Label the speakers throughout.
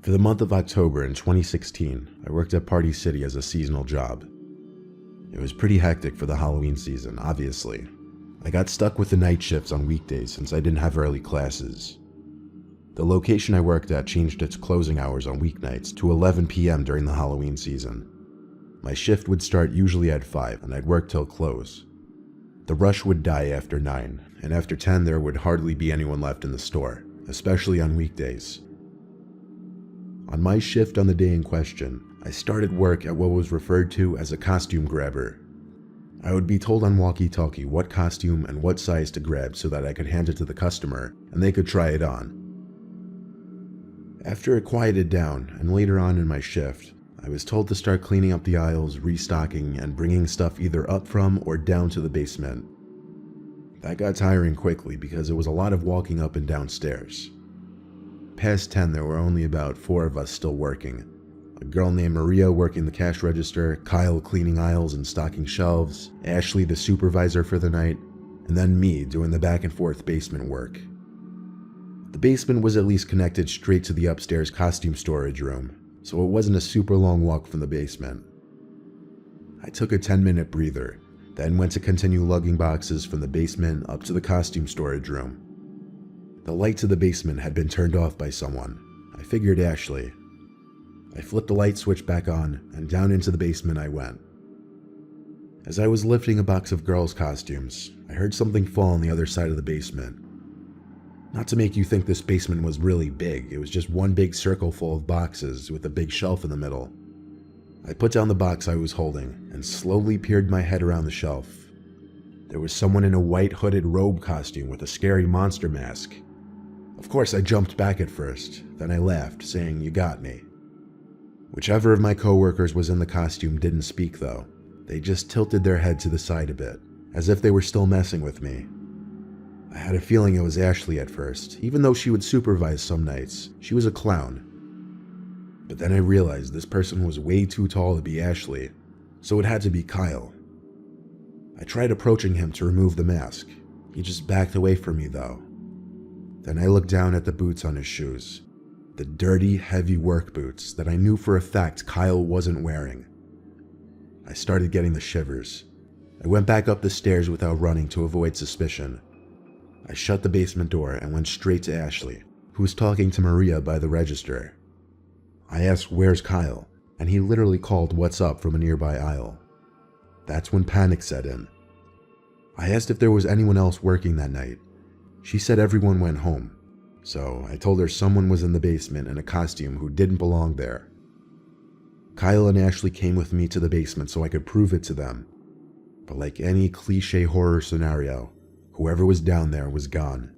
Speaker 1: For the month of October in 2016, I worked at Party City as a seasonal job. It was pretty hectic for the Halloween season, obviously. I got stuck with the night shifts on weekdays since I didn't have early classes. The location I worked at changed its closing hours on weeknights to 11 p.m. during the Halloween season. My shift would start usually at 5 and I'd work till close. The rush would die after 9, and after 10 there would hardly be anyone left in the store, especially on weekdays. On my shift on the day in question, I started work at what was referred to as a costume grabber. I would be told on walkie-talkie what costume and what size to grab so that I could hand it to the customer and they could try it on. After it quieted down and later on in my shift, I was told to start cleaning up the aisles, restocking, and bringing stuff either up from or down to the basement. That got tiring quickly because it was a lot of walking up and down stairs. Past 10, there were only about 4 of us still working. A girl named Maria working the cash register, Kyle cleaning aisles and stocking shelves, Ashley the supervisor for the night, and then me doing the back and forth basement work. The basement was at least connected straight to the upstairs costume storage room, so it wasn't a super long walk from the basement. I took a 10-minute breather, then went to continue lugging boxes from the basement up to the costume storage room. The lights of the basement had been turned off by someone. I figured Ashley. I flipped the light switch back on, and down into the basement I went. As I was lifting a box of girls' costumes, I heard something fall on the other side of the basement. Not to make you think this basement was really big, it was just one big circle full of boxes with a big shelf in the middle. I put down the box I was holding and slowly peered my head around the shelf. There was someone in a white hooded robe costume with a scary monster mask. Of course, I jumped back at first, then I laughed, saying, "You got me." Whichever of my coworkers was in the costume didn't speak though. They just tilted their head to the side a bit, as if they were still messing with me. I had a feeling it was Ashley at first, even though she would supervise some nights. She was a clown. But then I realized this person was way too tall to be Ashley, so it had to be Kyle. I tried approaching him to remove the mask. He just backed away from me though. Then I looked down at the boots on his shoes. The dirty, heavy work boots that I knew for a fact Kyle wasn't wearing. I started getting the shivers. I went back up the stairs without running to avoid suspicion. I shut the basement door and went straight to Ashley, who was talking to Maria by the register. I asked, "Where's Kyle?" and he literally called "What's up" from a nearby aisle. That's when panic set in. I asked if there was anyone else working that night. She said everyone went home, so I told her someone was in the basement in a costume who didn't belong there. Kyle and Ashley came with me to the basement so I could prove it to them. But like any cliche horror scenario, whoever was down there was gone.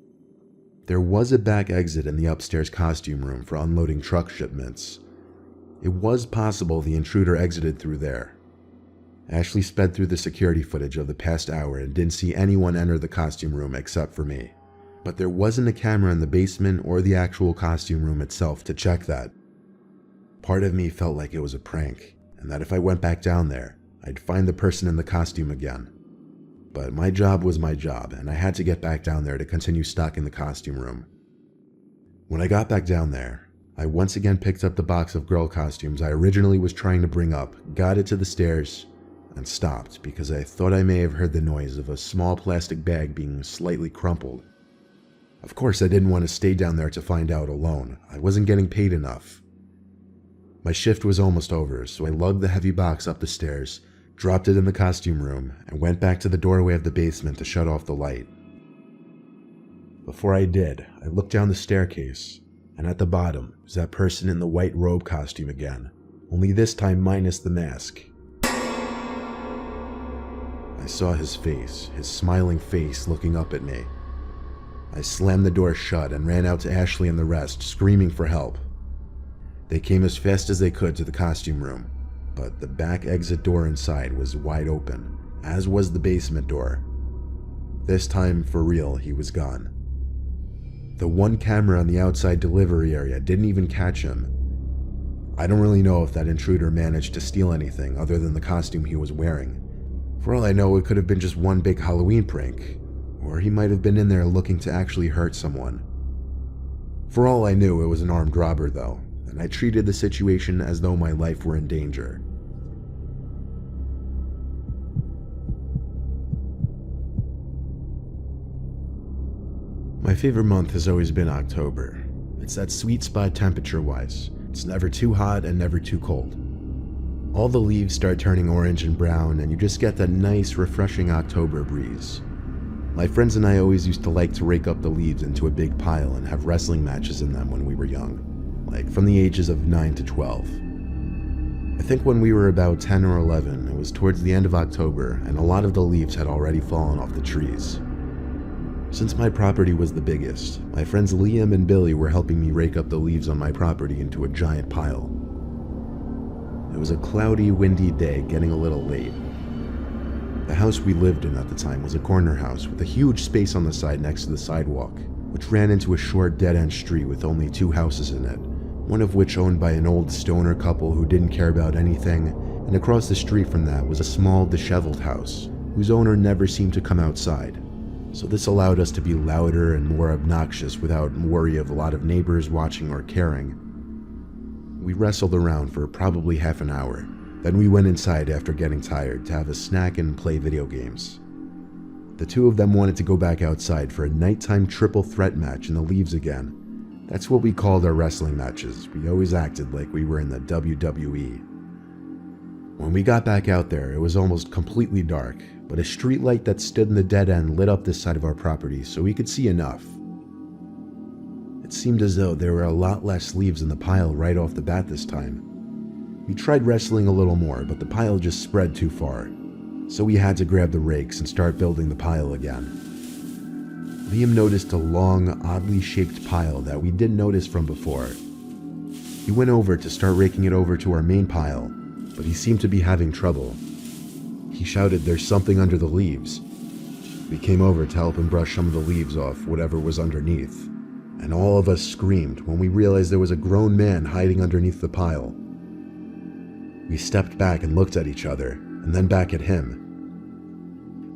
Speaker 1: There was a back exit in the upstairs costume room for unloading truck shipments. It was possible the intruder exited through there. Ashley sped through the security footage of the past hour and didn't see anyone enter the costume room except for me. But there wasn't a camera in the basement or the actual costume room itself to check that. Part of me felt like it was a prank, and that if I went back down there, I'd find the person in the costume again. But my job was my job, and I had to get back down there to continue stocking the costume room. When I got back down there, I once again picked up the box of girl costumes I originally was trying to bring up, got it to the stairs, and stopped because I thought I may have heard the noise of a small plastic bag being slightly crumpled. Of course, I didn't want to stay down there to find out alone. I wasn't getting paid enough. My shift was almost over, so I lugged the heavy box up the stairs, dropped it in the costume room, and went back to the doorway of the basement to shut off the light. Before I did, I looked down the staircase, and at the bottom was that person in the white robe costume again, only this time minus the mask. I saw his face, his smiling face looking up at me. I slammed the door shut and ran out to Ashley and the rest, screaming for help. They came as fast as they could to the costume room, but the back exit door inside was wide open, as was the basement door. This time, for real, he was gone. The one camera on the outside delivery area didn't even catch him. I don't really know if that intruder managed to steal anything other than the costume he was wearing. For all I know, it could have been just one big Halloween prank, or he might have been in there looking to actually hurt someone. For all I knew, it was an armed robber though, and I treated the situation as though my life were in danger. My favorite month has always been October. It's that sweet spot temperature-wise. It's never too hot and never too cold. All the leaves start turning orange and brown, and you just get that nice, refreshing October breeze. My friends and I always used to like to rake up the leaves into a big pile and have wrestling matches in them when we were young, like from the ages of 9 to 12. I think when we were about 10 or 11, it was towards the end of October, and a lot of the leaves had already fallen off the trees. Since my property was the biggest, my friends Liam and Billy were helping me rake up the leaves on my property into a giant pile. It was a cloudy, windy day, getting a little late. The house we lived in at the time was a corner house with a huge space on the side next to the sidewalk, which ran into a short dead-end street with only 2 houses in it, one of which owned by an old stoner couple who didn't care about anything, and across the street from that was a small, disheveled house, whose owner never seemed to come outside. So this allowed us to be louder and more obnoxious without worry of a lot of neighbors watching or caring. We wrestled around for probably half an hour. Then we went inside after getting tired to have a snack and play video games. The 2 of them wanted to go back outside for a nighttime triple threat match in the leaves again. That's what we called our wrestling matches. We always acted like we were in the WWE. When we got back out there, it was almost completely dark, but a street light that stood in the dead end lit up this side of our property so we could see enough. It seemed as though there were a lot less leaves in the pile right off the bat this time. We tried wrestling a little more, but the pile just spread too far, so we had to grab the rakes and start building the pile again. Liam noticed a long, oddly shaped pile that we didn't notice from before. He went over to start raking it over to our main pile, but he seemed to be having trouble. He shouted, "There's something under the leaves." We came over to help him brush some of the leaves off whatever was underneath, and all of us screamed when we realized there was a grown man hiding underneath the pile. We stepped back and looked at each other, and then back at him.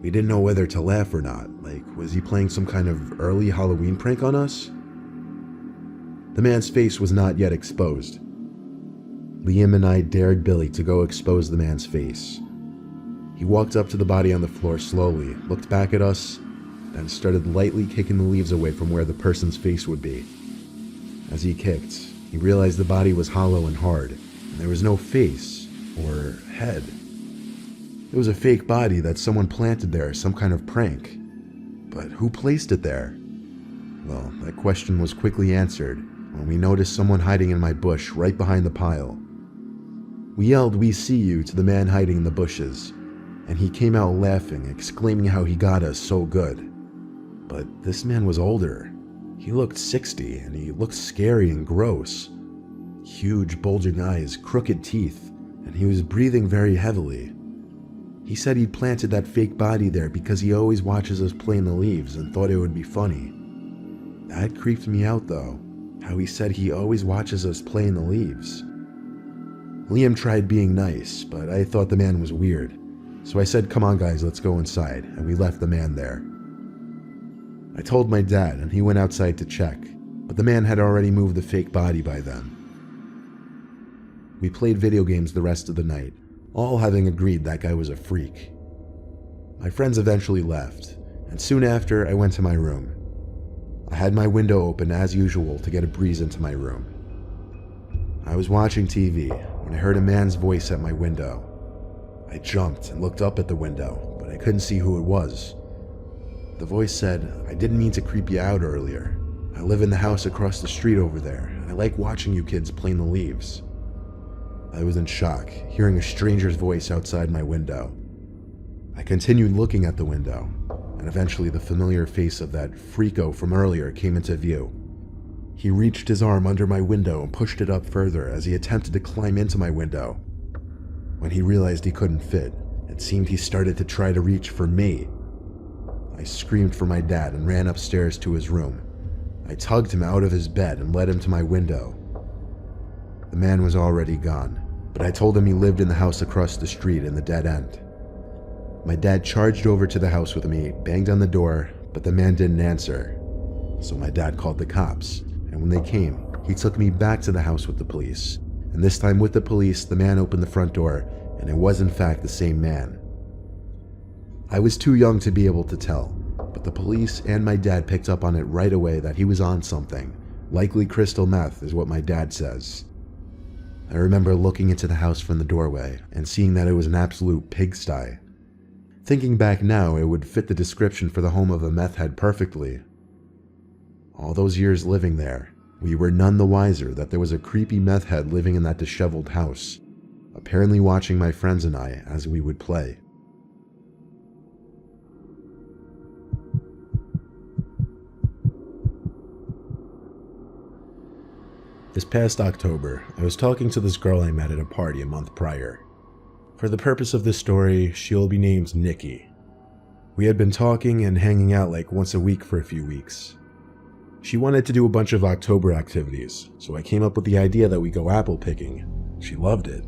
Speaker 1: We didn't know whether to laugh or not, like, was he playing some kind of early Halloween prank on us? The man's face was not yet exposed. Liam and I dared Billy to go expose the man's face. He walked up to the body on the floor slowly, looked back at us, then started lightly kicking the leaves away from where the person's face would be. As he kicked, he realized the body was hollow and hard, and there was no face or head. It was a fake body that someone planted there, some kind of prank. But who placed it there? Well, that question was quickly answered when we noticed someone hiding in my bush right behind the pile. We yelled, "We see you," to the man hiding in the bushes, and he came out laughing, exclaiming how he got us so good. But this man was older. He looked 60, and he looked scary and gross. Huge, bulging eyes, crooked teeth, and he was breathing very heavily. He said he'd planted that fake body there because he always watches us play in the leaves and thought it would be funny. That creeped me out though, how he said he always watches us play in the leaves. Liam tried being nice, but I thought the man was weird, so I said, "Come on guys, let's go inside," and we left the man there. I told my dad, and he went outside to check, but the man had already moved the fake body by then. We played video games the rest of the night, all having agreed that guy was a freak. My friends eventually left, and soon after I went to my room. I had my window open as usual to get a breeze into my room. I was watching TV when I heard a man's voice at my window. I jumped and looked up at the window, but I couldn't see who it was. The voice said, "I didn't mean to creep you out earlier. I live in the house across the street over there, and I like watching you kids play in the leaves." I was in shock, hearing a stranger's voice outside my window. I continued looking at the window, and eventually the familiar face of that freako from earlier came into view. He reached his arm under my window and pushed it up further as he attempted to climb into my window. When he realized he couldn't fit, it seemed he started to try to reach for me. I screamed for my dad and ran upstairs to his room. I tugged him out of his bed and led him to my window. The man was already gone, but I told him he lived in the house across the street in the dead end. My dad charged over to the house with me, banged on the door, but the man didn't answer. So my dad called the cops, and when they came, He took me back to the house with the police, and this time with the police, the man opened the front door, and it was in fact the same man. I was too young to be able to tell, but the police and my dad picked up on it right away that he was on something. Likely crystal meth is what my dad says. I remember looking into the house from the doorway and seeing that it was an absolute pigsty. Thinking back now, it would fit the description for the home of a meth head perfectly. All those years living there, we were none the wiser that there was a creepy meth head living in that disheveled house, apparently watching my friends and I as we would play. This past October, I was talking to this girl I met at a party a month prior. For the purpose of this story, she'll be named Nikki. We had been talking and hanging out like once a week for a few weeks. She wanted to do a bunch of October activities, so I came up with the idea that we go apple picking. She loved it.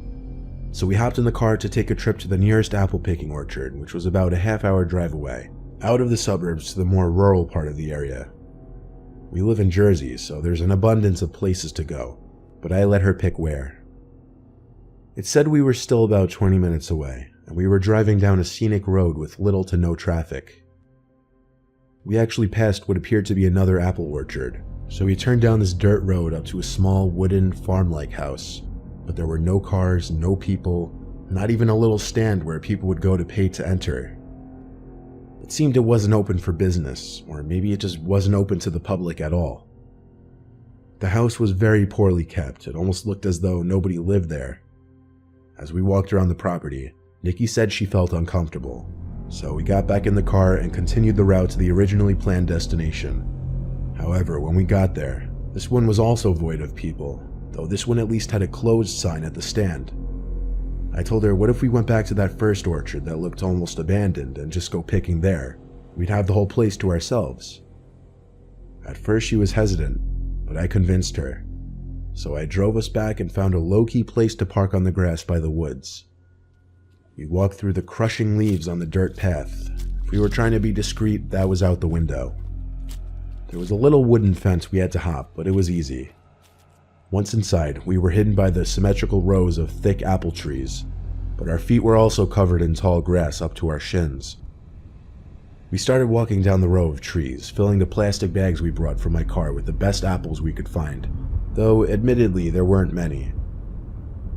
Speaker 1: So we hopped in the car to take a trip to the nearest apple picking orchard, which was about a half-hour drive away, out of the suburbs to the more rural part of the area. We live in Jersey, so there's an abundance of places to go, but I let her pick where. It said we were still about 20 minutes away, and we were driving down a scenic road with little to no traffic. We actually passed what appeared to be another apple orchard, so we turned down this dirt road up to a small wooden farm-like house, but there were no cars, no people, not even a little stand where people would go to pay to enter. It seemed it wasn't open for business, or maybe it just wasn't open to the public at all. The house was very poorly kept. It almost looked as though nobody lived there. As we walked around the property, Nikki said she felt uncomfortable, so we got back in the car and continued the route to the originally planned destination. However, when we got there, this one was also void of people, though this one at least had a closed sign at the stand. I told her, what if we went back to that first orchard that looked almost abandoned and just go picking there? We'd have the whole place to ourselves. At first she was hesitant, but I convinced her. So I drove us back and found a low-key place to park on the grass by the woods. We walked through the crushing leaves on the dirt path. If we were trying to be discreet, that was out the window. There was a little wooden fence we had to hop, but it was easy. Once inside, we were hidden by the symmetrical rows of thick apple trees, but our feet were also covered in tall grass up to our shins. We started walking down the row of trees, filling the plastic bags we brought from my car with the best apples we could find, though admittedly there weren't many.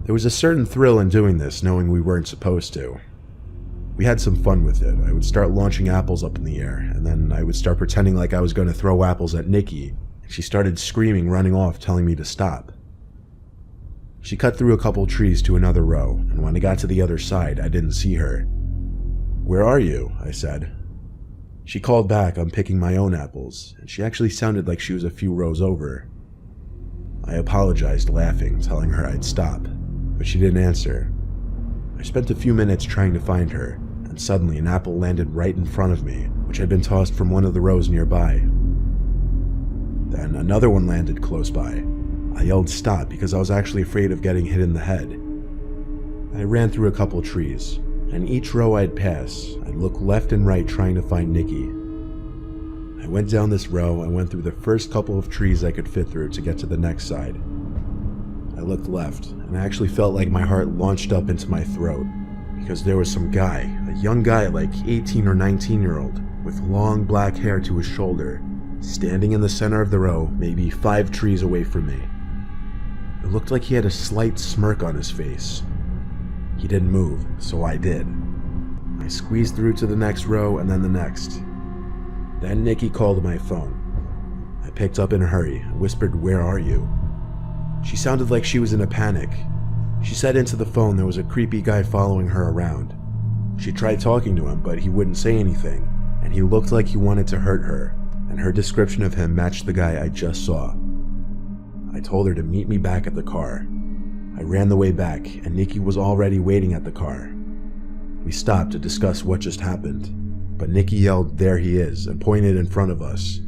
Speaker 1: There was a certain thrill in doing this, knowing we weren't supposed to. We had some fun with it. I would start launching apples up in the air, and then I would start pretending like I was going to throw apples at Nikki. She started screaming, running off, telling me to stop. She cut through a couple trees to another row, and when I got to the other side, I didn't see her. "Where are you?" I said. She called back, I'm picking my own apples, and she actually sounded like she was a few rows over. I apologized, laughing, telling her I'd stop, but she didn't answer. I spent a few minutes trying to find her, and suddenly an apple landed right in front of me, which had been tossed from one of the rows nearby. Then another one landed close by. I yelled stop because I was actually afraid of getting hit in the head. I ran through a couple trees, and each row I'd pass, I'd look left and right trying to find Nikki. I went down this row and went through the first couple of trees I could fit through to get to the next side. I looked left, and I actually felt like my heart launched up into my throat, because there was some guy, a young guy like 18 or 19-year-old, with long black hair to his shoulder, standing in the center of the row, maybe 5 trees away from me. It looked like he had a slight smirk on his face. He didn't move, so I did. I squeezed through to the next row and then the next. Then Nikki called my phone. I picked up in a hurry and whispered, "Where are you?" She sounded like she was in a panic. She said into the phone there was a creepy guy following her around. She tried talking to him, but he wouldn't say anything, and he looked like he wanted to hurt her, and her description of him matched the guy I just saw. I told her to meet me back at the car. I ran the way back, and Nikki was already waiting at the car. We stopped to discuss what just happened, but Nikki yelled, "There he is," and pointed in front of us.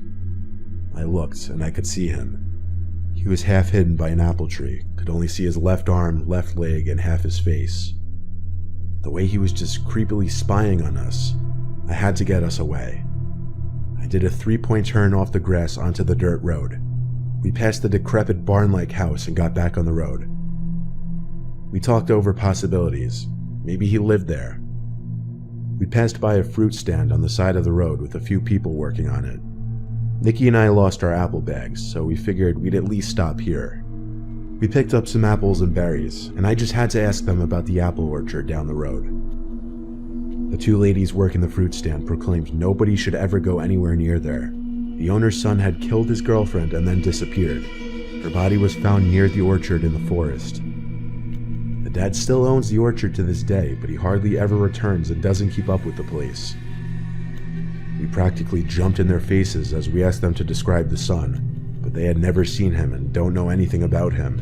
Speaker 1: I looked, and I could see him. He was half hidden by an apple tree, could only see his left arm, left leg, and half his face. The way he was just creepily spying on us, I had to get us away. I did a 3-point turn off the grass onto the dirt road. We passed the decrepit barn-like house and got back on the road. We talked over possibilities. Maybe he lived there. We passed by a fruit stand on the side of the road with a few people working on it. Nikki and I lost our apple bags, so we figured we'd at least stop here. We picked up some apples and berries, and I just had to ask them about the apple orchard down the road. The two ladies working the fruit stand proclaimed nobody should ever go anywhere near there. The owner's son had killed his girlfriend and then disappeared. Her body was found near the orchard in the forest. The dad still owns the orchard to this day, but he hardly ever returns and doesn't keep up with the place. We practically jumped in their faces as we asked them to describe the son, but they had never seen him and don't know anything about him.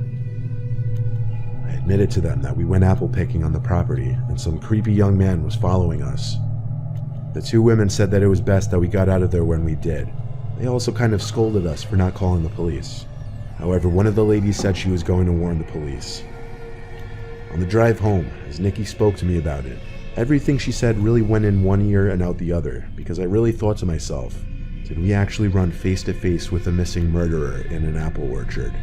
Speaker 1: I admitted to them that we went apple picking on the property and some creepy young man was following us. The two women said that it was best that we got out of there when we did. They also kind of scolded us for not calling the police. However, one of the ladies said she was going to warn the police. On the drive home, as Nikki spoke to me about it, everything she said really went in one ear and out the other, because I really thought to myself, did we actually run face to face with a missing murderer in an apple orchard?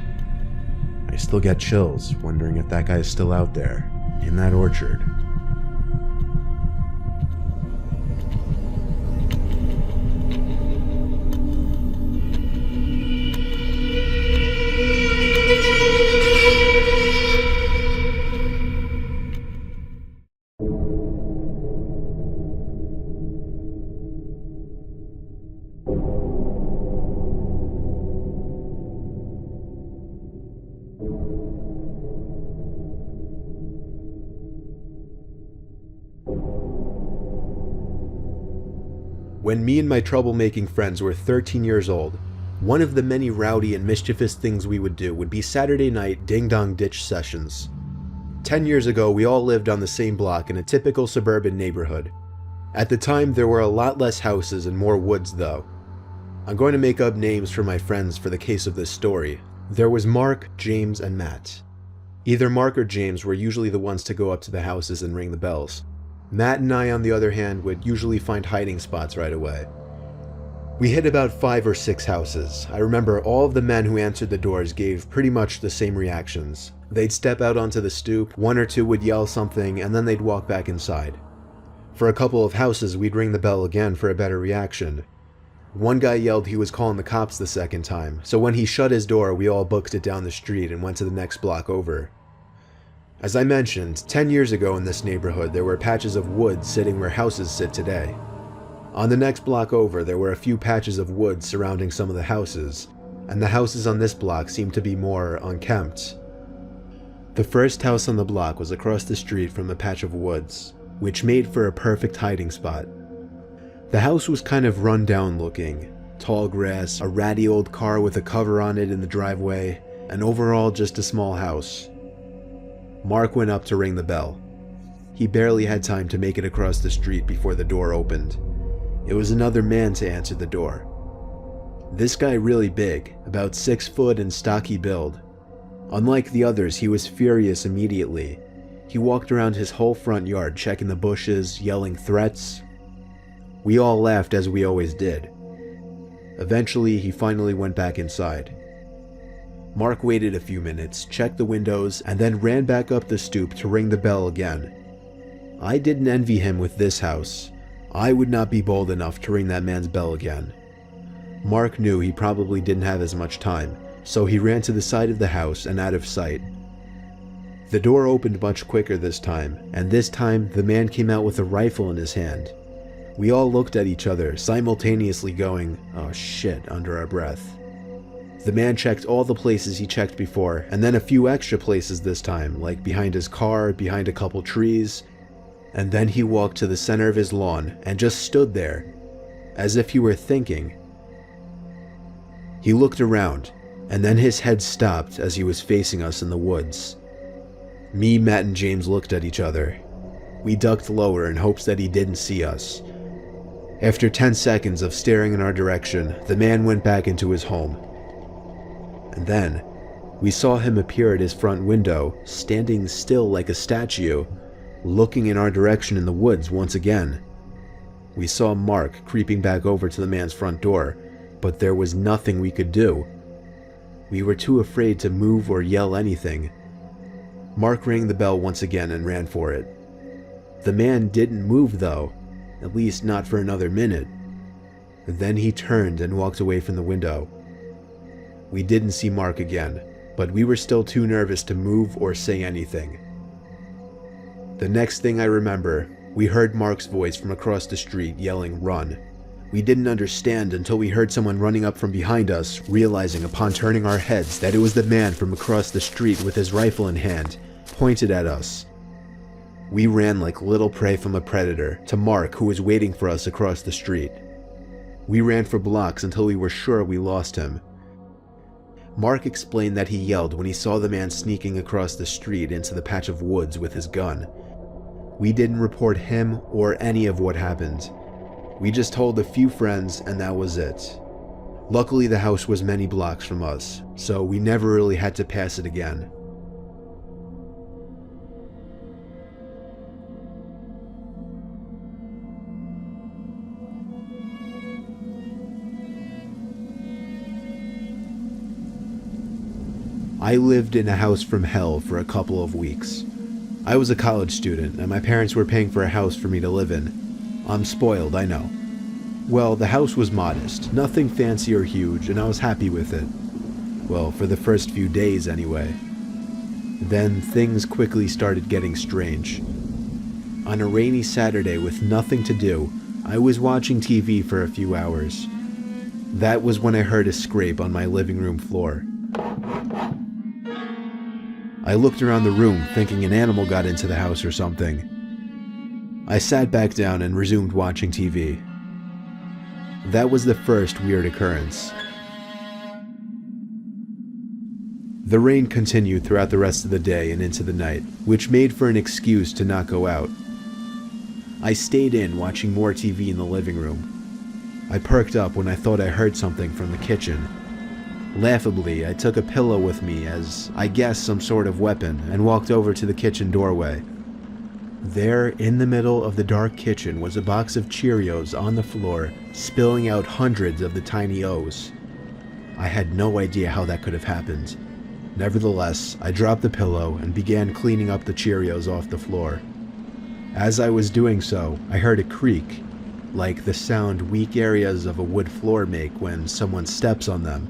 Speaker 1: I still get chills, wondering if that guy is still out there, in that orchard. When me and my troublemaking friends were 13 years old, one of the many rowdy and mischievous things we would do would be Saturday night ding-dong ditch sessions. 10 years ago, we all lived on the same block in a typical suburban neighborhood. At the time, there were a lot less houses and more woods though. I'm going to make up names for my friends for the case of this story. There was Mark, James, and Matt. Either Mark or James were usually the ones to go up to the houses and ring the bells. Matt and I, on the other hand, would usually find hiding spots right away. We hit about 5 or 6 houses. I remember all of the men who answered the doors gave pretty much the same reactions. They'd step out onto the stoop, one or two would yell something, and then they'd walk back inside. For a couple of houses, we'd ring the bell again for a better reaction. One guy yelled he was calling the cops the second time, so when he shut his door, we all booked it down the street and went to the next block over. As I mentioned, 10 years ago in this neighborhood, there were patches of wood sitting where houses sit today. On the next block over, there were a few patches of wood surrounding some of the houses, and the houses on this block seemed to be more unkempt. The first house on the block was across the street from a patch of woods, which made for a perfect hiding spot. The house was kind of run down looking, tall grass, a ratty old car with a cover on it in the driveway, and overall just a small house. Mark went up to ring the bell. He barely had time to make it across the street before the door opened. It was another man to answer the door. This guy really big, about 6 foot and stocky build. Unlike the others, he was furious immediately. He walked around his whole front yard checking the bushes, yelling threats. We all laughed as we always did. Eventually, he finally went back inside. Mark waited a few minutes, checked the windows, and then ran back up the stoop to ring the bell again. I didn't envy him with this house. I would not be bold enough to ring that man's bell again. Mark knew he probably didn't have as much time, so he ran to the side of the house and out of sight. The door opened much quicker this time, and this time the man came out with a rifle in his hand. We all looked at each other, simultaneously going, "Oh shit," under our breath. The man checked all the places he checked before, and then a few extra places this time, like behind his car, behind a couple trees, and then he walked to the center of his lawn and just stood there, as if he were thinking. He looked around, and then his head stopped as he was facing us in the woods. Me, Matt, and James looked at each other. We ducked lower in hopes that he didn't see us. After 10 seconds of staring in our direction, the man went back into his home. And then, we saw him appear at his front window, standing still like a statue, looking in our direction in the woods once again. We saw Mark creeping back over to the man's front door, but there was nothing we could do. We were too afraid to move or yell anything. Mark rang the bell once again and ran for it. The man didn't move though, at least not for another minute. Then he turned and walked away from the window. We didn't see Mark again, but we were still too nervous to move or say anything. The next thing I remember, we heard Mark's voice from across the street yelling, "Run." We didn't understand until we heard someone running up from behind us, realizing upon turning our heads that it was the man from across the street with his rifle in hand, pointed at us. We ran like little prey from a predator to Mark, who was waiting for us across the street. We ran for blocks until we were sure we lost him. Mark explained that he yelled when he saw the man sneaking across the street into the patch of woods with his gun. We didn't report him or any of what happened. We just told a few friends and that was it. Luckily the house was many blocks from us, so we never really had to pass it again. I lived in a house from hell for a couple of weeks. I was a college student and my parents were paying for a house for me to live in. I'm spoiled, I know. Well, the house was modest, nothing fancy or huge, and I was happy with it. Well, for the first few days anyway. Then things quickly started getting strange. On a rainy Saturday with nothing to do, I was watching TV for a few hours. That was when I heard a scrape on my living room floor. I looked around the room thinking an animal got into the house or something. I sat back down and resumed watching TV. That was the first weird occurrence. The rain continued throughout the rest of the day and into the night, which made for an excuse to not go out. I stayed in watching more TV in the living room. I perked up when I thought I heard something from the kitchen. Laughably, I took a pillow with me as, I guess, some sort of weapon and walked over to the kitchen doorway. There, in the middle of the dark kitchen, was a box of Cheerios on the floor, spilling out hundreds of the tiny O's. I had no idea how that could have happened. Nevertheless, I dropped the pillow and began cleaning up the Cheerios off the floor. As I was doing so, I heard a creak, like the sound weak areas of a wood floor make when someone steps on them.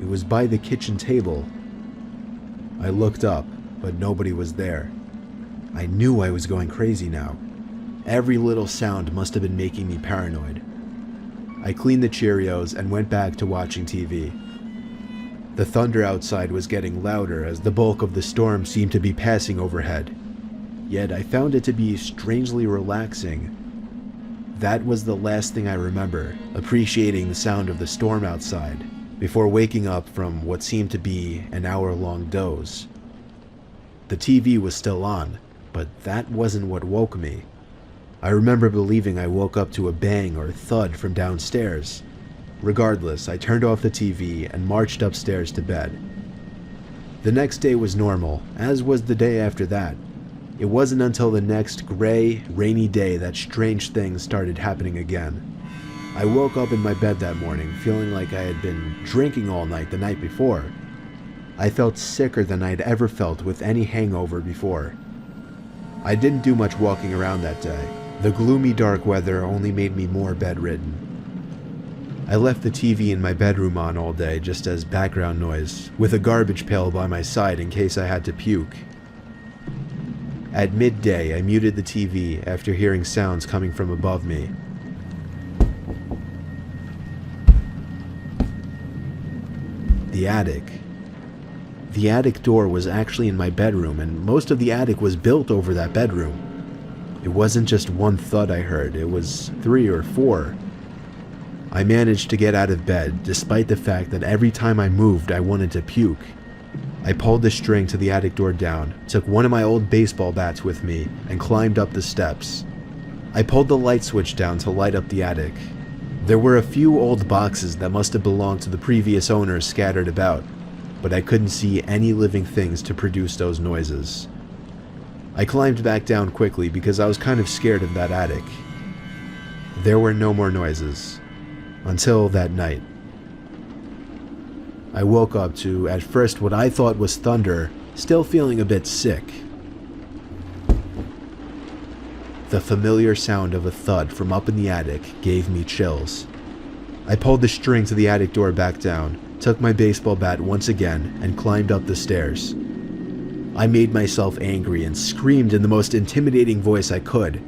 Speaker 1: It was by the kitchen table. I looked up, but nobody was there. I knew I was going crazy now. Every little sound must have been making me paranoid. I cleaned the Cheerios and went back to watching TV. The thunder outside was getting louder as the bulk of the storm seemed to be passing overhead. Yet I found it to be strangely relaxing. That was the last thing I remember, appreciating the sound of the storm outside, before waking up from what seemed to be an hour-long doze. The TV was still on, but that wasn't what woke me. I remember believing I woke up to a bang or thud from downstairs. Regardless, I turned off the TV and marched upstairs to bed. The next day was normal, as was the day after that. It wasn't until the next gray, rainy day that strange things started happening again. I woke up in my bed that morning feeling like I had been drinking all night the night before. I felt sicker than I'd ever felt with any hangover before. I didn't do much walking around that day. The gloomy dark weather only made me more bedridden. I left the TV in my bedroom on all day just as background noise, with a garbage pail by my side in case I had to puke. At midday, I muted the TV after hearing sounds coming from above me. The attic. The attic door was actually in my bedroom, and most of the attic was built over that bedroom. It wasn't just one thud I heard, it was 3 or 4. I managed to get out of bed, despite the fact that every time I moved I wanted to puke. I pulled the string to the attic door down, took one of my old baseball bats with me, and climbed up the steps. I pulled the light switch down to light up the attic. There were a few old boxes that must have belonged to the previous owners scattered about, but I couldn't see any living things to produce those noises. I climbed back down quickly because I was kind of scared of that attic. There were no more noises. Until that night.
Speaker 2: I woke up to, at first, what I thought was thunder, still feeling a bit sick. The familiar sound of a thud from up in the attic gave me chills. I pulled the string to the attic door back down, took my baseball bat once again, and climbed up the stairs. I made myself angry and screamed in the most intimidating voice I could,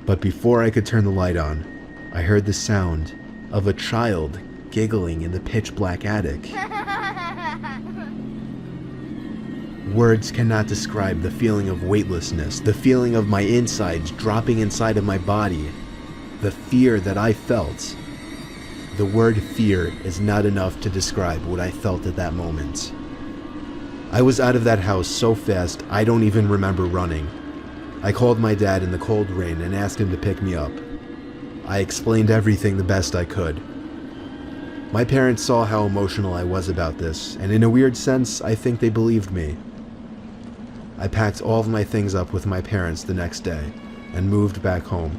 Speaker 2: but before I could turn the light on, I heard the sound of a child giggling in the pitch-black attic. Words cannot describe the feeling of weightlessness, the feeling of my insides dropping inside of my body, the fear that I felt. The word fear is not enough to describe what I felt at that moment. I was out of that house so fast I don't even remember running. I called my dad in the cold rain and asked him to pick me up. I explained everything the best I could. My parents saw how emotional I was about this, and in a weird sense, I think they believed me. I packed all of my things up with my parents the next day and moved back home.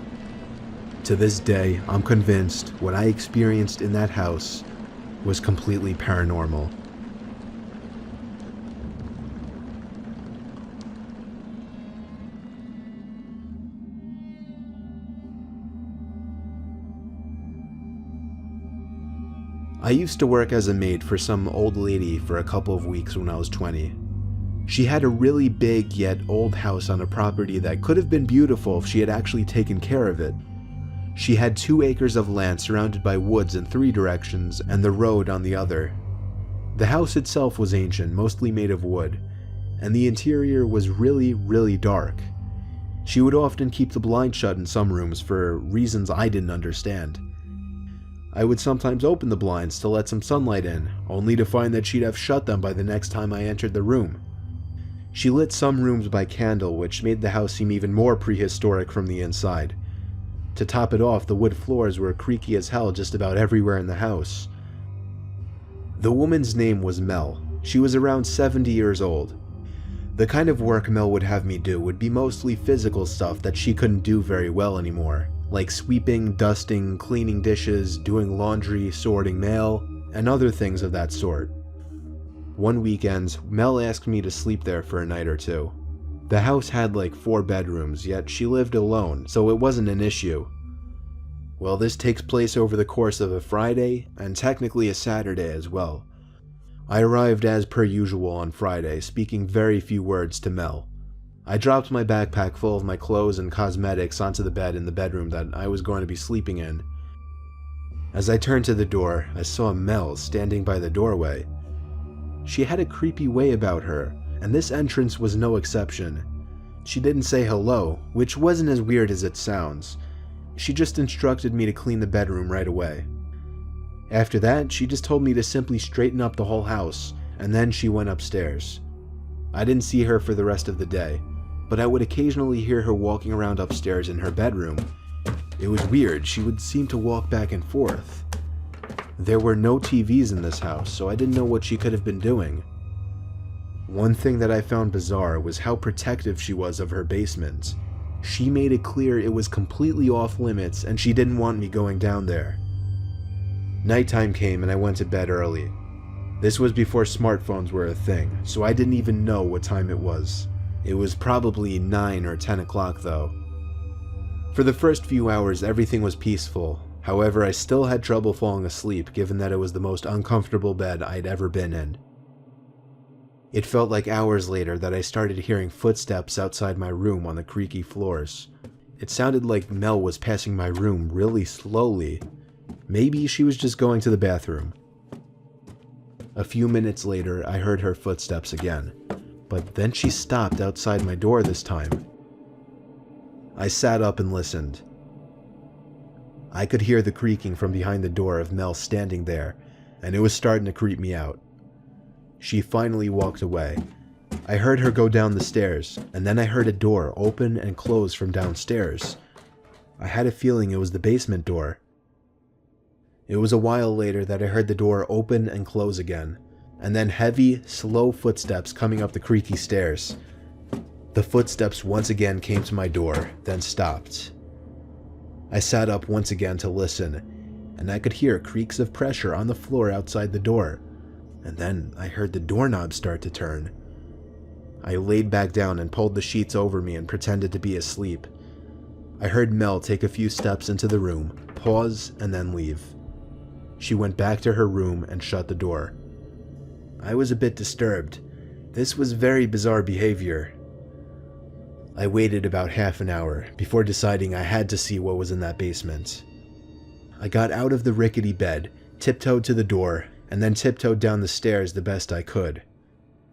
Speaker 2: To this day, I'm convinced what I experienced in that house was completely paranormal. I used to work as a maid for some old lady for a couple of weeks when I was 20. She had a really big yet old house on a property that could have been beautiful if she had actually taken care of it. She had 2 acres of land surrounded by woods in 3 directions and the road on the other. The house itself was ancient, mostly made of wood, and the interior was really dark. She would often keep the blinds shut in some rooms for reasons I didn't understand. I would sometimes open the blinds to let some sunlight in, only to find that she'd have shut them by the next time I entered the room. She lit some rooms by candle, which made the house seem even more prehistoric from the inside. To top it off, the wood floors were creaky as hell just about everywhere in the house. The woman's name was Mel. She was around 70 years old. The kind of work Mel would have me do would be mostly physical stuff that she couldn't do very well anymore, like sweeping, dusting, cleaning dishes, doing laundry, sorting mail, and other things of that sort. One weekend, Mel asked me to sleep there for a night or two. The house had like 4 bedrooms, yet she lived alone, so it wasn't an issue. Well, this takes place over the course of a Friday, and technically a Saturday as well. I arrived as per usual on Friday, speaking very few words to Mel. I dropped my backpack full of my clothes and cosmetics onto the bed in the bedroom that I was going to be sleeping in. As I turned to the door, I saw Mel standing by the doorway. She had a creepy way about her, and this entrance was no exception. She didn't say hello, which wasn't as weird as it sounds. She just instructed me to clean the bedroom right away. After that, she just told me to simply straighten up the whole house, and then she went upstairs. I didn't see her for the rest of the day, but I would occasionally hear her walking around upstairs in her bedroom. It was weird, she would seem to walk back and forth. There were no TVs in this house, so I didn't know what she could have been doing. One thing that I found bizarre was how protective she was of her basement. She made it clear it was completely off limits and she didn't want me going down there. Nighttime came and I went to bed early. This was before smartphones were a thing, so I didn't even know what time it was. It was probably 9 or 10 o'clock though. For the first few hours, everything was peaceful. However, I still had trouble falling asleep given that it was the most uncomfortable bed I'd ever been in. It felt like hours later that I started hearing footsteps outside my room on the creaky floors. It sounded like Mel was passing my room really slowly. Maybe she was just going to the bathroom. A few minutes later, I heard her footsteps again, but then she stopped outside my door this time. I sat up and listened. I could hear the creaking from behind the door of Mel standing there, and it was starting to creep me out. She finally walked away. I heard her go down the stairs, and then I heard a door open and close from downstairs. I had a feeling it was the basement door. It was a while later that I heard the door open and close again, and then heavy, slow footsteps coming up the creaky stairs. The footsteps once again came to my door, then stopped. I sat up once again to listen, and I could hear creaks of pressure on the floor outside the door, and then I heard the doorknob start to turn. I laid back down and pulled the sheets over me and pretended to be asleep. I heard Mel take a few steps into the room, pause, and then leave. She went back to her room and shut the door. I was a bit disturbed. This was very bizarre behavior. I waited about half an hour before deciding I had to see what was in that basement. I got out of the rickety bed, tiptoed to the door, and then tiptoed down the stairs the best I could.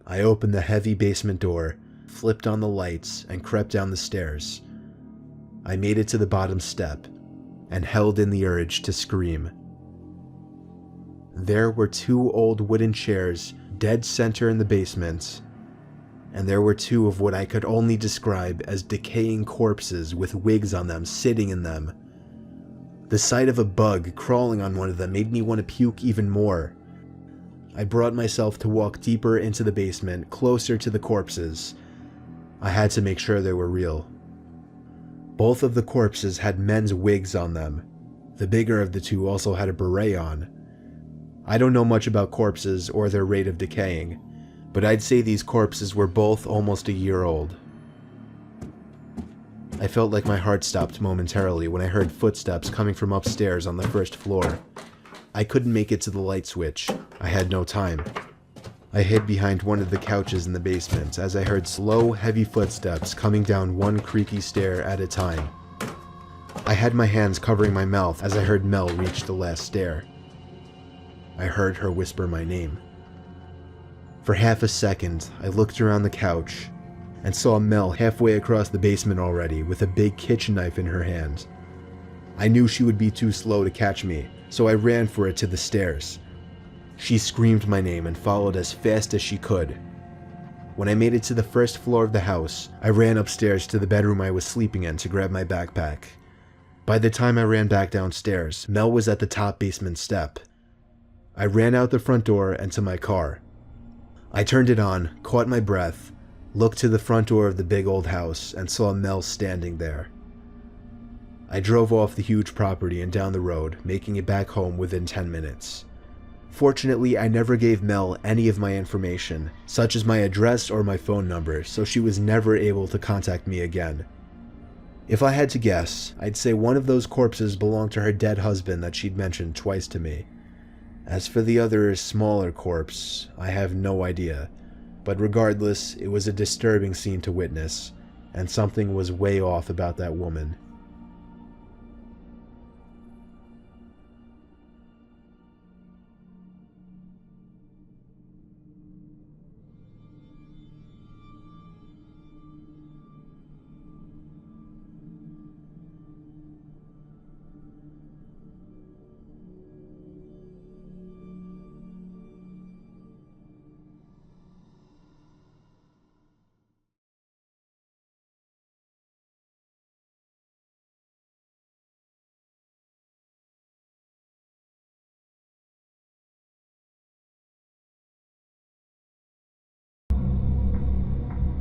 Speaker 2: I opened the heavy basement door, flipped on the lights, and crept down the stairs. I made it to the bottom step and held in the urge to scream. There were 2 old wooden chairs dead center in the basement, and there were 2 of what I could only describe as decaying corpses with wigs on them sitting in them. The sight of a bug crawling on one of them made me want to puke even more. I brought myself to walk deeper into the basement, closer to the corpses. I had to make sure they were real. Both of the corpses had men's wigs on them. The bigger of the 2 also had a beret on. I don't know much about corpses or their rate of decaying, but I'd say these corpses were both almost a year old. I felt like my heart stopped momentarily when I heard footsteps coming from upstairs on the first floor. I couldn't make it to the light switch. I had no time. I hid behind one of the couches in the basement as I heard slow, heavy footsteps coming down one creaky stair at a time. I had my hands covering my mouth as I heard Mel reach the last stair. I heard her whisper my name. For half a second, I looked around the couch and saw Mel halfway across the basement already with a big kitchen knife in her hand. I knew she would be too slow to catch me, so I ran for it to the stairs. She screamed my name and followed as fast as she could. When I made it to the first floor of the house, I ran upstairs to the bedroom I was sleeping in to grab my backpack. By the time I ran back downstairs, Mel was at the top basement step. I ran out the front door and to my car. I turned it on, caught my breath, looked to the front door of the big old house, and saw Mel standing there. I drove off the huge property and down the road, making it back home within 10 minutes. Fortunately, I never gave Mel any of my information, such as my address or my phone number, so she was never able to contact me again. If I had to guess, I'd say one of those corpses belonged to her dead husband that she'd mentioned twice to me. As for the other, smaller corpse, I have no idea, but regardless, it was a disturbing scene to witness, and something was way off about that woman.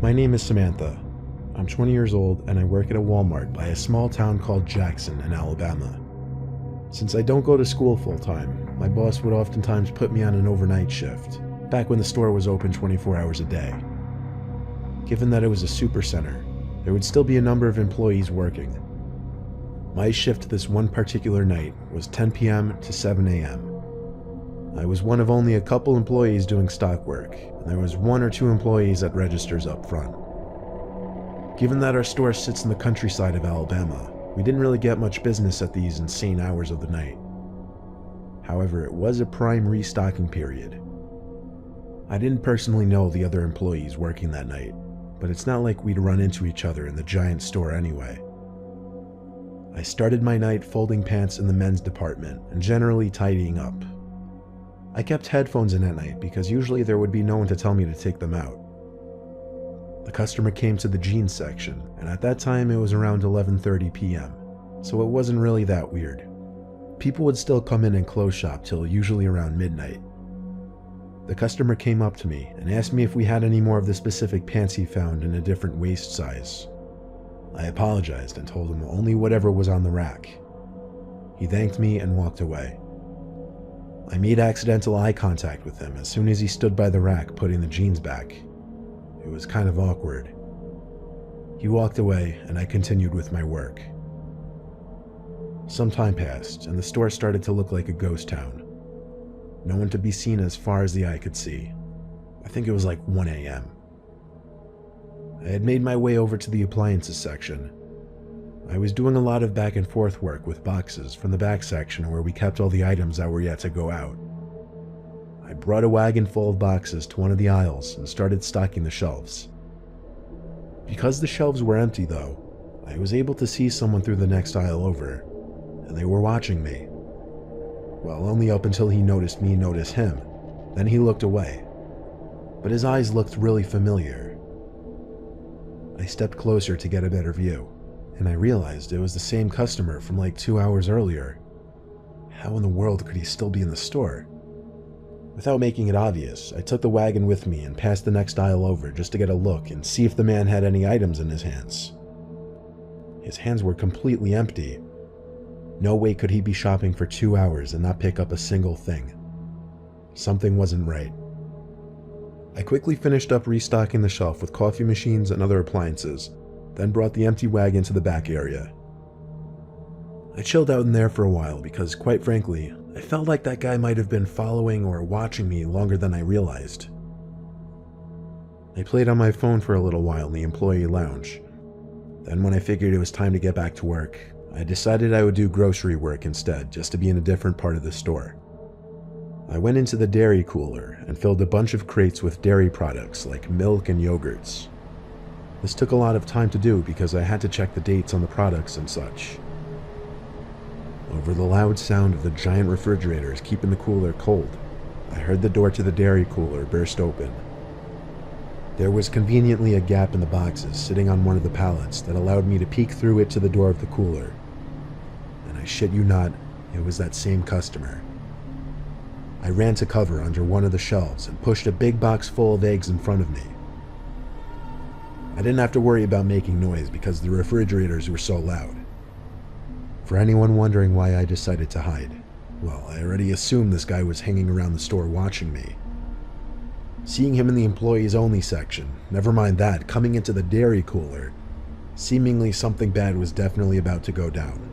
Speaker 1: My name is Samantha. I'm 20 years old and I work at a Walmart by a small town called Jackson in Alabama. Since I don't go to school full time, my boss would oftentimes put me on an overnight shift, back when the store was open 24 hours a day. Given that it was a supercenter, there would still be a number of employees working. My shift this one particular night was 10 p.m. to 7 a.m. I was one of only a couple employees doing stock work, and there was 1 or 2 employees at registers up front. Given that our store sits in the countryside of Alabama, we didn't really get much business at these insane hours of the night. However, it was a prime restocking period. I didn't personally know the other employees working that night, but it's not like we'd run into each other in the giant store anyway. I started my night folding pants in the men's department and generally tidying up. I kept headphones in at night because usually there would be no one to tell me to take them out. The customer came to the jeans section, and at that time it was around 11:30 p.m., so it wasn't really that weird. People would still come in and close shop till usually around midnight. The customer came up to me and asked me if we had any more of the specific pants he found in a different waist size. I apologized and told him only whatever was on the rack. He thanked me and walked away. I made accidental eye contact with him as soon as he stood by the rack putting the jeans back. It was kind of awkward. He walked away and I continued with my work. Some time passed and the store started to look like a ghost town. No one to be seen as far as the eye could see. I think it was like 1 a.m. I had made my way over to the appliances section. I was doing a lot of back and forth work with boxes from the back section where we kept all the items that were yet to go out. I brought a wagon full of boxes to one of the aisles and started stocking the shelves. Because the shelves were empty though, I was able to see someone through the next aisle over, and they were watching me. Well, only up until he noticed me notice him. Then he looked away. But his eyes looked really familiar. I stepped closer to get a better view, and I realized it was the same customer from like 2 hours earlier. How in the world could he still be in the store? Without making it obvious, I took the wagon with me and passed the next aisle over just to get a look and see if the man had any items in his hands. His hands were completely empty. No way could he be shopping for 2 hours and not pick up a single thing. Something wasn't right. I quickly finished up restocking the shelf with coffee machines and other appliances, then brought the empty wagon to the back area. I chilled out in there for a while because, quite frankly, I felt like that guy might have been following or watching me longer than I realized. I played on my phone for a little while in the employee lounge. Then when I figured it was time to get back to work, I decided I would do grocery work instead, just to be in a different part of the store. I went into the dairy cooler and filled a bunch of crates with dairy products like milk and yogurts. This took a lot of time to do because I had to check the dates on the products and such. Over the loud sound of the giant refrigerators keeping the cooler cold, I heard the door to the dairy cooler burst open. There was conveniently a gap in the boxes sitting on one of the pallets that allowed me to peek through it to the door of the cooler. And I shit you not, it was that same customer. I ran to cover under one of the shelves and pushed a big box full of eggs in front of me. I didn't have to worry about making noise because the refrigerators were so loud. For anyone wondering why I decided to hide, well, I already assumed this guy was hanging around the store watching me. Seeing him in the employees only section, never mind that, coming into the dairy cooler, seemingly something bad was definitely about to go down.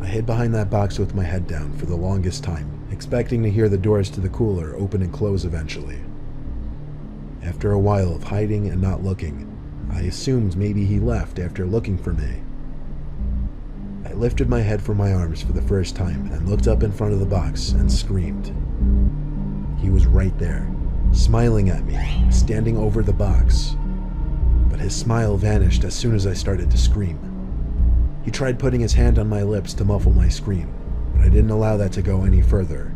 Speaker 1: I hid behind that box with my head down for the longest time, expecting to hear the doors to the cooler open and close eventually. After a while of hiding and not looking, I assumed maybe he left after looking for me. I lifted my head from my arms for the first time and looked up in front of the box and screamed. He was right there, smiling at me, standing over the box. But his smile vanished as soon as I started to scream. He tried putting his hand on my lips to muffle my scream, but I didn't allow that to go any further.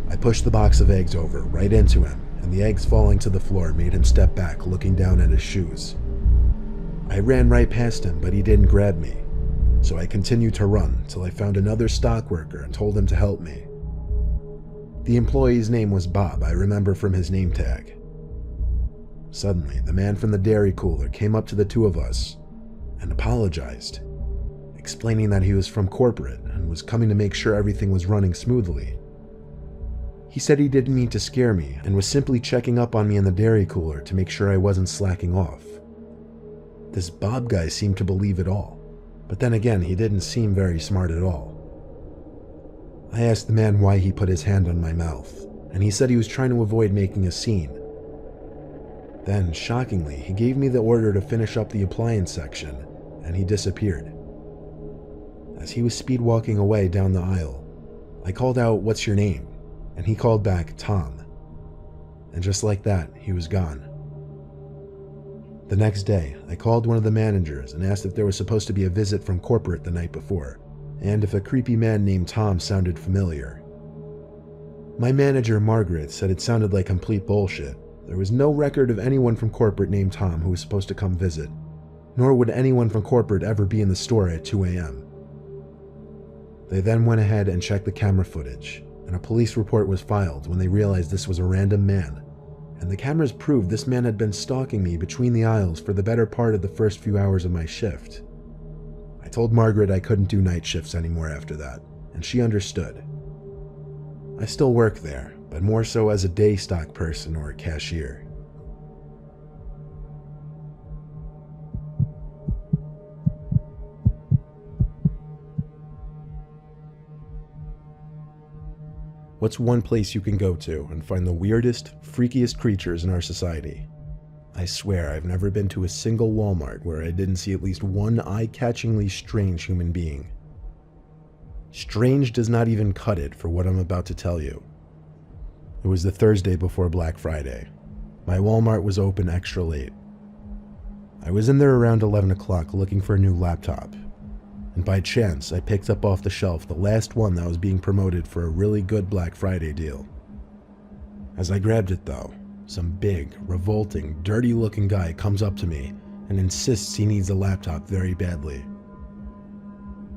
Speaker 1: I pushed the box of eggs over, right into him, and the eggs falling to the floor made him step back, looking down at his shoes. I ran right past him, but he didn't grab me, so I continued to run till I found another stock worker and told him to help me. The employee's name was Bob, I remember from his name tag. Suddenly, the man from the dairy cooler came up to the two of us and apologized, explaining that he was from corporate and was coming to make sure everything was running smoothly. He said he didn't mean to scare me and was simply checking up on me in the dairy cooler to make sure I wasn't slacking off. This Bob guy seemed to believe it all, but then again, he didn't seem very smart at all. I asked the man why he put his hand on my mouth, and he said he was trying to avoid making a scene. Then, shockingly, he gave me the order to finish up the appliance section, and he disappeared. As he was speed walking away down the aisle, I called out, "What's your name?" And he called back, "Tom." And just like that, he was gone. The next day, I called one of the managers and asked if there was supposed to be a visit from corporate the night before, and if a creepy man named Tom sounded familiar. My manager, Margaret, said it sounded like complete bullshit. There was no record of anyone from corporate named Tom who was supposed to come visit, nor would anyone from corporate ever be in the store at 2 a.m. They then went ahead and checked the camera footage, and a police report was filed when they realized this was a random man, and the cameras proved this man had been stalking me between the aisles for the better part of the first few hours of my shift. I told Margaret I couldn't do night shifts anymore after that, and she understood. I still work there, but more so as a day stock person or a cashier. What's one place you can go to and find the weirdest, freakiest creatures in our society? I swear I've never been to a single Walmart where I didn't see at least one eye-catchingly strange human being. Strange does not even cut it for what I'm about to tell you. It was the Thursday before Black Friday. My Walmart was open extra late. I was in there around 11 o'clock looking for a new laptop, and by chance I picked up off the shelf the last one that was being promoted for a really good Black Friday deal. As I grabbed it though, some big, revolting, dirty-looking guy comes up to me and insists he needs a laptop very badly.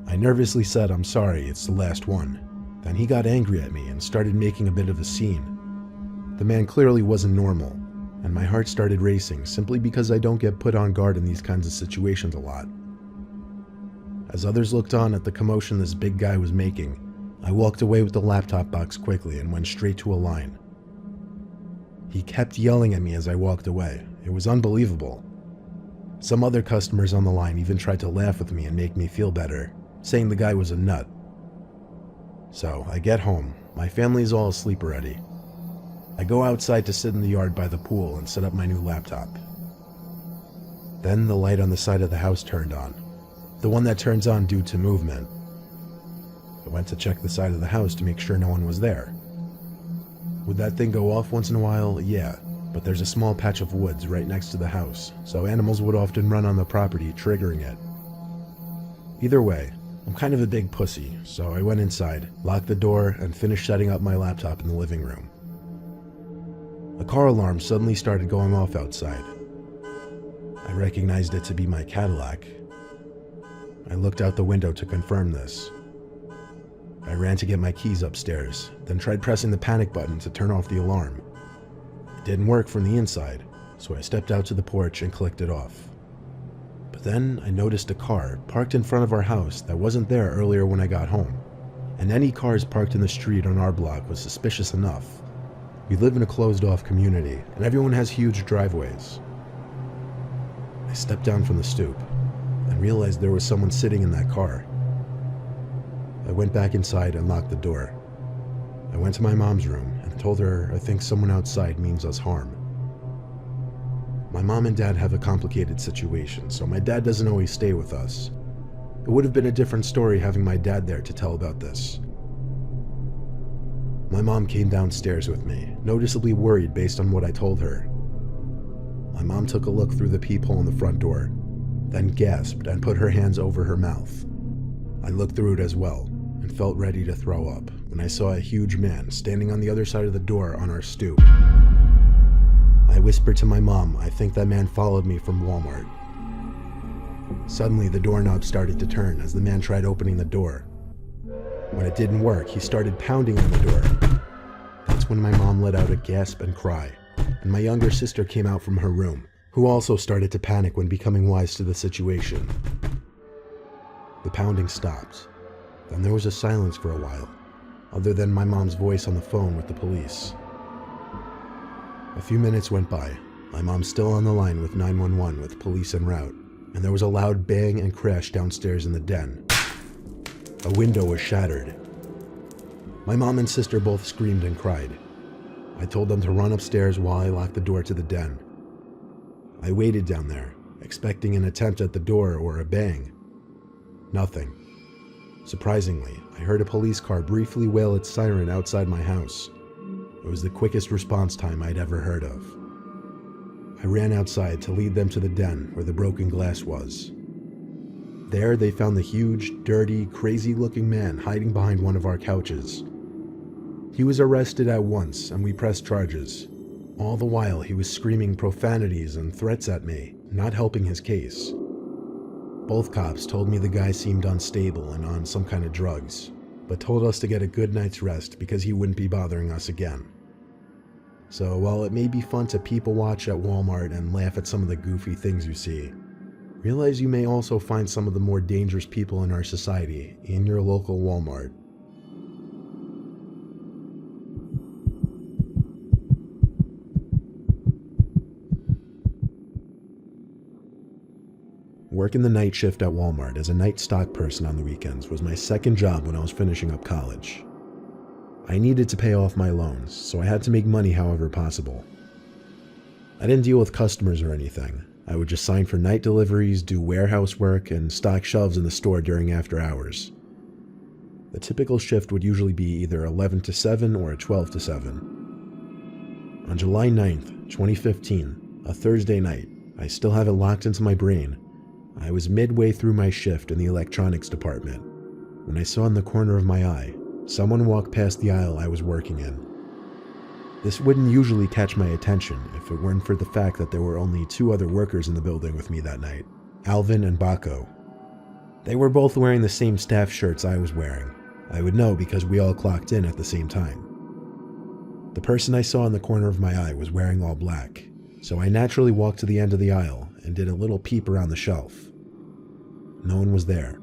Speaker 1: I nervously said I'm sorry, it's the last one. Then he got angry at me and started making a bit of a scene. The man clearly wasn't normal, and my heart started racing simply because I don't get put on guard in these kinds of situations a lot. As others looked on at the commotion this big guy was making, I walked away with the laptop box quickly and went straight to a line. He kept yelling at me as I walked away. It was unbelievable. Some other customers on the line even tried to laugh with me and make me feel better, saying the guy was a nut. So I get home. My family's all asleep already. I go outside to sit in the yard by the pool and set up my new laptop. Then the light on the side of the house turned on. The one that turns on due to movement. I went to check the side of the house to make sure no one was there. Would that thing go off once in a while? Yeah, but there's a small patch of woods right next to the house, so animals would often run on the property, triggering it. Either way, I'm kind of a big pussy, so I went inside, locked the door, and finished setting up my laptop in the living room. A car alarm suddenly started going off outside. I recognized it to be my Cadillac. I looked out the window to confirm this. I ran to get my keys upstairs, then tried pressing the panic button to turn off the alarm. It didn't work from the inside, so I stepped out to the porch and clicked it off. But then I noticed a car parked in front of our house that wasn't there earlier when I got home, and any cars parked in the street on our block was suspicious enough. We live in a closed-off community, and everyone has huge driveways. I stepped down from the stoop and realized there was someone sitting in that car. I went back inside and locked the door. I went to my mom's room and told her I think someone outside means us harm. My mom and dad have a complicated situation, so my dad doesn't always stay with us. It would have been a different story having my dad there to tell about this. My mom came downstairs with me, noticeably worried based on what I told her. My mom took a look through the peephole in the front door, then gasped and put her hands over her mouth. I looked through it as well, and felt ready to throw up when I saw a huge man standing on the other side of the door on our stoop. I whispered to my mom, I think that man followed me from Walmart. Suddenly, the doorknob started to turn as the man tried opening the door. When it didn't work, he started pounding on the door. That's when my mom let out a gasp and cry, and my younger sister came out from her room, who also started to panic when becoming wise to the situation. The pounding stopped. Then there was a silence for a while, other than my mom's voice on the phone with the police. A few minutes went by, my mom still on the line with 911 with police en route, and there was a loud bang and crash downstairs in the den. A window was shattered. My mom and sister both screamed and cried. I told them to run upstairs while I locked the door to the den. I waited down there, expecting an attempt at the door or a bang. Nothing. Surprisingly, I heard a police car briefly wail its siren outside my house. It was the quickest response time I'd ever heard of. I ran outside to lead them to the den where the broken glass was. There they found the huge, dirty, crazy-looking man hiding behind one of our couches. He was arrested at once and we pressed charges. All the while he was screaming profanities and threats at me, not helping his case. Both cops told me the guy seemed unstable and on some kind of drugs, but told us to get a good night's rest because he wouldn't be bothering us again. So while it may be fun to people watch at Walmart and laugh at some of the goofy things you see, realize you may also find some of the more dangerous people in our society in your local Walmart. Working the night shift at Walmart as a night stock person on the weekends was my second job when I was finishing up college. I needed to pay off my loans, so I had to make money however possible. I didn't deal with customers or anything. I would just sign for night deliveries, do warehouse work, and stock shelves in the store during after hours. The typical shift would usually be either 11 to 7 or 12 to 7. On July 9th, 2015, a Thursday night, I still have it locked into my brain. I was midway through my shift in the electronics department when I saw in the corner of my eye someone walk past the aisle I was working in. This wouldn't usually catch my attention if it weren't for the fact that there were only 2 other workers in the building with me that night, Alvin and Baco. They were both wearing the same staff shirts I was wearing. I would know because we all clocked in at the same time. The person I saw in the corner of my eye was wearing all black, so I naturally walked to the end of the aisle and did a little peep around the shelf. No one was there.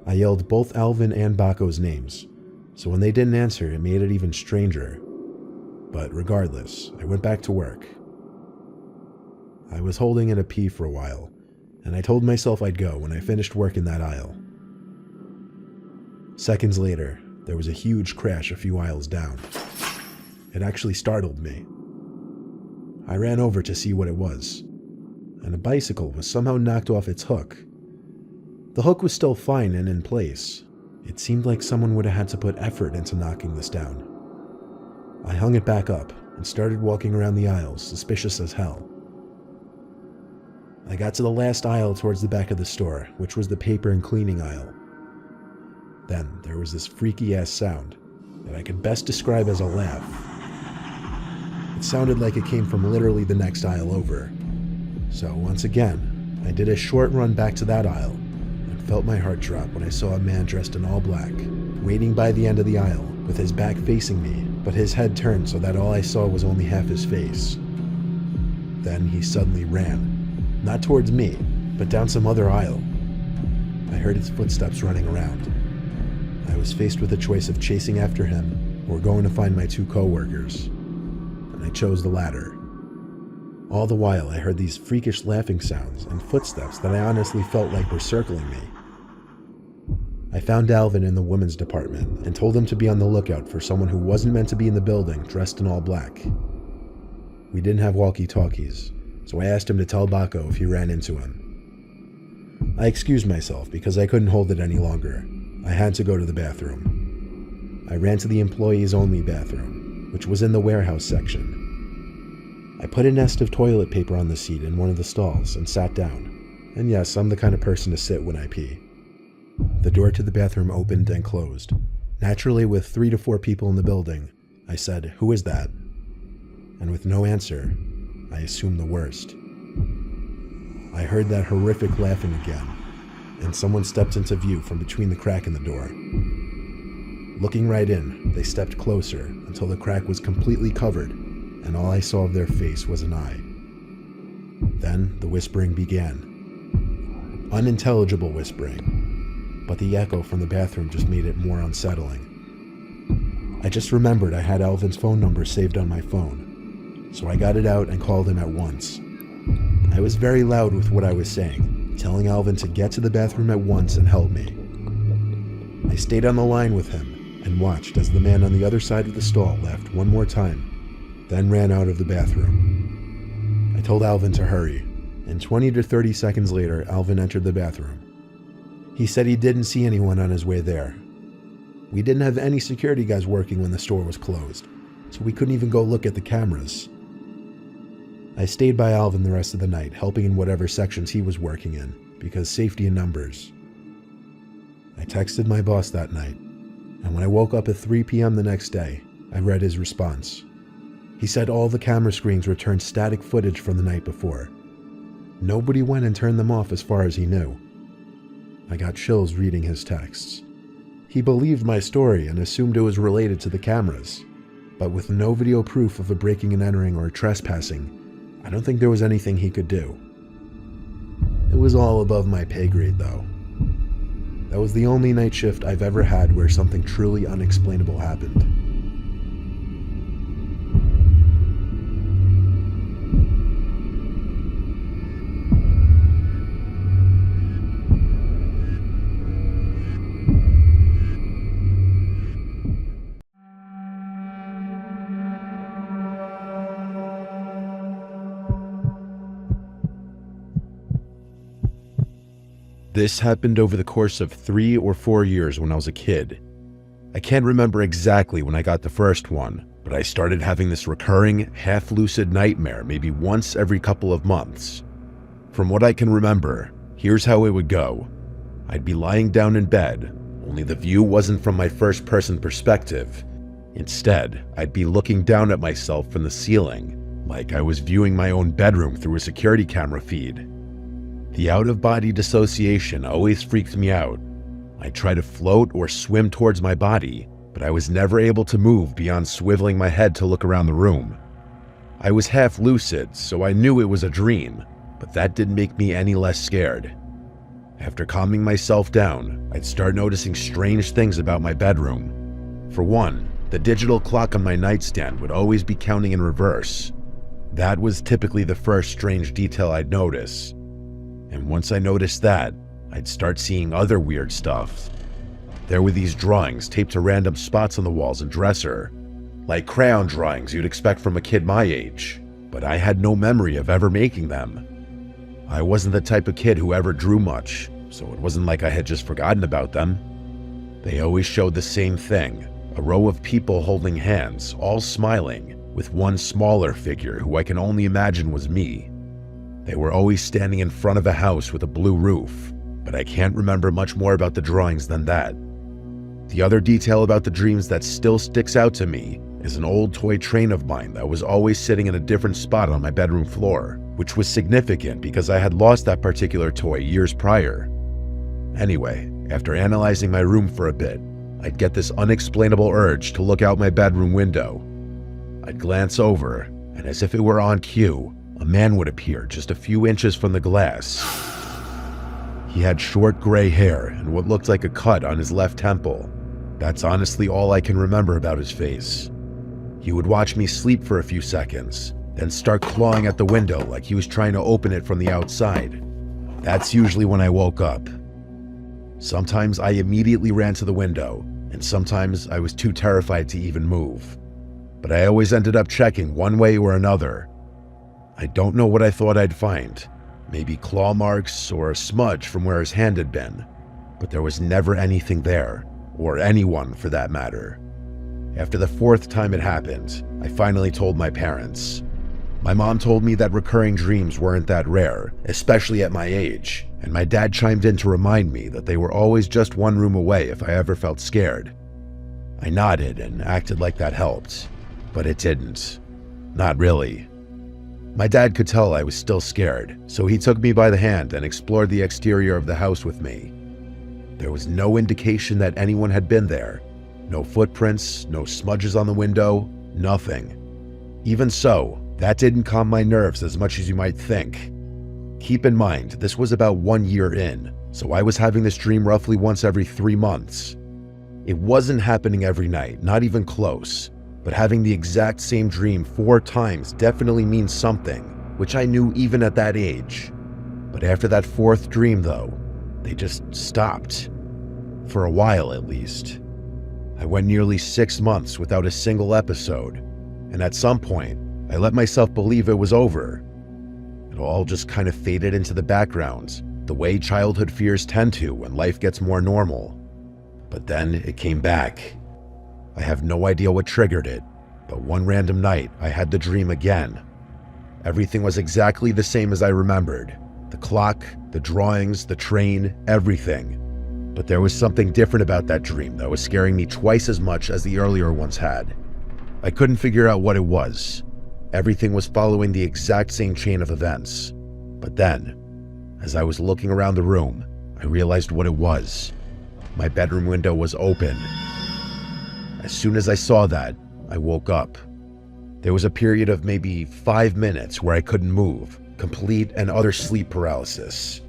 Speaker 1: I yelled both Alvin and Baco's names, so when they didn't answer, it made it even stranger. But regardless, I went back to work. I was holding in a pee for a while, and I told myself I'd go when I finished work in that aisle. Seconds later, there was a huge crash a few aisles down. It actually startled me. I ran over to see what it was, and a bicycle was somehow knocked off its hook. The hook was still fine and in place. It seemed like someone would have had to put effort into knocking this down. I hung it back up and started walking around the aisles, suspicious as hell. I got to the last aisle towards the back of the store, which was the paper and cleaning aisle. Then there was this freaky-ass sound that I could best describe as a laugh. It sounded like it came from literally the next aisle over. So once again, I did a short run back to that aisle and felt my heart drop when I saw a man dressed in all black, waiting by the end of the aisle with his back facing me, but his head turned so that all I saw was only half his face. Then he suddenly ran, not towards me, but down some other aisle. I heard his footsteps running around. I was faced with a choice of chasing after him or going to find my 2 co-workers, and I chose the latter. All the while, I heard these freakish laughing sounds and footsteps that I honestly felt like were circling me. I found Alvin in the women's department and told him to be on the lookout for someone who wasn't meant to be in the building dressed in all black. We didn't have walkie-talkies, so I asked him to tell Baco if he ran into him. I excused myself because I couldn't hold it any longer. I had to go to the bathroom. I ran to the employees-only bathroom, which was in the warehouse section. I put a nest of toilet paper on the seat in one of the stalls and sat down. And yes, I'm the kind of person to sit when I pee. The door to the bathroom opened and closed. Naturally, with 3 to 4 people in the building, I said, "Who is that?" And with no answer, I assumed the worst. I heard that horrific laughing again, and someone stepped into view from between the crack in the door. Looking right in, they stepped closer until the crack was completely covered, and all I saw of their face was an eye. Then the whispering began. Unintelligible whispering, but the echo from the bathroom just made it more unsettling. I just remembered I had Alvin's phone number saved on my phone, so I got it out and called him at once. I was very loud with what I was saying, telling Alvin to get to the bathroom at once and help me. I stayed on the line with him and watched as the man on the other side of the stall laughed one more time, then ran out of the bathroom. I told Alvin to hurry, and 20 to 30 seconds later, Alvin entered the bathroom. He said he didn't see anyone on his way there. We didn't have any security guys working when the store was closed, so we couldn't even go look at the cameras. I stayed by Alvin the rest of the night, helping in whatever sections he was working in, because safety in numbers. I texted my boss that night, and when I woke up at 3 p.m. the next day, I read his response. He said all the camera screens returned static footage from the night before. Nobody went and turned them off as far as he knew. I got chills reading his texts. He believed my story and assumed it was related to the cameras, but with no video proof of a breaking and entering or trespassing, I don't think there was anything he could do. It was all above my pay grade, though. That was the only night shift I've ever had where something truly unexplainable happened. This happened over the course of 3 or 4 years when I was a kid. I can't remember exactly when I got the first one, but I started having this recurring, half-lucid nightmare maybe once every couple of months. From what I can remember, here's how it would go. I'd be lying down in bed, only the view wasn't from my first-person perspective. Instead, I'd be looking down at myself from the ceiling, like I was viewing my own bedroom through a security camera feed. The out-of-body dissociation always freaked me out. I'd try to float or swim towards my body, but I was never able to move beyond swiveling my head to look around the room. I was half lucid, so I knew it was a dream, but that didn't make me any less scared. After calming myself down, I'd start noticing strange things about my bedroom. For one, the digital clock on my nightstand would always be counting in reverse. That was typically the first strange detail I'd notice. And once I noticed that, I'd start seeing other weird stuff. There were these drawings taped to random spots on the walls and dresser, like crayon drawings you'd expect from a kid my age, but I had no memory of ever making them. I wasn't the type of kid who ever drew much, so it wasn't like I had just forgotten about them. They always showed the same thing, a row of people holding hands, all smiling, with one smaller figure who I can only imagine was me. They were always standing in front of a house with a blue roof, but I can't remember much more about the drawings than that. The other detail about the dreams that still sticks out to me is an old toy train of mine that was always sitting in a different spot on my bedroom floor, which was significant because I had lost that particular toy years prior. Anyway, after analyzing my room for a bit, I'd get this unexplainable urge to look out my bedroom window. I'd glance over, and as if it were on cue, a man would appear just a few inches from the glass. He had short gray hair and what looked like a cut on his left temple. That's honestly all I can remember about his face. He would watch me sleep for a few seconds, then start clawing at the window like he was trying to open it from the outside. That's usually when I woke up. Sometimes I immediately ran to the window, and sometimes I was too terrified to even move. But I always ended up checking one way or another. I don't know what I thought I'd find. Maybe claw marks or a smudge from where his hand had been. But there was never anything there, or anyone for that matter. After the 4th time it happened, I finally told my parents. My mom told me that recurring dreams weren't that rare, especially at my age, and my dad chimed in to remind me that they were always just one room away if I ever felt scared. I nodded and acted like that helped, but it didn't. Not really. My dad could tell I was still scared, so he took me by the hand and explored the exterior of the house with me. There was no indication that anyone had been there. No footprints, no smudges on the window, nothing. Even so, that didn't calm my nerves as much as you might think. Keep in mind, this was about 1 year in, so I was having this dream roughly once every 3 months. It wasn't happening every night, not even close, but having the exact same dream 4 times definitely means something, which I knew even at that age. But after that 4th dream though, they just stopped. For a while at least. I went nearly 6 months without a single episode, and at some point, I let myself believe it was over. It all just kind of faded into the background, the way childhood fears tend to when life gets more normal. But then it came back. I have no idea what triggered it, but one random night I had the dream again. Everything was exactly the same as I remembered. The clock, the drawings, the train, everything. But there was something different about that dream that was scaring me twice as much as the earlier ones had. I couldn't figure out what it was. Everything was following the exact same chain of events. But then, as I was looking around the room, I realized what it was. My bedroom window was open. As soon as I saw that, I woke up. There was a period of maybe 5 minutes where I couldn't move, complete and utter sleep paralysis.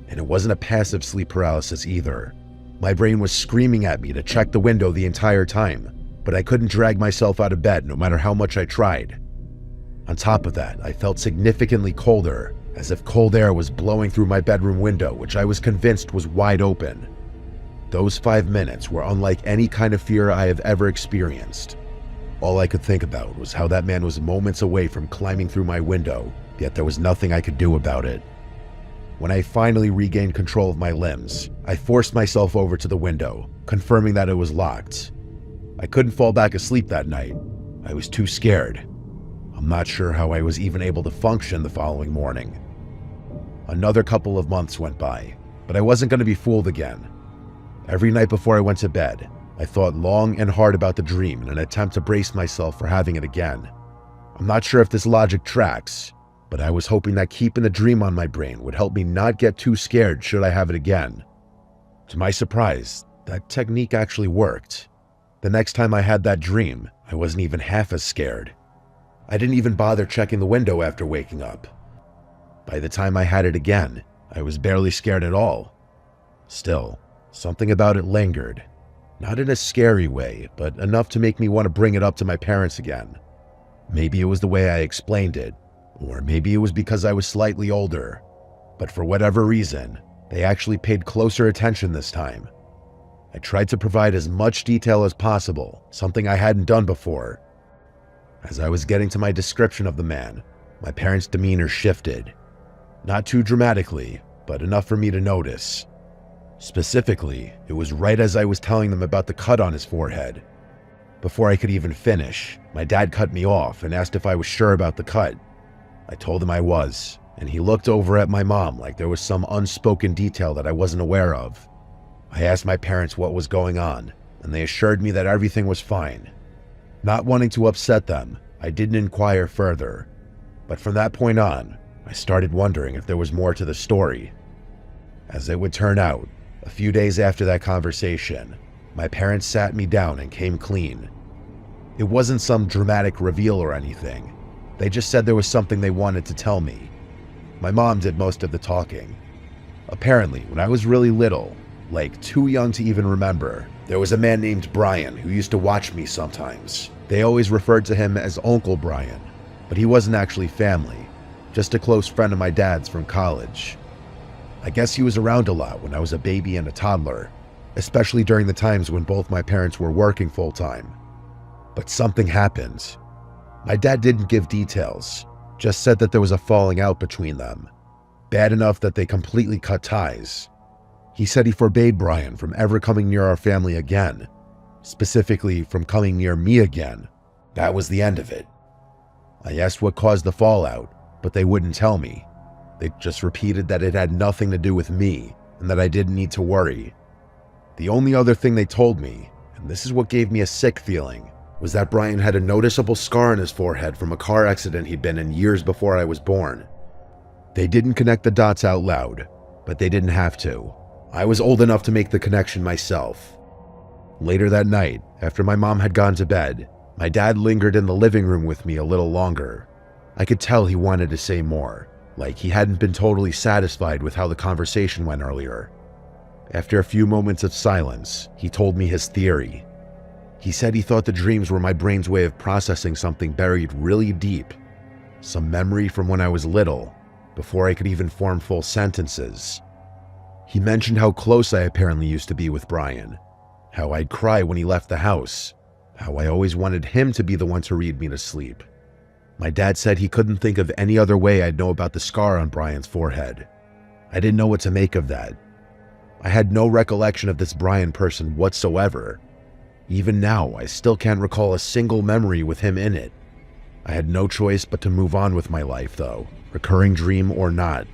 Speaker 1: And it wasn't a passive sleep paralysis either. My brain was screaming at me to check the window the entire time, but I couldn't drag myself out of bed no matter how much I tried. On top of that, I felt significantly colder, as if cold air was blowing through my bedroom window, which I was convinced was wide open. Those 5 minutes were unlike any kind of fear I have ever experienced. All I could think about was how that man was moments away from climbing through my window, yet there was nothing I could do about it. When I finally regained control of my limbs, I forced myself over to the window, confirming that it was locked. I couldn't fall back asleep that night. I was too scared. I'm not sure how I was even able to function the following morning. Another couple of months went by, but I wasn't going to be fooled again. Every night before I went to bed, I thought long and hard about the dream in an attempt to brace myself for having it again. I'm not sure if this logic tracks, but I was hoping that keeping the dream on my brain would help me not get too scared should I have it again. To my surprise, that technique actually worked. The next time I had that dream, I wasn't even half as scared. I didn't even bother checking the window after waking up. By the time I had it again, I was barely scared at all. Still, something about it lingered. Not in a scary way, but enough to make me want to bring it up to my parents again. Maybe it was the way I explained it, or maybe it was because I was slightly older. But for whatever reason, they actually paid closer attention this time. I tried to provide as much detail as possible, something I hadn't done before. As I was getting to my description of the man, my parents' demeanor shifted. Not too dramatically, but enough for me to notice. Specifically, it was right as I was telling them about the cut on his forehead. Before I could even finish, my dad cut me off and asked if I was sure about the cut. I told him I was, and he looked over at my mom like there was some unspoken detail that I wasn't aware of. I asked my parents what was going on, and they assured me that everything was fine. Not wanting to upset them, I didn't inquire further. But from that point on, I started wondering if there was more to the story. As it would turn out, a few days after that conversation, my parents sat me down and came clean. It wasn't some dramatic reveal or anything. They just said there was something they wanted to tell me. My mom did most of the talking. Apparently, when I was really little, like too young to even remember, there was a man named Brian who used to watch me sometimes. They always referred to him as Uncle Brian, but he wasn't actually family, just a close friend of my dad's from college. I guess he was around a lot when I was a baby and a toddler, especially during the times when both my parents were working full-time. But something happened. My dad didn't give details, just said that there was a falling out between them, bad enough that they completely cut ties. He said he forbade Brian from ever coming near our family again, specifically from coming near me again. That was the end of it. I asked what caused the fallout, but they wouldn't tell me. They just repeated that it had nothing to do with me and that I didn't need to worry. The only other thing they told me, and this is what gave me a sick feeling, was that Brian had a noticeable scar on his forehead from a car accident he'd been in years before I was born. They didn't connect the dots out loud, but they didn't have to. I was old enough to make the connection myself. Later that night, after my mom had gone to bed, my dad lingered in the living room with me a little longer. I could tell he wanted to say more, like he hadn't been totally satisfied with how the conversation went earlier. After a few moments of silence, he told me his theory. He said he thought the dreams were my brain's way of processing something buried really deep, some memory from when I was little, before I could even form full sentences. He mentioned how close I apparently used to be with Brian, how I'd cry when he left the house, how I always wanted him to be the one to read me to sleep. My dad said he couldn't think of any other way I'd know about the scar on Brian's forehead. I didn't know what to make of that. I had no recollection of this Brian person whatsoever. Even now, I still can't recall a single memory with him in it. I had no choice but to move on with my life, though, recurring dream or not.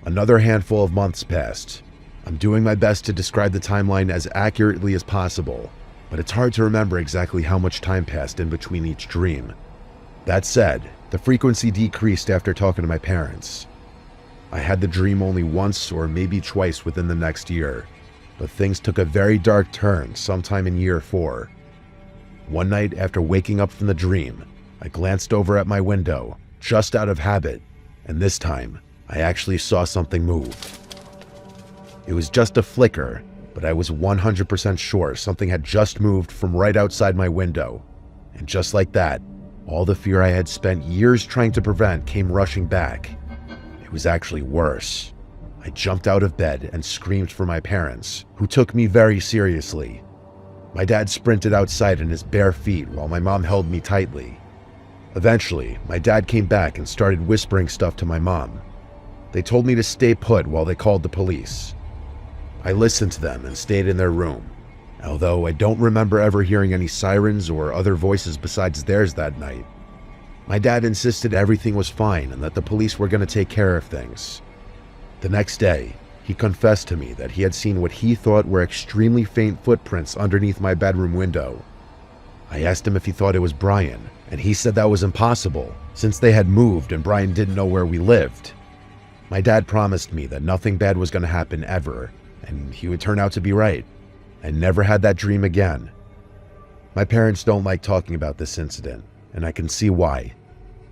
Speaker 1: Another handful of months passed. I'm doing my best to describe the timeline as accurately as possible, but it's hard to remember exactly how much time passed in between each dream. That said, the frequency decreased after talking to my parents. I had the dream only once or maybe twice within the next year, but things took a very dark turn sometime in year 4. One night after waking up from the dream, I glanced over at my window, just out of habit, and this time, I actually saw something move. It was just a flicker, but I was 100% sure something had just moved from right outside my window. And just like that, all the fear I had spent years trying to prevent came rushing back. It was actually worse. I jumped out of bed and screamed for my parents, who took me very seriously. My dad sprinted outside in his bare feet while my mom held me tightly. Eventually, my dad came back and started whispering stuff to my mom. They told me to stay put while they called the police. I listened to them and stayed in their room, although I don't remember ever hearing any sirens or other voices besides theirs that night. My dad insisted everything was fine and that the police were going to take care of things. The next day, he confessed to me that he had seen what he thought were extremely faint footprints underneath my bedroom window. I asked him if he thought it was Brian, and he said that was impossible, since they had moved and Brian didn't know where we lived. My dad promised me that nothing bad was going to happen ever, and he would turn out to be right. I never had that dream again. My parents don't like talking about this incident, and I can see why.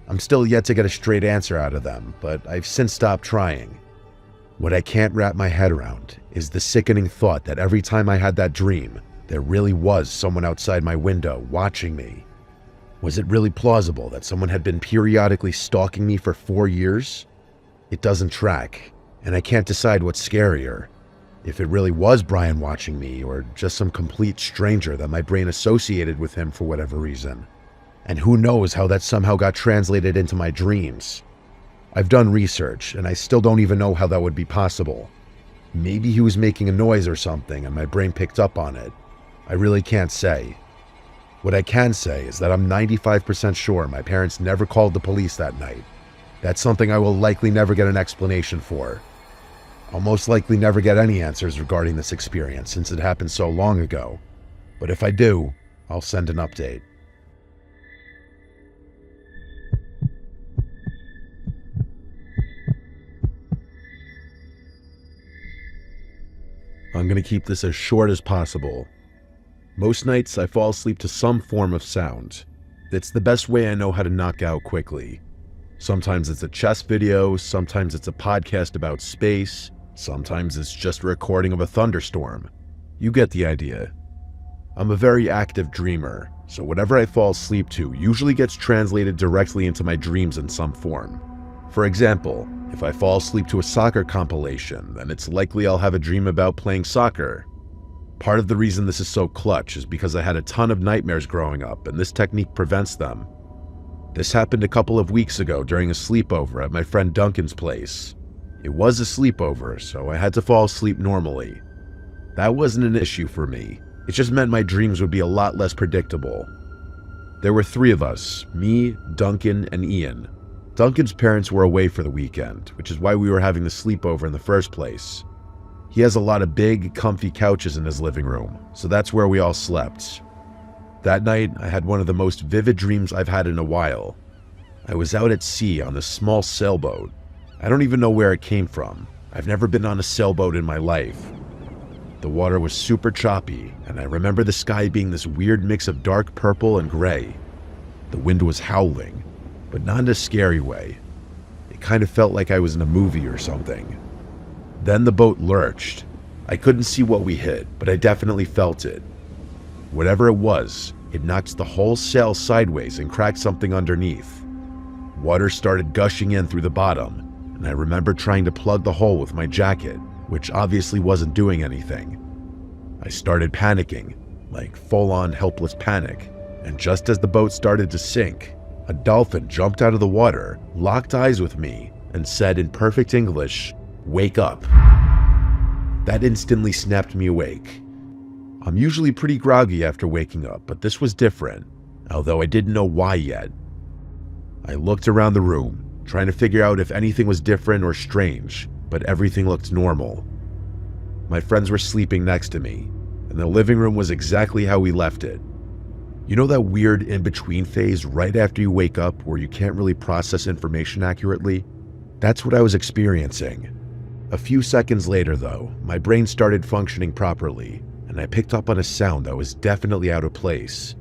Speaker 1: I'm still yet to get a straight answer out of them, but I've since stopped trying. What I can't wrap my head around is the sickening thought that every time I had that dream, there really was someone outside my window watching me. Was it really plausible that someone had been periodically stalking me for 4 years? It doesn't track, and I can't decide what's scarier. If it really was Brian watching me, or just some complete stranger that my brain associated with him for whatever reason. And who knows how that somehow got translated into my dreams. I've done research, and I still don't even know how that would be possible. Maybe he was making a noise or something, and my brain picked up on it. I really can't say. What I can say is that I'm 95% sure my parents never called the police that night. That's something I will likely never get an explanation for. I'll most likely never get any answers regarding this experience since it happened so long ago. But if I do, I'll send an update. I'm going to keep this as short as possible. Most nights I fall asleep to some form of sound. It's the best way I know how to knock out quickly. Sometimes it's a chess video, sometimes it's a podcast about space, sometimes it's just a recording of a thunderstorm. You get the idea. I'm a very active dreamer, so whatever I fall asleep to usually gets translated directly into my dreams in some form. For example, if I fall asleep to a soccer compilation, then it's likely I'll have a dream about playing soccer. Part of the reason this is so clutch is because I had a ton of nightmares growing up, and this technique prevents them. This happened a couple of weeks ago during a sleepover at my friend Duncan's place. It was a sleepover, so I had to fall asleep normally. That wasn't an issue for me. It just meant my dreams would be a lot less predictable. There were 3 of us, me, Duncan, and Ian. Duncan's parents were away for the weekend, which is why we were having the sleepover in the first place. He has a lot of big, comfy couches in his living room, so that's where we all slept. That night, I had one of the most vivid dreams I've had in a while. I was out at sea on a small sailboat. I don't even know where it came from. I've never been on a sailboat in my life. The water was super choppy, and I remember the sky being this weird mix of dark purple and gray. The wind was howling, but not in a scary way. It kind of felt like I was in a movie or something. Then the boat lurched. I couldn't see what we hit, but I definitely felt it. Whatever it was, it knocked the whole sail sideways and cracked something underneath. Water started gushing in through the bottom, and I remember trying to plug the hole with my jacket, which obviously wasn't doing anything. I started panicking, like full-on helpless panic, and just as the boat started to sink, a dolphin jumped out of the water, locked eyes with me, and said in perfect English, "Wake up." That instantly snapped me awake. I'm usually pretty groggy after waking up, but this was different, although I didn't know why yet. I looked around the room, trying to figure out if anything was different or strange, but everything looked normal. My friends were sleeping next to me, and the living room was exactly how we left it. You know that weird in-between phase right after you wake up where you can't really process information accurately? That's what I was experiencing. A few seconds later, though, my brain started functioning properly, and I picked up on a sound that was definitely out of place.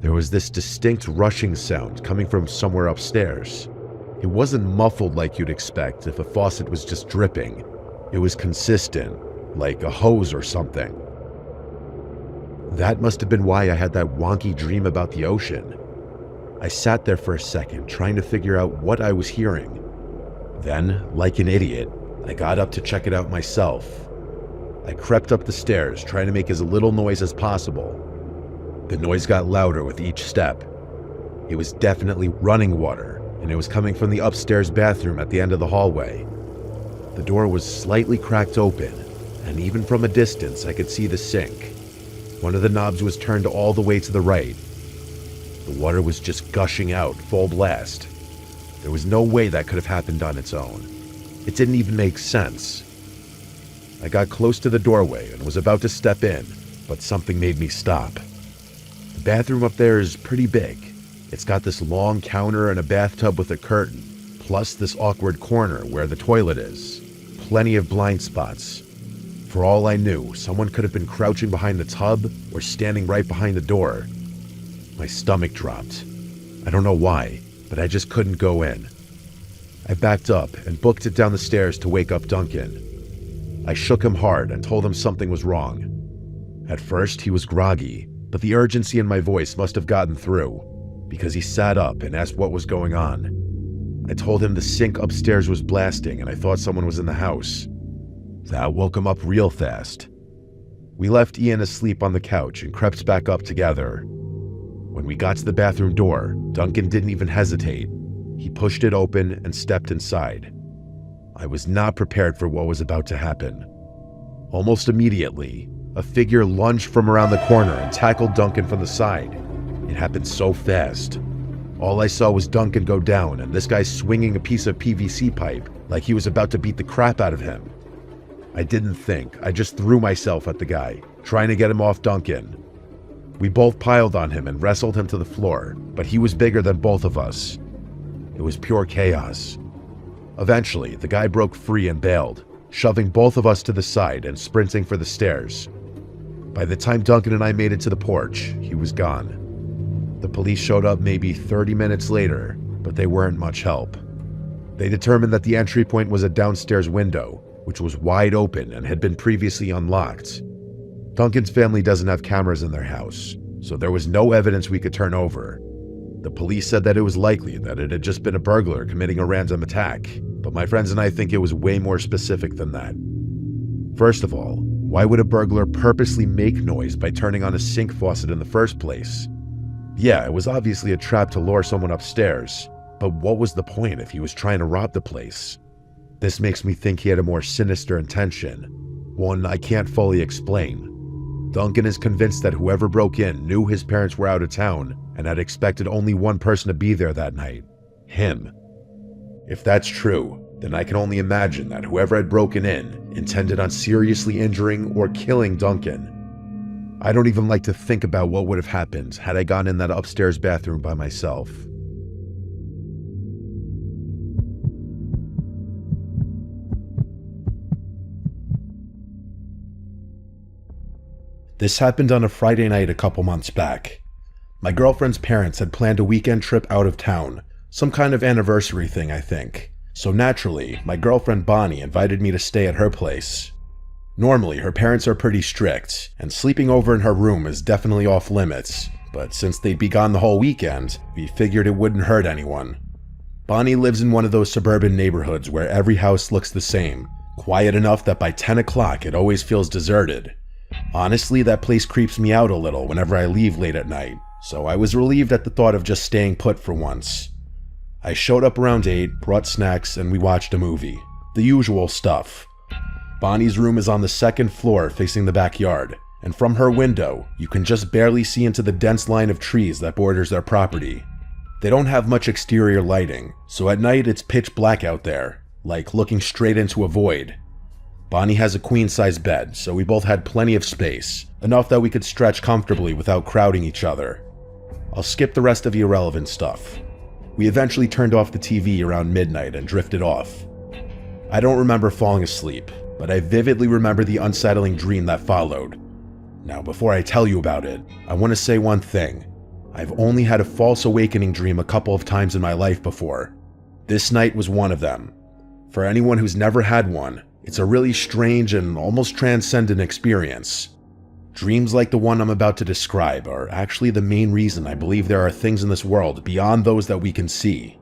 Speaker 1: There was this distinct rushing sound coming from somewhere upstairs. It wasn't muffled like you'd expect if a faucet was just dripping. It was consistent, like a hose or something. That must have been why I had that wonky dream about the ocean. I sat there for a second, trying to figure out what I was hearing. Then, like an idiot, I got up to check it out myself. I crept up the stairs, trying to make as little noise as possible. The noise got louder with each step. It was definitely running water, and it was coming from the upstairs bathroom at the end of the hallway. The door was slightly cracked open, and even from a distance I could see the sink. One of the knobs was turned all the way to the right. The water was just gushing out, full blast. There was no way that could have happened on its own. It didn't even make sense. I got close to the doorway and was about to step in, but something made me stop. The bathroom up there is pretty big. It's got this long counter and a bathtub with a curtain, plus this awkward corner where the toilet is. Plenty of blind spots. For all I knew, someone could have been crouching behind the tub or standing right behind the door. My stomach dropped. I don't know why, but I just couldn't go in. I backed up and booked it down the stairs to wake up Duncan. I shook him hard and told him something was wrong. At first, he was groggy, but the urgency in my voice must have gotten through, because he sat up and asked what was going on. I told him the sink upstairs was blasting and I thought someone was in the house. That woke him up real fast. We left Ian asleep on the couch and crept back up together. When we got to the bathroom door, Duncan didn't even hesitate. He pushed it open and stepped inside. I was not prepared for what was about to happen. Almost immediately, a figure lunged from around the corner and tackled Duncan from the side. It happened so fast. All I saw was Duncan go down and this guy swinging a piece of PVC pipe like he was about to beat the crap out of him. I didn't think, I just threw myself at the guy, trying to get him off Duncan. We both piled on him and wrestled him to the floor, but he was bigger than both of us. It was pure chaos. Eventually, the guy broke free and bailed, shoving both of us to the side and sprinting for the stairs. By the time Duncan and I made it to the porch, he was gone. The police showed up maybe 30 minutes later, but they weren't much help. They determined that the entry point was a downstairs window, which was wide open and had been previously unlocked. Duncan's family doesn't have cameras in their house, so there was no evidence we could turn over. The police said that it was likely that it had just been a burglar committing a random attack, but my friends and I think it was way more specific than that. First of all, why would a burglar purposely make noise by turning on a sink faucet in the first place? Yeah, it was obviously a trap to lure someone upstairs, but what was the point if he was trying to rob the place? This makes me think he had a more sinister intention, one I can't fully explain. Duncan is convinced that whoever broke in knew his parents were out of town and had expected only one person to be there that night, him. If that's true, then I can only imagine that whoever had broken in intended on seriously injuring or killing Duncan. I don't even like to think about what would have happened had I gone in that upstairs bathroom by myself. This happened on a Friday night a couple months back. My girlfriend's parents had planned a weekend trip out of town, some kind of anniversary thing, I think. So naturally, my girlfriend Bonnie invited me to stay at her place. Normally, her parents are pretty strict, and sleeping over in her room is definitely off limits, but since they'd be gone the whole weekend, we figured it wouldn't hurt anyone. Bonnie lives in one of those suburban neighborhoods where every house looks the same, quiet enough that by 10 o'clock it always feels deserted. Honestly, that place creeps me out a little whenever I leave late at night, so I was relieved at the thought of just staying put for once. I showed up around 8, brought snacks, and we watched a movie. The usual stuff. Bonnie's room is on the second floor facing the backyard, and from her window, you can just barely see into the dense line of trees that borders their property. They don't have much exterior lighting, so at night it's pitch black out there, like looking straight into a void. Bonnie has a queen-size bed, so we both had plenty of space, enough that we could stretch comfortably without crowding each other. I'll skip the rest of the irrelevant stuff. We eventually turned off the TV around midnight and drifted off. I don't remember falling asleep, but I vividly remember the unsettling dream that followed. Now, before I tell you about it, I want to say one thing. I've only had a false awakening dream a couple of times in my life before. This night was one of them. For anyone who's never had one, it's a really strange and almost transcendent experience. Dreams like the one I'm about to describe are actually the main reason I believe there are things in this world beyond those that we can see.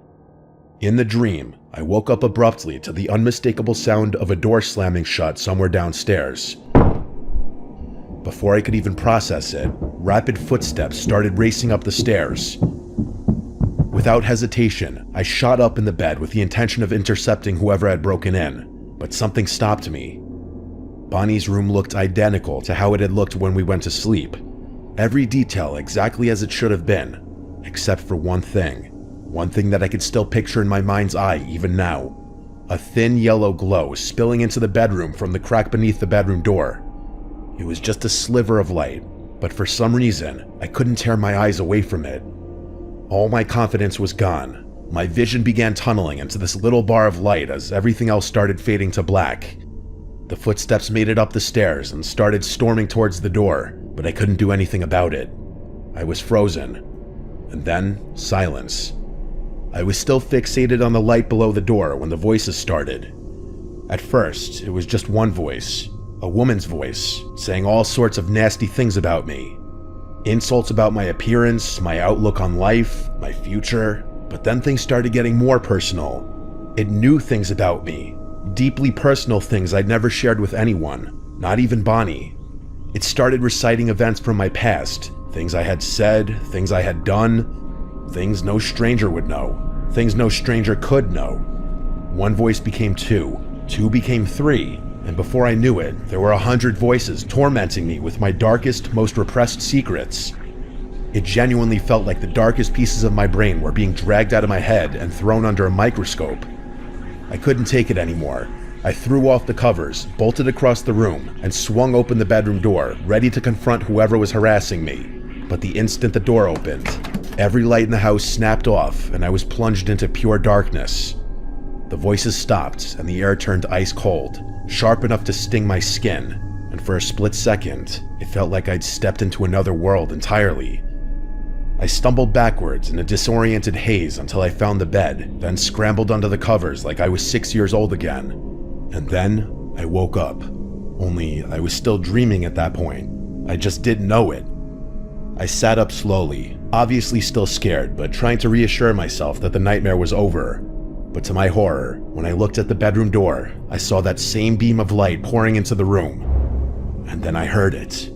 Speaker 1: In the dream, I woke up abruptly to the unmistakable sound of a door slamming shut somewhere downstairs. Before I could even process it, rapid footsteps started racing up the stairs. Without hesitation, I shot up in the bed with the intention of intercepting whoever had broken in. but something stopped me. Bonnie's room looked identical to how it had looked when we went to sleep. Every detail exactly as it should have been, except for one thing that I could still picture in my mind's eye even now. A thin yellow glow spilling into the bedroom from the crack beneath the bedroom door. It was just a sliver of light, but for some reason, I couldn't tear my eyes away from it. All my confidence was gone. My vision began tunneling into this little bar of light as everything else started fading to black. The footsteps made it up the stairs and started storming towards the door, but I couldn't do anything about it. I was frozen. And then, silence. I was still fixated on the light below the door when the voices started. At first, it was just one voice, a woman's voice, saying all sorts of nasty things about me. Insults about my appearance, my outlook on life, my future, but then things started getting more personal. It knew things about me, deeply personal things I'd never shared with anyone, not even Bonnie. It started reciting events from my past, things I had said, things I had done, things no stranger would know, things no stranger could know. One voice became two became three, and before I knew it, there were 100 voices tormenting me with my darkest, most repressed secrets. It genuinely felt like the darkest pieces of my brain were being dragged out of my head and thrown under a microscope. I couldn't take it anymore. I threw off the covers, bolted across the room, and swung open the bedroom door, ready to confront whoever was harassing me. But the instant the door opened, every light in the house snapped off, and I was plunged into pure darkness. The voices stopped, and the air turned ice cold, sharp enough to sting my skin, and for a split second, it felt like I'd stepped into another world entirely. I stumbled backwards in a disoriented haze until I found the bed, then scrambled under the covers like I was 6 years old again. And then I woke up. Only I was still dreaming at that point. I just didn't know it. I sat up slowly, obviously still scared, but trying to reassure myself that the nightmare was over. But to my horror, when I looked at the bedroom door, I saw that same beam of light pouring into the room. And then I heard it.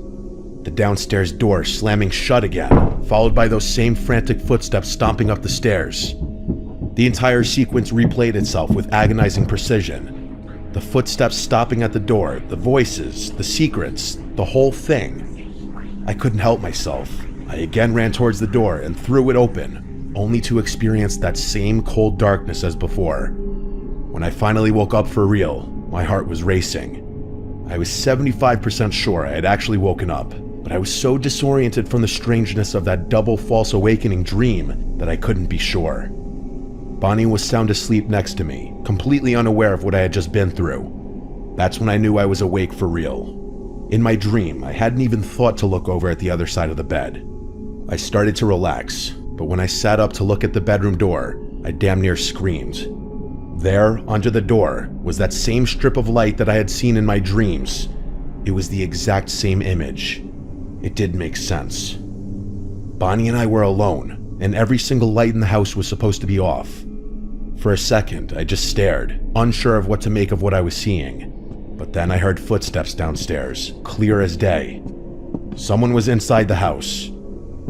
Speaker 1: The downstairs door slamming shut again, followed by those same frantic footsteps stomping up the stairs. The entire sequence replayed itself with agonizing precision. The footsteps stopping at the door, the voices, the secrets, the whole thing. I couldn't help myself. I again ran towards the door and threw it open, only to experience that same cold darkness as before. When I finally woke up for real, my heart was racing. I was 75% sure I had actually woken up, but I was so disoriented from the strangeness of that double false awakening dream that I couldn't be sure. Bonnie was sound asleep next to me, completely unaware of what I had just been through. That's when I knew I was awake for real. In my dream, I hadn't even thought to look over at the other side of the bed. I started to relax, but when I sat up to look at the bedroom door, I damn near screamed. There, under the door, was that same strip of light that I had seen in my dreams. It was the exact same image. It did make sense. Bonnie and I were alone, and every single light in the house was supposed to be off. For a second, I just stared, unsure of what to make of what I was seeing. But then I heard footsteps downstairs, clear as day. Someone was inside the house.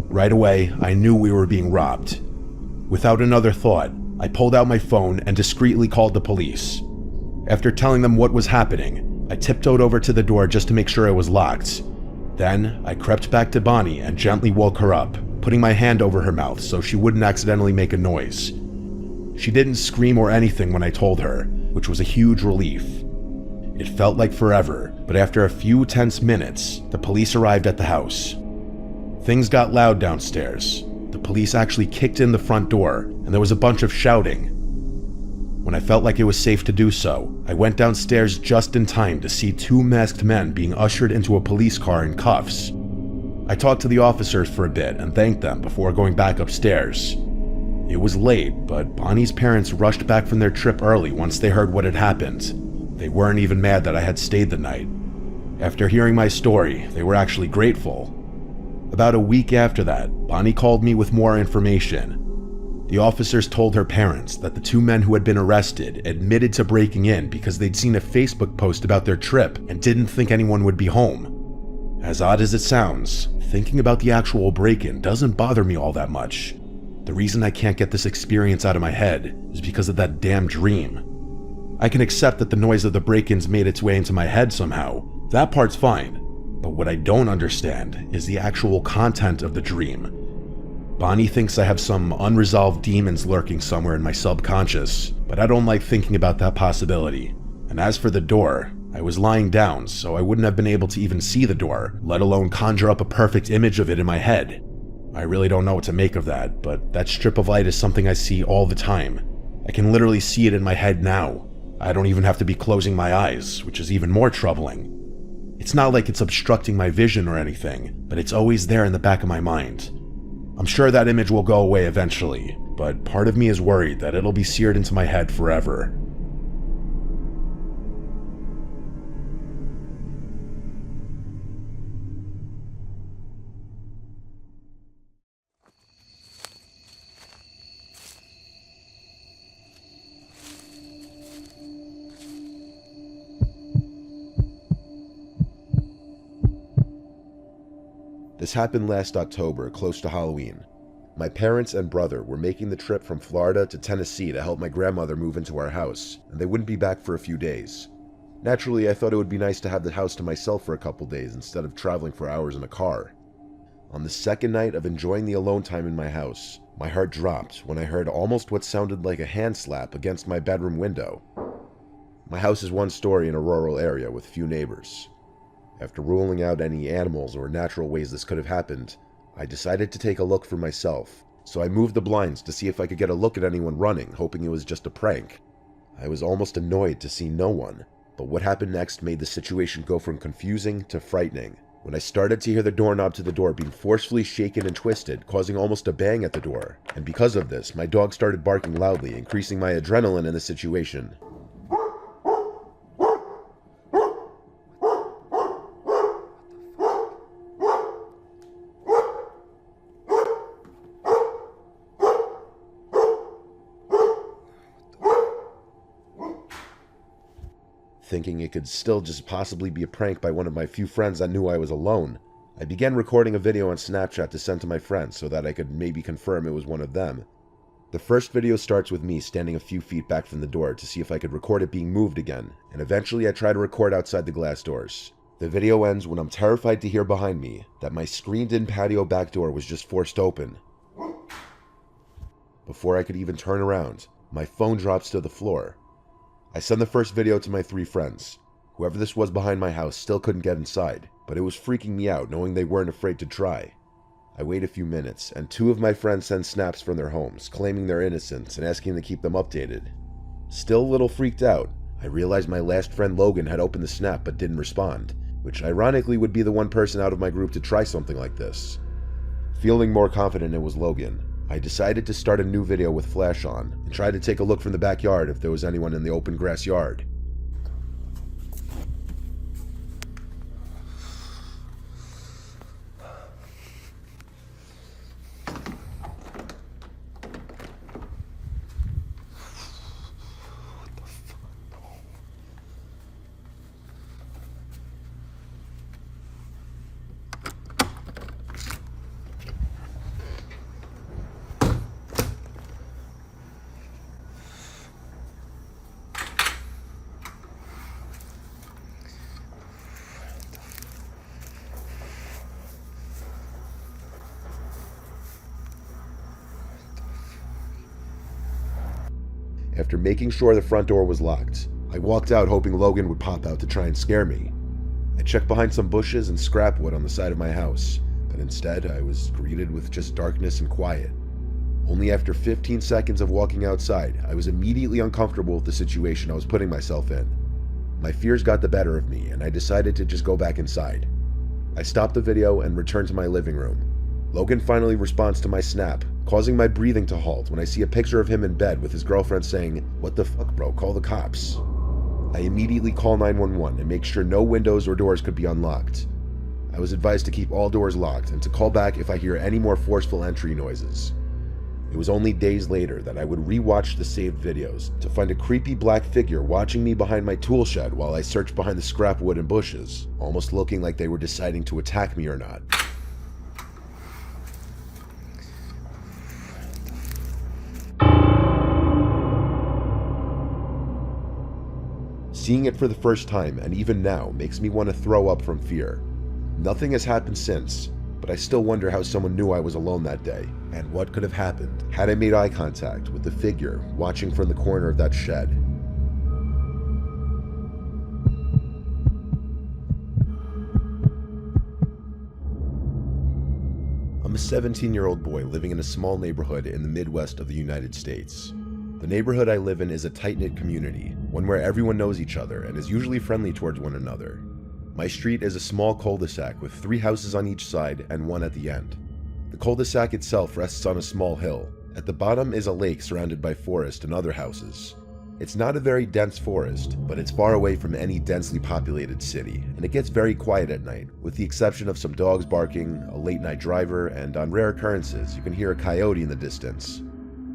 Speaker 1: Right away, I knew we were being robbed. Without another thought, I pulled out my phone and discreetly called the police. After telling them what was happening, I tiptoed over to the door just to make sure it was locked. Then, I crept back to Bonnie and gently woke her up, putting my hand over her mouth so she wouldn't accidentally make a noise. She didn't scream or anything when I told her, which was a huge relief. It felt like forever, but after a few tense minutes, the police arrived at the house. Things got loud downstairs. The police actually kicked in the front door, and there was a bunch of shouting. When I felt like it was safe to do so, I went downstairs just in time to see two masked men being ushered into a police car in cuffs. I talked to the officers for a bit and thanked them before going back upstairs. It was late, but Bonnie's parents rushed back from their trip early once they heard what had happened. They weren't even mad that I had stayed the night. After hearing my story, they were actually grateful. About a week after that, Bonnie called me with more information. The officers told her parents that the two men who had been arrested admitted to breaking in because they'd seen a Facebook post about their trip and didn't think anyone would be home. As odd as it sounds, thinking about the actual break-in doesn't bother me all that much. The reason I can't get this experience out of my head is because of that damn dream. I can accept that the noise of the break-ins made its way into my head somehow. That part's fine. But what I don't understand is the actual content of the dream. Bonnie thinks I have some unresolved demons lurking somewhere in my subconscious, but I don't like thinking about that possibility. And as for the door, I was lying down, so I wouldn't have been able to even see the door, let alone conjure up a perfect image of it in my head. I really don't know what to make of that, but that strip of light is something I see all the time. I can literally see it in my head now. I don't even have to be closing my eyes, which is even more troubling. It's not like it's obstructing my vision or anything, but it's always there in the back of my mind. I'm sure that image will go away eventually, but part of me is worried that it'll be seared into my head forever.
Speaker 3: This happened last October, close to Halloween. My parents and brother were making the trip from Florida to Tennessee to help my grandmother move into our house, and they wouldn't be back for a few days. Naturally, I thought it would be nice to have the house to myself for a couple days instead of traveling for hours in a car. On the second night of enjoying the alone time in my house, my heart dropped when I heard almost what sounded like a hand slap against my bedroom window. My house is one story in a rural area with few neighbors. After ruling out any animals or natural ways this could have happened, I decided to take a look for myself, so I moved the blinds to see if I could get a look at anyone running, hoping it was just a prank. I was almost annoyed to see no one, but what happened next made the situation go from confusing to frightening. When I started to hear the doorknob to the door being forcefully shaken and twisted, causing almost a bang at the door, and because of this, my dog started barking loudly, increasing my adrenaline in the situation. Thinking it could still just possibly be a prank by one of my few friends that knew I was alone, I began recording a video on Snapchat to send to my friends so that I could maybe confirm it was one of them. The first video starts with me standing a few feet back from the door to see if I could record it being moved again, and eventually I try to record outside the glass doors. The video ends when I'm terrified to hear behind me that my screened-in patio back door was just forced open. Before I could even turn around, my phone drops to the floor. I send the first video to my 3 friends. Whoever this was behind my house still couldn't get inside, but it was freaking me out knowing they weren't afraid to try. I wait a few minutes, and 2 of my friends send snaps from their homes, claiming their innocence and asking to keep them updated. Still a little freaked out, I realized my last friend Logan had opened the snap but didn't respond, which ironically would be the one person out of my group to try something like this. Feeling more confident it was Logan, I decided to start a new video with flash on and try to take a look from the backyard if there was anyone in the open grass yard. After making sure the front door was locked, I walked out hoping Logan would pop out to try and scare me. I checked behind some bushes and scrap wood on the side of my house, but instead I was greeted with just darkness and quiet. Only after 15 seconds of walking outside, I was immediately uncomfortable with the situation I was putting myself in. My fears got the better of me, and I decided to just go back inside. I stopped the video and returned to my living room. Logan finally responds to my snap, causing my breathing to halt when I see a picture of him in bed with his girlfriend saying, "What the fuck, bro, call the cops." I immediately call 911 and make sure no windows or doors could be unlocked. I was advised to keep all doors locked and to call back if I hear any more forceful entry noises. It was only days later that I would re-watch the saved videos to find a creepy black figure watching me behind my tool shed while I searched behind the scrap wood and bushes, almost looking like they were deciding to attack me or not. Seeing it for the first time, and even now, makes me want to throw up from fear. Nothing has happened since, but I still wonder how someone knew I was alone that day, and what could have happened had I made eye contact with the figure watching from the corner of that shed. I'm a 17-year-old boy living in a small neighborhood in the Midwest of the United States. The neighborhood I live in is a tight-knit community, one where everyone knows each other and is usually friendly towards one another. My street is a small cul-de-sac with 3 houses on each side and 1 at the end. The cul-de-sac itself rests on a small hill. At the bottom is a lake surrounded by forest and other houses. It's not a very dense forest, but it's far away from any densely populated city, and it gets very quiet at night, with the exception of some dogs barking, a late-night driver, and on rare occurrences, you can hear a coyote in the distance.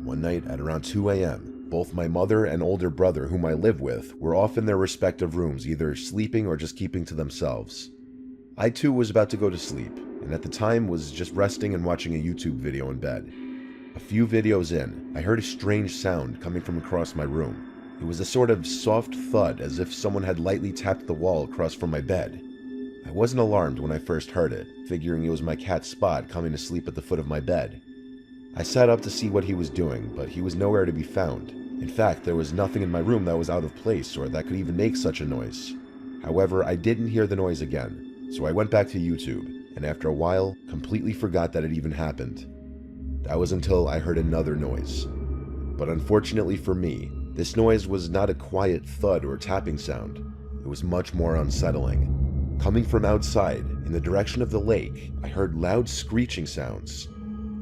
Speaker 3: One night at around 2 a.m., both my mother and older brother, whom I live with, were off in their respective rooms, either sleeping or just keeping to themselves. I too was about to go to sleep, and at the time was just resting and watching a YouTube video in bed. A few videos in, I heard a strange sound coming from across my room. It was a sort of soft thud, as if someone had lightly tapped the wall across from my bed. I wasn't alarmed when I first heard it, figuring it was my cat Spot coming to sleep at the foot of my bed. I sat up to see what he was doing, but he was nowhere to be found. In fact, there was nothing in my room that was out of place or that could even make such a noise. However, I didn't hear the noise again, so I went back to YouTube, and after a while, completely forgot that it even happened. That was until I heard another noise. But unfortunately for me, this noise was not a quiet thud or tapping sound. It was much more unsettling. Coming from outside, in the direction of the lake, I heard loud screeching sounds.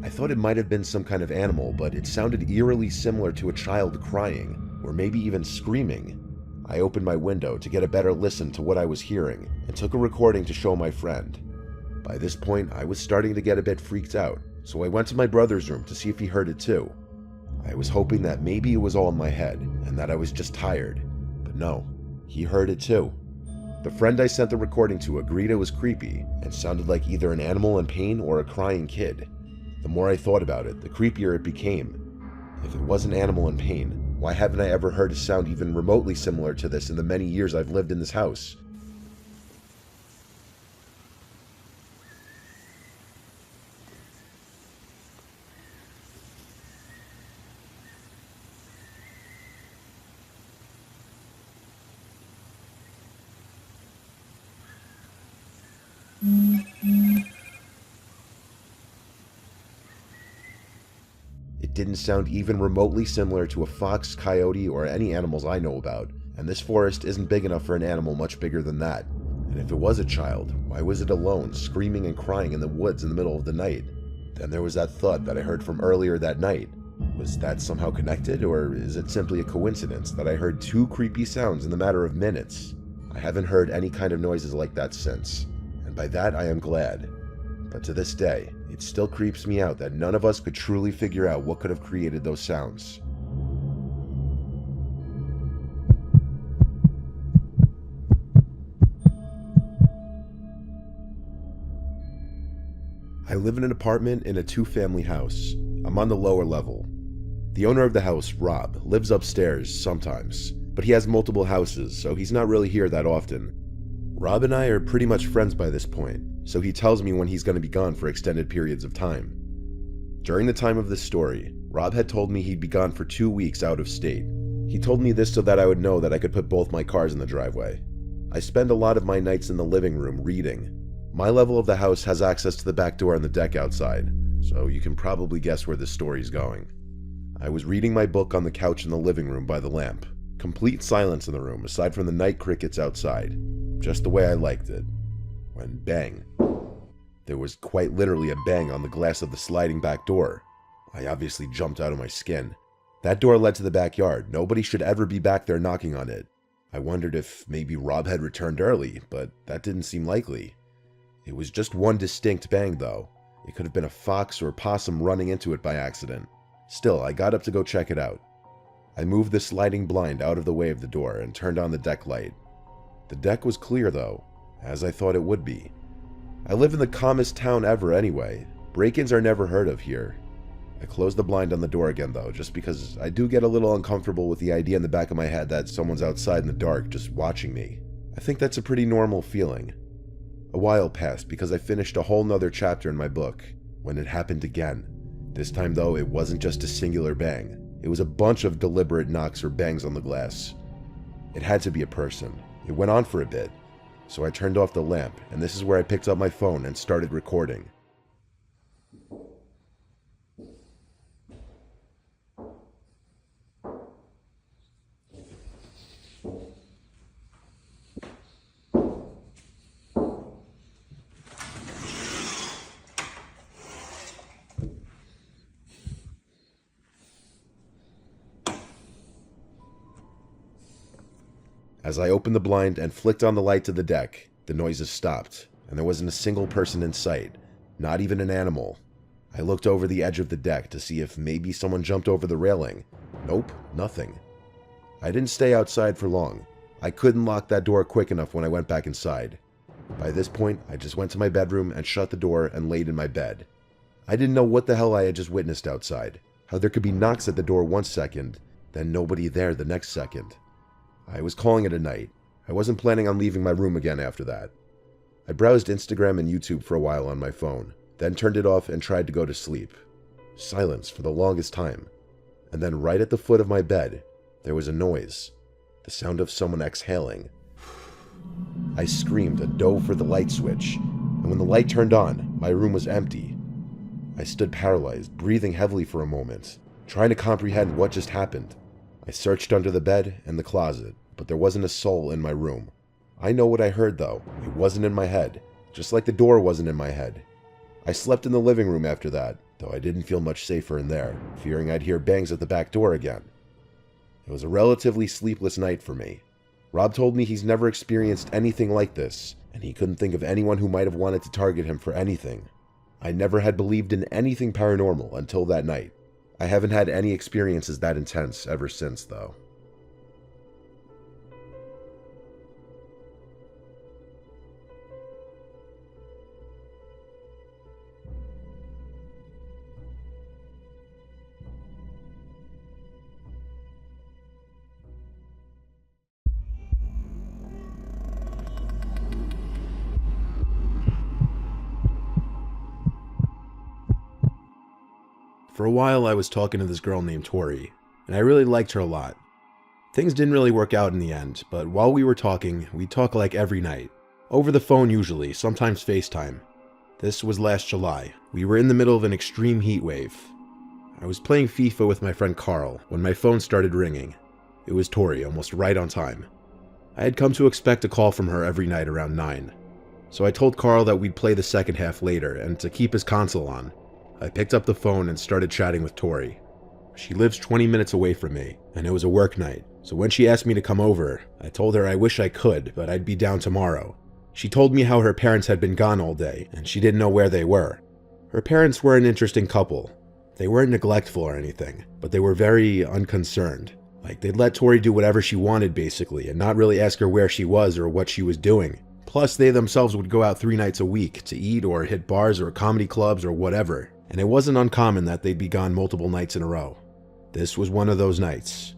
Speaker 3: I thought it might have been some kind of animal, but it sounded eerily similar to a child crying, or maybe even screaming. I opened my window to get a better listen to what I was hearing, and took a recording to show my friend. By this point, I was starting to get a bit freaked out, so I went to my brother's room to see if he heard it too. I was hoping that maybe it was all in my head, and that I was just tired. But no, he heard it too. The friend I sent the recording to agreed it was creepy, and sounded like either an animal in pain or a crying kid. The more I thought about it, the creepier it became. If it was an animal in pain, why haven't I ever heard a sound even remotely similar to this in the many years I've lived in this house? It didn't sound even remotely similar to a fox, coyote, or any animals I know about, and this forest isn't big enough for an animal much bigger than that. And if it was a child, why was it alone, screaming and crying in the woods in the middle of the night? Then there was that thud that I heard from earlier that night. Was that somehow connected, or is it simply a coincidence that I heard 2 creepy sounds in the matter of minutes? I haven't heard any kind of noises like that since, and by that I am glad. But to this day, it still creeps me out that none of us could truly figure out what could have created those sounds. I live in an apartment in a 2-family house. I'm on the lower level. The owner of the house, Rob, lives upstairs sometimes, but he has multiple houses, so he's not really here that often. Rob and I are pretty much friends by this point, so he tells me when he's going to be gone for extended periods of time. During the time of this story, Rob had told me he'd be gone for 2 weeks out of state. He told me this so that I would know that I could put both my cars in the driveway. I spend a lot of my nights in the living room reading. My level of the house has access to the back door and the deck outside, so you can probably guess where this story's going. I was reading my book on the couch in the living room by the lamp. Complete silence in the room aside from the night crickets outside. Just the way I liked it. When bang. There was quite literally a bang on the glass of the sliding back door. I obviously jumped out of my skin. That door led to the backyard. Nobody should ever be back there knocking on it. I wondered if maybe Rob had returned early, but that didn't seem likely. It was just one distinct bang though. It could have been a fox or possum running into it by accident. Still, I got up to go check it out. I moved the sliding blind out of the way of the door and turned on the deck light. The deck was clear though, as I thought it would be. I live in the calmest town ever anyway. Break-ins are never heard of here. I closed the blind on the door again though, just because I do get a little uncomfortable with the idea in the back of my head that someone's outside in the dark just watching me. I think that's a pretty normal feeling. A while passed because I finished a whole nother chapter in my book, when it happened again. This time though, it wasn't just a singular bang. It was a bunch of deliberate knocks or bangs on the glass. It had to be a person. It went on for a bit. So I turned off the lamp, and this is where I picked up my phone and started recording. As I opened the blind and flicked on the light to the deck, the noises stopped, and there wasn't a single person in sight, not even an animal. I looked over the edge of the deck to see if maybe someone jumped over the railing. Nope, nothing. I didn't stay outside for long. I couldn't lock that door quick enough when I went back inside. By this point, I just went to my bedroom and shut the door and laid in my bed. I didn't know what the hell I had just witnessed outside, how there could be knocks at the door one second, then nobody there the next second. I was calling it a night. I wasn't planning on leaving my room again after that. I browsed Instagram and YouTube for a while on my phone, then turned it off and tried to go to sleep. Silence for the longest time. And then right at the foot of my bed, there was a noise. The sound of someone exhaling. I screamed and dove for the light switch, and when the light turned on, my room was empty. I stood paralyzed, breathing heavily for a moment, trying to comprehend what just happened. I searched under the bed and the closet, but there wasn't a soul in my room. I know what I heard though. It wasn't in my head, just like the door wasn't in my head. I slept in the living room after that, though I didn't feel much safer in there, fearing I'd hear bangs at the back door again. It was a relatively sleepless night for me. Rob told me he's never experienced anything like this, and he couldn't think of anyone who might have wanted to target him for anything. I never had believed in anything paranormal until that night. I haven't had any experiences that intense ever since, though.
Speaker 1: For a while, I was talking to this girl named Tori, and I really liked her a lot. Things didn't really work out in the end, but while we were talking, we'd talk like every night. Over the phone usually, sometimes FaceTime. This was last July. We were in the middle of an extreme heat wave. I was playing FIFA with my friend Carl when my phone started ringing. It was Tori, almost right on time. I had come to expect a call from her every night around 9. So I told Carl that we'd play the second half later, and to keep his console on, I picked up the phone and started chatting with Tori. She lives 20 minutes away from me, and it was a work night, so when she asked me to come over, I told her I wish I could, but I'd be down tomorrow. She told me how her parents had been gone all day, and she didn't know where they were. Her parents were an interesting couple. They weren't neglectful or anything, but they were very unconcerned. Like, they'd let Tori do whatever she wanted, basically, and not really ask her where she was or what she was doing. Plus, they themselves would go out 3 nights a week to eat or hit bars or comedy clubs or whatever, and it wasn't uncommon that they'd be gone multiple nights in a row. This was one of those nights.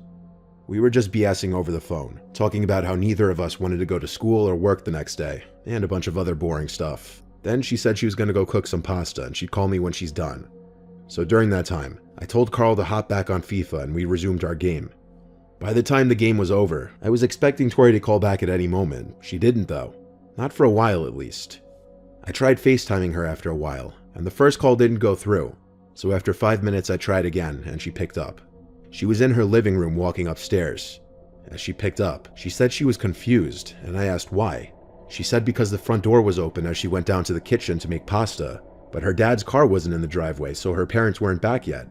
Speaker 1: We were just BSing over the phone, talking about how neither of us wanted to go to school or work the next day, and a bunch of other boring stuff. Then she said she was going to go cook some pasta and she'd call me when she's done. So during that time, I told Carl to hop back on FIFA and we resumed our game. By the time the game was over, I was expecting Tori to call back at any moment. She didn't though. Not for a while at least. I tried FaceTiming her after a while, and the first call didn't go through, so after 5 minutes I tried again and she picked up. She was in her living room walking upstairs. As she picked up, she said she was confused, and I asked why. She said because the front door was open as she went down to the kitchen to make pasta, but her dad's car wasn't in the driveway, so her parents weren't back yet.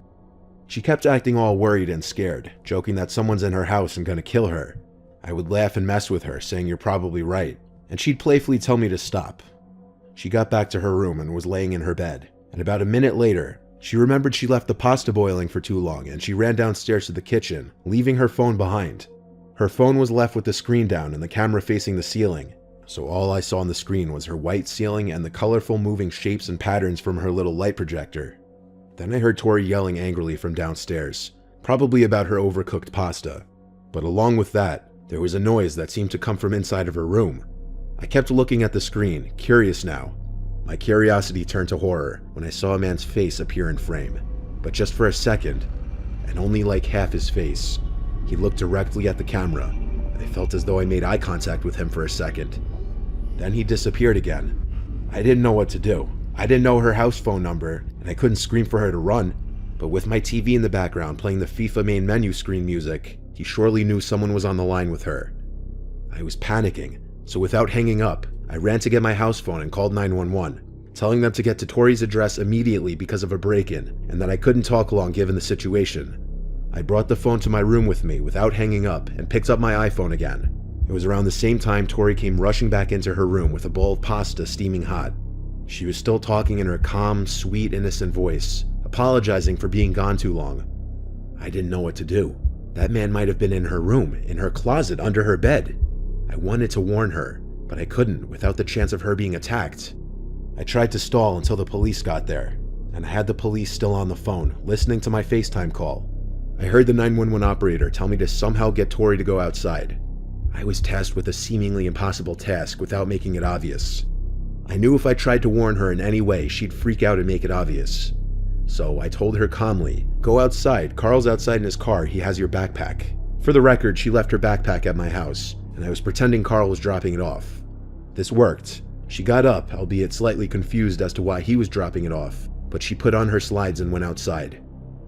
Speaker 1: She kept acting all worried and scared, joking that someone's in her house and gonna kill her. I would laugh and mess with her, saying you're probably right, and she'd playfully tell me to stop. She got back to her room and was laying in her bed, and about a minute later, she remembered she left the pasta boiling for too long and she ran downstairs to the kitchen, leaving her phone behind. Her phone was left with the screen down and the camera facing the ceiling, so all I saw on the screen was her white ceiling and the colorful moving shapes and patterns from her little light projector.
Speaker 2: Then I heard Tori yelling angrily from downstairs, probably about her overcooked pasta. But along with that, there was a noise that seemed to come from inside of her room. I kept looking at the screen, curious now. My curiosity turned to horror when I saw a man's face appear in frame. But just for a second, and only like half his face. He looked directly at the camera. I felt as though I made eye contact with him for a second. Then he disappeared again. I didn't know what to do. I didn't know her house phone number, and I couldn't scream for her to run. But with my TV in the background playing the FIFA main menu screen music, he surely knew someone was on the line with her. I was panicking, so without hanging up, I ran to get my house phone and called 911, telling them to get to Tori's address immediately because of a break-in, and that I couldn't talk long given the situation. I brought the phone to my room with me without hanging up and picked up my iPhone again. It was around the same time Tori came rushing back into her room with a bowl of pasta steaming hot. She was still talking in her calm, sweet, innocent voice, apologizing for being gone too long. I didn't know what to do. That man might have been in her room, in her closet, under her bed. I wanted to warn her, but I couldn't without the chance of her being attacked. I tried to stall until the police got there, and I had the police still on the phone, listening to my FaceTime call. I heard the 911 operator tell me to somehow get Tori to go outside. I was tasked with a seemingly impossible task without making it obvious. I knew if I tried to warn her in any way, she'd freak out and make it obvious. So I told her calmly, "Go outside, Carl's outside in his car, he has your backpack." For the record, she left her backpack at my house, and I was pretending Carl was dropping it off. This worked. She got up, albeit slightly confused as to why he was dropping it off, but she put on her slides and went outside.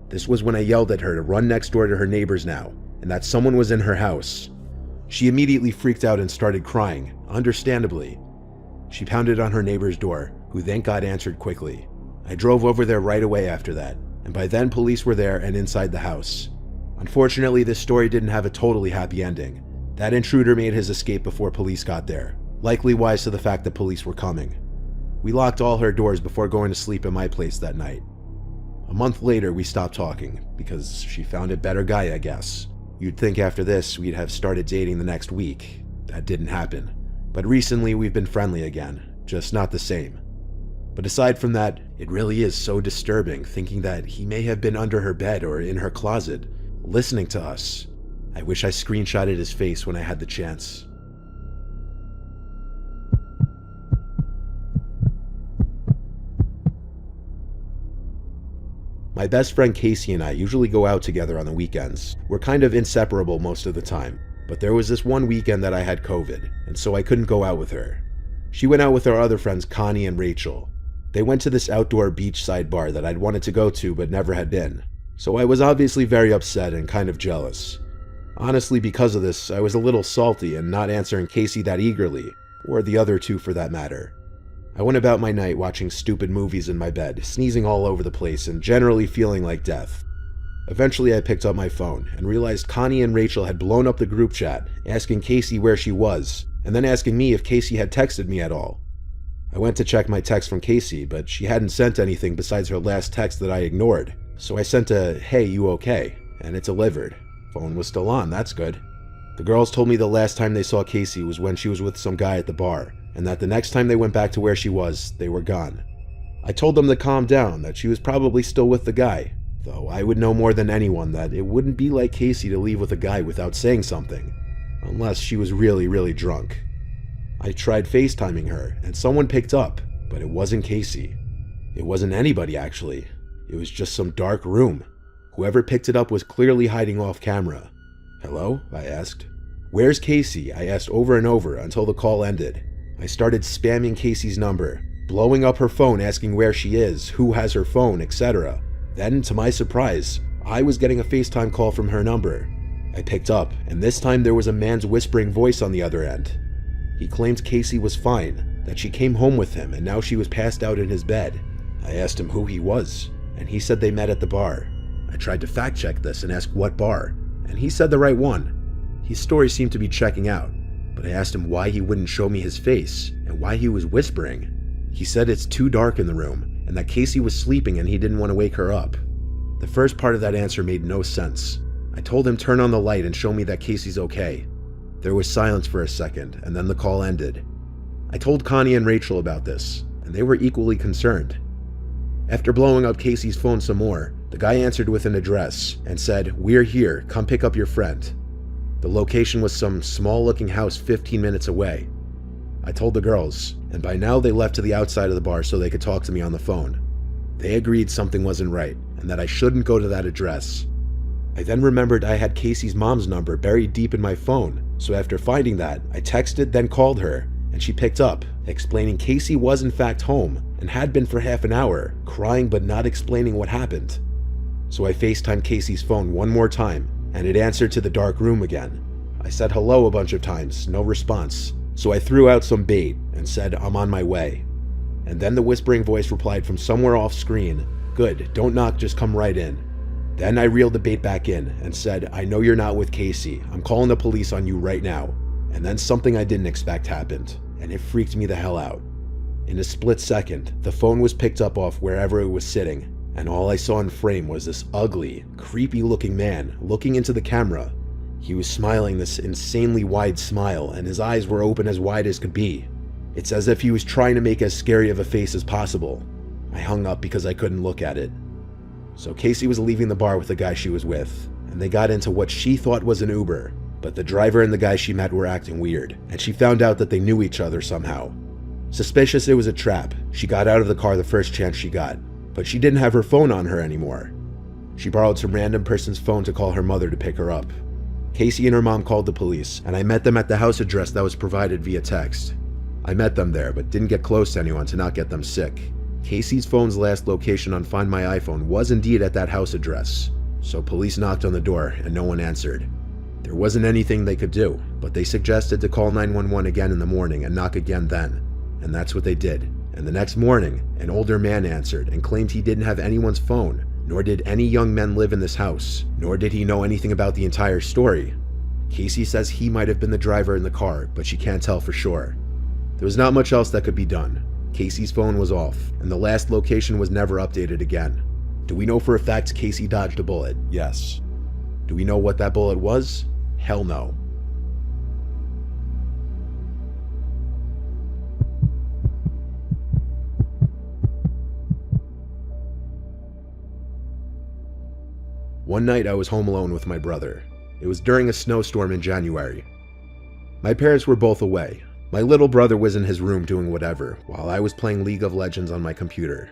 Speaker 2: This was when I yelled at her to run next door to her neighbors now, and that someone was in her house. She immediately freaked out and started crying, understandably. She pounded on her neighbor's door, who thank God answered quickly. I drove over there right away after that, and by then police were there and inside the house. Unfortunately, this story didn't have a totally happy ending. That intruder made his escape before police got there, likely wise to the fact that police were coming. We locked all her doors before going to sleep at my place that night. A month later, we stopped talking, because she found a better guy, I guess. You'd think after this, we'd have started dating the next week. That didn't happen. But recently, we've been friendly again, just not the same. But aside from that, it really is so disturbing thinking that he may have been under her bed or in her closet, listening to us. I wish I screenshotted his face when I had the chance. My best friend Casey and I usually go out together on the weekends. We're kind of inseparable most of the time, but there was this one weekend that I had COVID, and so I couldn't go out with her. She went out with our other friends Connie and Rachel. They went to this outdoor beachside bar that I'd wanted to go to but never had been, so I was obviously very upset and kind of jealous. Honestly, because of this, I was a little salty and not answering Casey that eagerly, or the other two for that matter. I went about my night watching stupid movies in my bed, sneezing all over the place and generally feeling like death. Eventually I picked up my phone and realized Connie and Rachel had blown up the group chat, asking Casey where she was, and then asking me if Casey had texted me at all. I went to check my text from Casey, but she hadn't sent anything besides her last text that I ignored, so I sent a "Hey, you okay?" and it delivered. Phone was still on, that's good. The girls told me the last time they saw Casey was when she was with some guy at the bar, and that the next time they went back to where she was, they were gone. I told them to calm down, that she was probably still with the guy, though I would know more than anyone that it wouldn't be like Casey to leave with a guy without saying something, unless she was really, really drunk. I tried FaceTiming her, and someone picked up, but it wasn't Casey. It wasn't anybody, actually. It was just some dark room. Whoever picked it up was clearly hiding off camera. "Hello?" I asked. "Where's Casey?" I asked over and over until the call ended. I started spamming Casey's number, blowing up her phone asking where she is, who has her phone, etc. Then, to my surprise, I was getting a FaceTime call from her number. I picked up, and this time there was a man's whispering voice on the other end. He claimed Casey was fine, that she came home with him and now she was passed out in his bed. I asked him who he was, and he said they met at the bar. I tried to fact check this and ask what bar, and he said the right one. His story seemed to be checking out, but I asked him why he wouldn't show me his face and why he was whispering. He said it's too dark in the room and that Casey was sleeping and he didn't want to wake her up. The first part of that answer made no sense. I told him turn on the light and show me that Casey's okay. There was silence for a second and then the call ended. I told Connie and Rachel about this, and they were equally concerned. After blowing up Casey's phone some more, the guy answered with an address and said, "We're here, come pick up your friend." The location was some small-looking house 15 minutes away. I told the girls, and by now they left to the outside of the bar so they could talk to me on the phone. They agreed something wasn't right, and that I shouldn't go to that address. I then remembered I had Casey's mom's number buried deep in my phone, so after finding that, I texted, then called her, and she picked up, explaining Casey was in fact home, and had been for half an hour, crying but not explaining what happened. So I FaceTimed Casey's phone one more time, and it answered to the dark room again. I said hello a bunch of times, no response, so I threw out some bait and said I'm on my way. And then the whispering voice replied from somewhere off screen, "Good, don't knock, just come right in." Then I reeled the bait back in and said, "I know you're not with Casey, I'm calling the police on you right now." And then something I didn't expect happened, and it freaked me the hell out. In a split second, the phone was picked up off wherever it was sitting, and all I saw in frame was this ugly, creepy looking man looking into the camera. He was smiling this insanely wide smile, and his eyes were open as wide as could be. It's as if he was trying to make as scary of a face as possible. I hung up because I couldn't look at it. So Casey was leaving the bar with the guy she was with, and they got into what she thought was an Uber, but the driver and the guy she met were acting weird, and she found out that they knew each other somehow. Suspicious it was a trap, she got out of the car the first chance she got, but she didn't have her phone on her anymore. She borrowed some random person's phone to call her mother to pick her up. Casey and her mom called the police, and I met them at the house address that was provided via text. I met them there, but didn't get close to anyone to not get them sick. Casey's phone's last location on Find My iPhone was indeed at that house address, so police knocked on the door and no one answered. There wasn't anything they could do, but they suggested to call 911 again in the morning and knock again then, and that's what they did. And the next morning, an older man answered and claimed he didn't have anyone's phone, nor did any young men live in this house, nor did he know anything about the entire story. Casey says he might have been the driver in the car, but she can't tell for sure. There was not much else that could be done. Casey's phone was off, and the last location was never updated again. Do we know for a fact Casey dodged a bullet? Yes. Do we know what that bullet was? Hell no. One night I was home alone with my brother. It was during a snowstorm in January. My parents were both away. My little brother was in his room doing whatever, while I was playing League of Legends on my computer.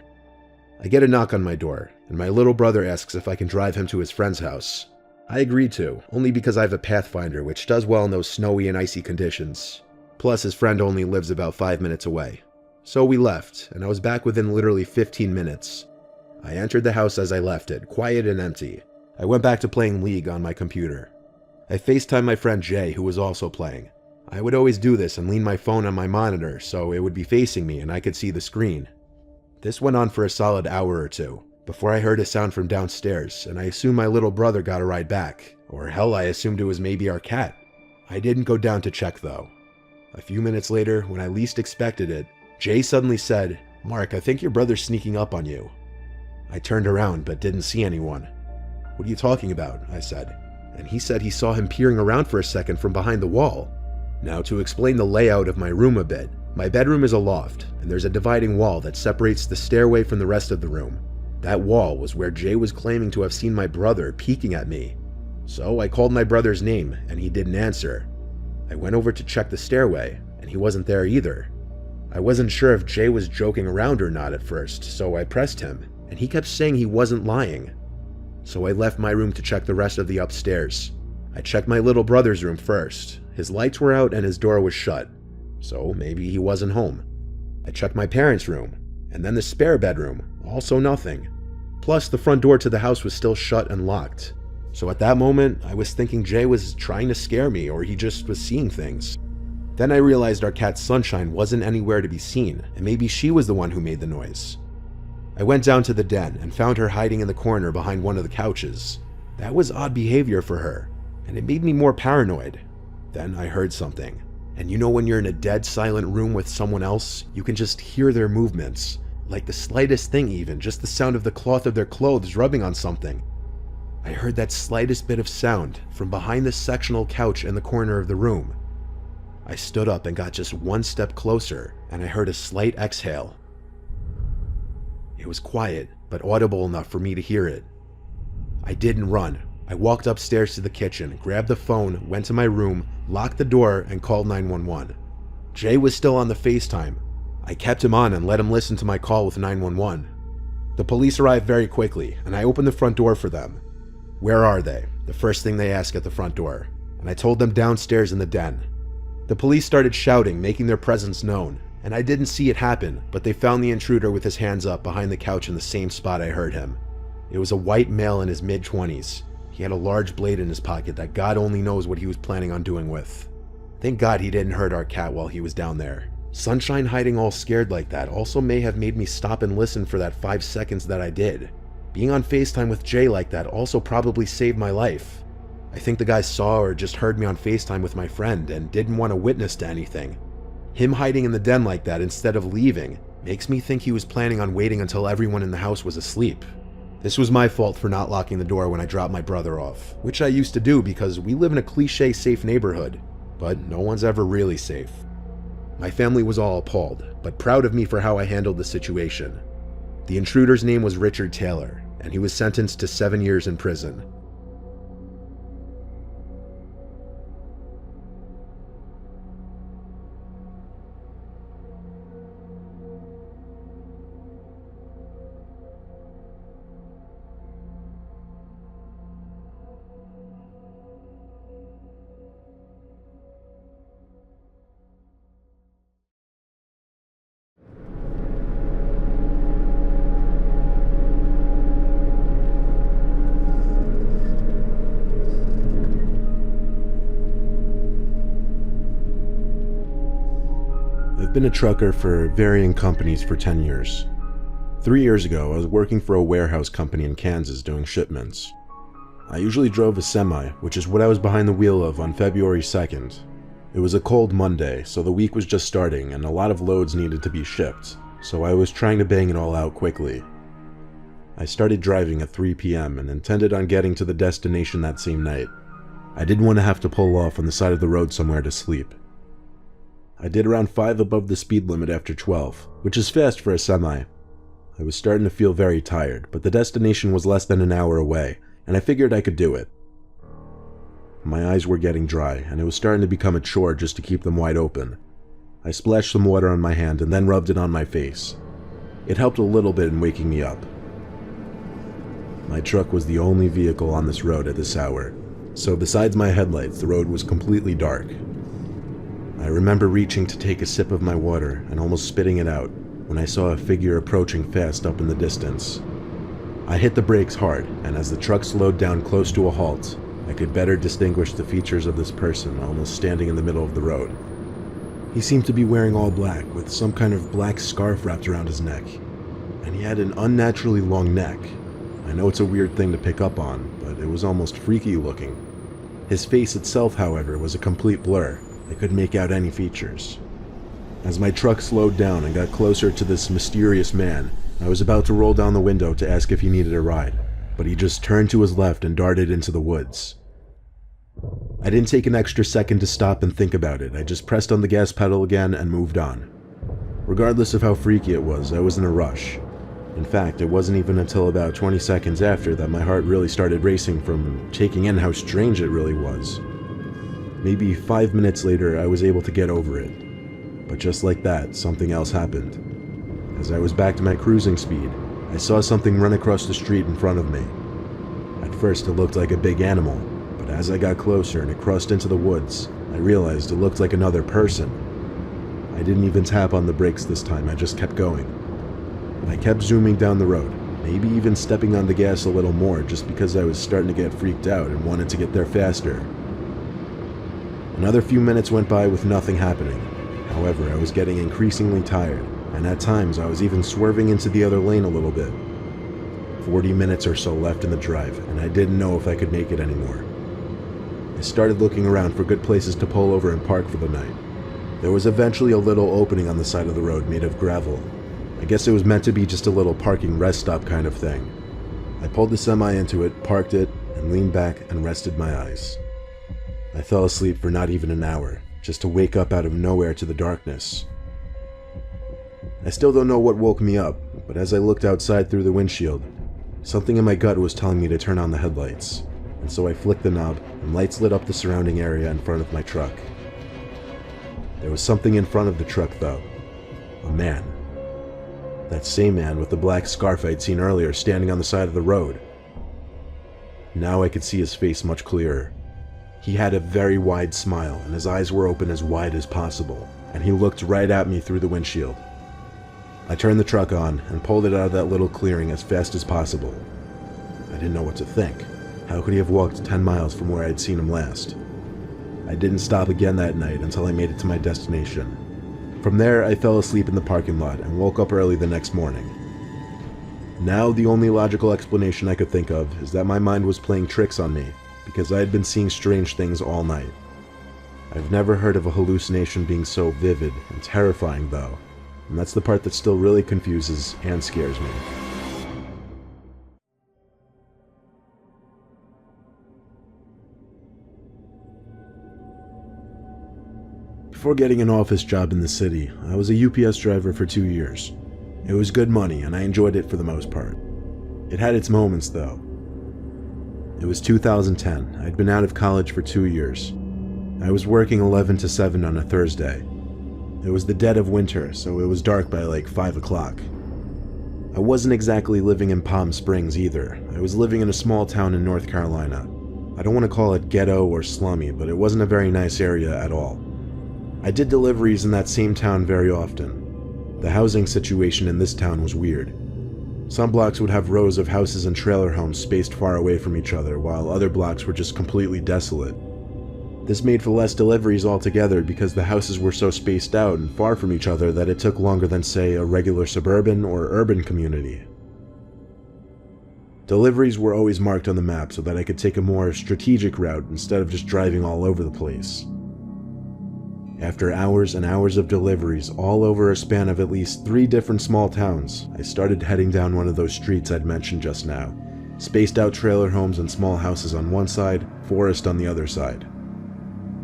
Speaker 2: I get a knock on my door, and my little brother asks if I can drive him to his friend's house. I agreed to, only because I have a Pathfinder which does well in those snowy and icy conditions. Plus his friend only lives about 5 minutes away. So we left, and I was back within literally 15 minutes. I entered the house as I left it, quiet and empty. I went back to playing League on my computer. I FaceTimed my friend Jay, who was also playing. I would always do this and lean my phone on my monitor so it would be facing me and I could see the screen. This went on for a solid hour or two, before I heard a sound from downstairs, and I assumed my little brother got a ride back. Or hell, I assumed it was maybe our cat. I didn't go down to check though. A few minutes later, when I least expected it, Jay suddenly said, "Mark, I think your brother's sneaking up on you." I turned around but didn't see anyone. "What are you talking about?" I said. And he said he saw him peering around for a second from behind the wall. Now, to explain the layout of my room a bit, my bedroom is a loft, and there's a dividing wall that separates the stairway from the rest of the room. That wall was where Jay was claiming to have seen my brother peeking at me. So I called my brother's name, and he didn't answer. I went over to check the stairway, and he wasn't there either. I wasn't sure if Jay was joking around or not at first, so I pressed him, and he kept saying he wasn't lying. So I left my room to check the rest of the upstairs. I checked my little brother's room first. His lights were out and his door was shut, so maybe he wasn't home. I checked my parents' room, and then the spare bedroom, also nothing. Plus, the front door to the house was still shut and locked. So at that moment, I was thinking Jay was trying to scare me, or he just was seeing things. Then I realized our cat Sunshine wasn't anywhere to be seen, and maybe she was the one who made the noise. I went down to the den and found her hiding in the corner behind one of the couches. That was odd behavior for her, and it made me more paranoid. Then I heard something. And you know when you're in a dead silent room with someone else, you can just hear their movements. Like the slightest thing even, just the sound of the cloth of their clothes rubbing on something. I heard that slightest bit of sound from behind the sectional couch in the corner of the room. I stood up and got just one step closer, and I heard a slight exhale. It was quiet, but audible enough for me to hear it. I didn't run. I walked upstairs to the kitchen, grabbed the phone, went to my room, locked the door, and called 911. Jay was still on the FaceTime. I kept him on and let him listen to my call with 911. The police arrived very quickly, and I opened the front door for them. "Where are they?" the first thing they asked at the front door, and I told them downstairs in the den. The police started shouting, making their presence known, and I didn't see it happen, but they found the intruder with his hands up behind the couch in the same spot I heard him. It was a white male in his mid-20s. He had a large blade in his pocket that God only knows what he was planning on doing with. Thank God he didn't hurt our cat while he was down there. Sunshine hiding all scared like that also may have made me stop and listen for that 5 seconds that I did. Being on FaceTime with Jay like that also probably saved my life. I think the guy saw or just heard me on FaceTime with my friend and didn't want to witness to anything. Him hiding in the den like that instead of leaving makes me think he was planning on waiting until everyone in the house was asleep. This was my fault for not locking the door when I dropped my brother off, which I used to do because we live in a cliché safe neighborhood, but no one's ever really safe. My family was all appalled, but proud of me for how I handled the situation. The intruder's name was Richard Taylor, and he was sentenced to 7 years in prison.
Speaker 1: I've been a trucker for varying companies for 10 years. 3 years ago, I was working for a warehouse company in Kansas doing shipments. I usually drove a semi, which is what I was behind the wheel of on February 2nd. It was a cold Monday, so the week was just starting and a lot of loads needed to be shipped, so I was trying to bang it all out quickly. I started driving at 3 p.m. and intended on getting to the destination that same night. I didn't want to have to pull off on the side of the road somewhere to sleep. I did around 5 above the speed limit after 12, which is fast for a semi. I was starting to feel very tired, but the destination was less than an hour away, and I figured I could do it. My eyes were getting dry, and it was starting to become a chore just to keep them wide open. I splashed some water on my hand and then rubbed it on my face. It helped a little bit in waking me up. My truck was the only vehicle on this road at this hour, so besides my headlights, the road was completely dark. I remember reaching to take a sip of my water and almost spitting it out when I saw a figure approaching fast up in the distance. I hit the brakes hard, and as the truck slowed down close to a halt, I could better distinguish the features of this person almost standing in the middle of the road. He seemed to be wearing all black with some kind of black scarf wrapped around his neck, and he had an unnaturally long neck. I know it's a weird thing to pick up on, but it was almost freaky looking. His face itself, however, was a complete blur. I couldn't make out any features. As my truck slowed down and got closer to this mysterious man, I was about to roll down the window to ask if he needed a ride, but he just turned to his left and darted into the woods. I didn't take an extra second to stop and think about it. I just pressed on the gas pedal again and moved on. Regardless of how freaky it was, I was in a rush. In fact, it wasn't even until about 20 seconds after that my heart really started racing from taking in how strange it really was. Maybe 5 minutes later, I was able to get over it. But just like that, something else happened. As I was back to my cruising speed, I saw something run across the street in front of me. At first, it looked like a big animal, but as I got closer and it crossed into the woods, I realized it looked like another person. I didn't even tap on the brakes this time, I just kept going. I kept zooming down the road, maybe even stepping on the gas a little more just because I was starting to get freaked out and wanted to get there faster. Another few minutes went by with nothing happening. However, I was getting increasingly tired, and at times I was even swerving into the other lane a little bit. 40 minutes or so left in the drive, and I didn't know if I could make it anymore. I started looking around for good places to pull over and park for the night. There was eventually a little opening on the side of the road made of gravel. I guess it was meant to be just a little parking rest stop kind of thing. I pulled the semi into it, parked it, and leaned back and rested my eyes. I fell asleep for not even an hour, just to wake up out of nowhere to the darkness. I still don't know what woke me up, but as I looked outside through the windshield, something in my gut was telling me to turn on the headlights, and so I flicked the knob and lights lit up the surrounding area in front of my truck. There was something in front of the truck though. A man. That same man with the black scarf I'd seen earlier standing on the side of the road. Now I could see his face much clearer. He had a very wide smile and his eyes were open as wide as possible, and he looked right at me through the windshield. I turned the truck on and pulled it out of that little clearing as fast as possible. I didn't know what to think. How could he have walked 10 miles from where I'd seen him last? I didn't stop again that night until I made it to my destination. From there, I fell asleep in the parking lot and woke up early the next morning. Now, the only logical explanation I could think of is that my mind was playing tricks on me because I had been seeing strange things all night. I've never heard of a hallucination being so vivid and terrifying though, and that's the part that still really confuses and scares me. Before getting an office job in the city, I was a UPS driver for 2 years. It was good money and I enjoyed it for the most part. It had its moments though. It was 2010. I'd been out of college for 2 years. I was working 11 to 7 on a Thursday. It was the dead of winter, so it was dark by like 5 o'clock. I wasn't exactly living in Palm Springs either. I was living in a small town in North Carolina. I don't want to call it ghetto or slummy, but it wasn't a very nice area at all. I did deliveries in that same town very often. The housing situation in this town was weird. Some blocks would have rows of houses and trailer homes spaced far away from each other, while other blocks were just completely desolate. This made for less deliveries altogether because the houses were so spaced out and far from each other that it took longer than, say, a regular suburban or urban community. Deliveries were always marked on the map so that I could take a more strategic route instead of just driving all over the place. After hours and hours of deliveries, all over a span of at least 3 different small towns, I started heading down one of those streets I'd mentioned just now. Spaced out trailer homes and small houses on one side, forest on the other side.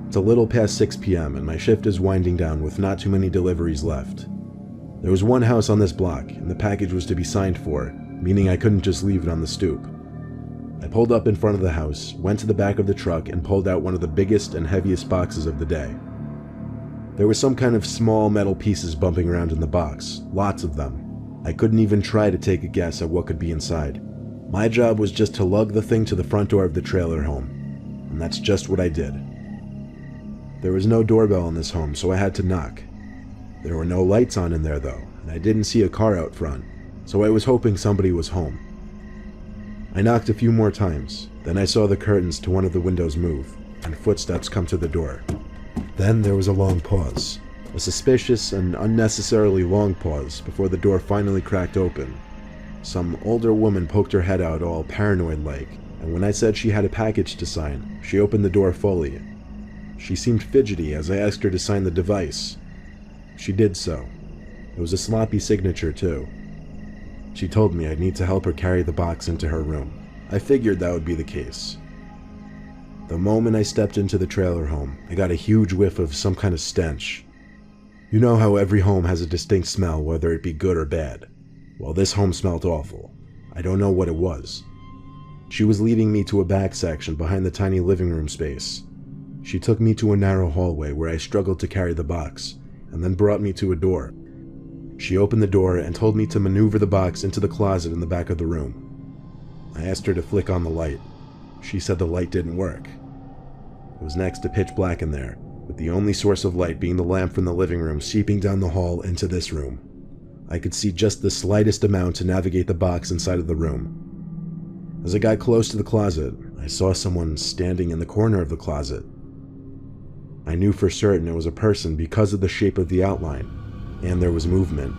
Speaker 1: It's a little past 6 p.m. and my shift is winding down with not too many deliveries left. There was one house on this block, and the package was to be signed for, meaning I couldn't just leave it on the stoop. I pulled up in front of the house, went to the back of the truck, and pulled out one of the biggest and heaviest boxes of the day. There were some kind of small metal pieces bumping around in the box, lots of them. I couldn't even try to take a guess at what could be inside. My job was just to lug the thing to the front door of the trailer home, and that's just what I did. There was no doorbell in this home, so I had to knock. There were no lights on in there though, and I didn't see a car out front, so I was hoping somebody was home. I knocked a few more times, then I saw the curtains to one of the windows move, and footsteps come to the door. Then there was a long pause, a suspicious and unnecessarily long pause before the door finally cracked open. Some older woman poked her head out all paranoid-like, and when I said she had a package to sign, she opened the door fully. She seemed fidgety as I asked her to sign the device. She did so. It was a sloppy signature too. She told me I'd need to help her carry the box into her room. I figured that would be the case. The moment I stepped into the trailer home, I got a huge whiff of some kind of stench. You know how every home has a distinct smell, whether it be good or bad? Well, this home smelled awful. I don't know what it was. She was leading me to a back section behind the tiny living room space. She took me to a narrow hallway where I struggled to carry the box, and then brought me to a door. She opened the door and told me to maneuver the box into the closet in the back of the room. I asked her to flick on the light. She said the light didn't work. It was next to pitch black in there, with the only source of light being the lamp from the living room seeping down the hall into this room. I could see just the slightest amount to navigate the box inside of the room. As I got close to the closet, I saw someone standing in the corner of the closet. I knew for certain it was a person because of the shape of the outline, and there was movement.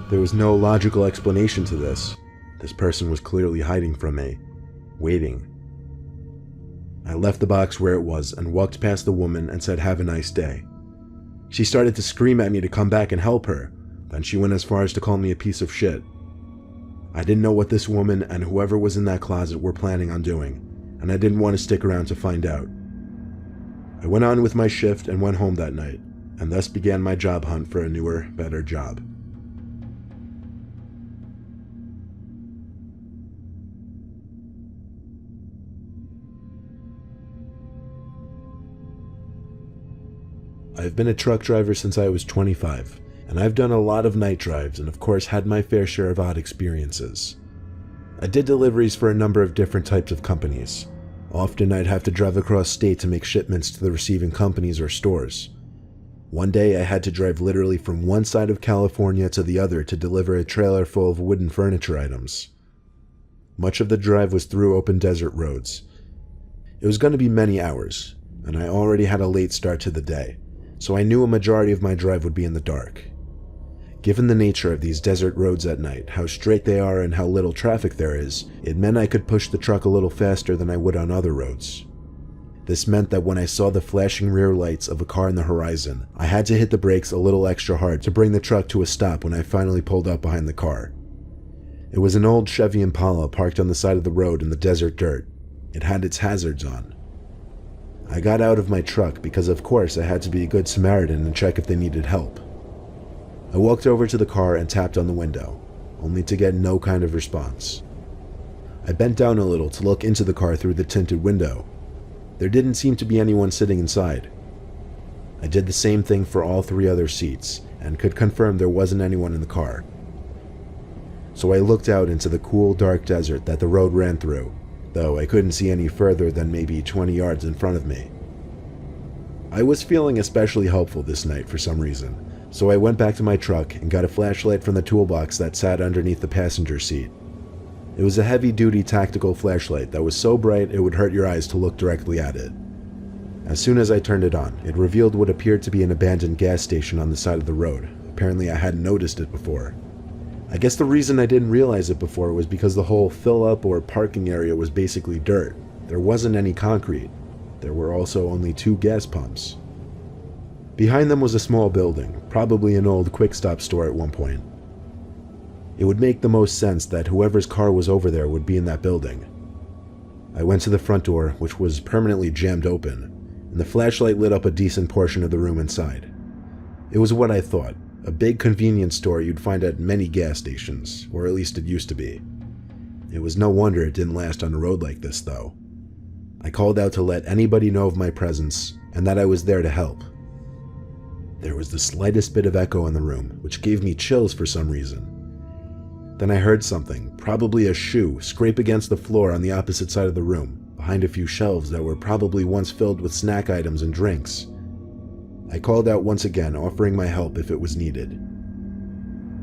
Speaker 1: There was no logical explanation to this. This person was clearly hiding from me, waiting. I left the box where it was and walked past the woman and said, "Have a nice day." She started to scream at me to come back and help her, then she went as far as to call me a piece of shit. I didn't know what this woman and whoever was in that closet were planning on doing, and I didn't want to stick around to find out. I went on with my shift and went home that night, and thus began my job hunt for a newer, better job. I've been a truck driver since I was 25, and I've done a lot of night drives and of course had my fair share of odd experiences. I did deliveries for a number of different types of companies. Often I'd have to drive across state to make shipments to the receiving companies or stores. One day I had to drive literally from one side of California to the other to deliver a trailer full of wooden furniture items. Much of the drive was through open desert roads. It was going to be many hours, and I already had a late start to the day, so I knew a majority of my drive would be in the dark. Given the nature of these desert roads at night, how straight they are and how little traffic there is, it meant I could push the truck a little faster than I would on other roads. This meant that when I saw the flashing rear lights of a car in the horizon, I had to hit the brakes a little extra hard to bring the truck to a stop when I finally pulled up behind the car. It was an old Chevy Impala parked on the side of the road in the desert dirt. It had its hazards on. I got out of my truck because of course I had to be a good Samaritan and check if they needed help. I walked over to the car and tapped on the window, only to get no kind of response. I bent down a little to look into the car through the tinted window. There didn't seem to be anyone sitting inside. I did the same thing for all 3 other seats and could confirm there wasn't anyone in the car. So I looked out into the cool, dark desert that the road ran through, though I couldn't see any further than maybe 20 yards in front of me. I was feeling especially hopeful this night for some reason, so I went back to my truck and got a flashlight from the toolbox that sat underneath the passenger seat. It was a heavy-duty tactical flashlight that was so bright it would hurt your eyes to look directly at it. As soon as I turned it on, it revealed what appeared to be an abandoned gas station on the side of the road. Apparently I hadn't noticed it before. I guess the reason I didn't realize it before was because the whole fill-up or parking area was basically dirt. There wasn't any concrete. There were also only 2 gas pumps. Behind them was a small building, probably an old quick-stop store at one point. It would make the most sense that whoever's car was over there would be in that building. I went to the front door, which was permanently jammed open, and the flashlight lit up a decent portion of the room inside. It was what I thought, a big convenience store you'd find at many gas stations, or at least it used to be. It was no wonder it didn't last on a road like this, though. I called out to let anybody know of my presence, and that I was there to help. There was the slightest bit of echo in the room, which gave me chills for some reason. Then I heard something, probably a shoe, scrape against the floor on the opposite side of the room, behind a few shelves that were probably once filled with snack items and drinks. I called out once again, offering my help if it was needed.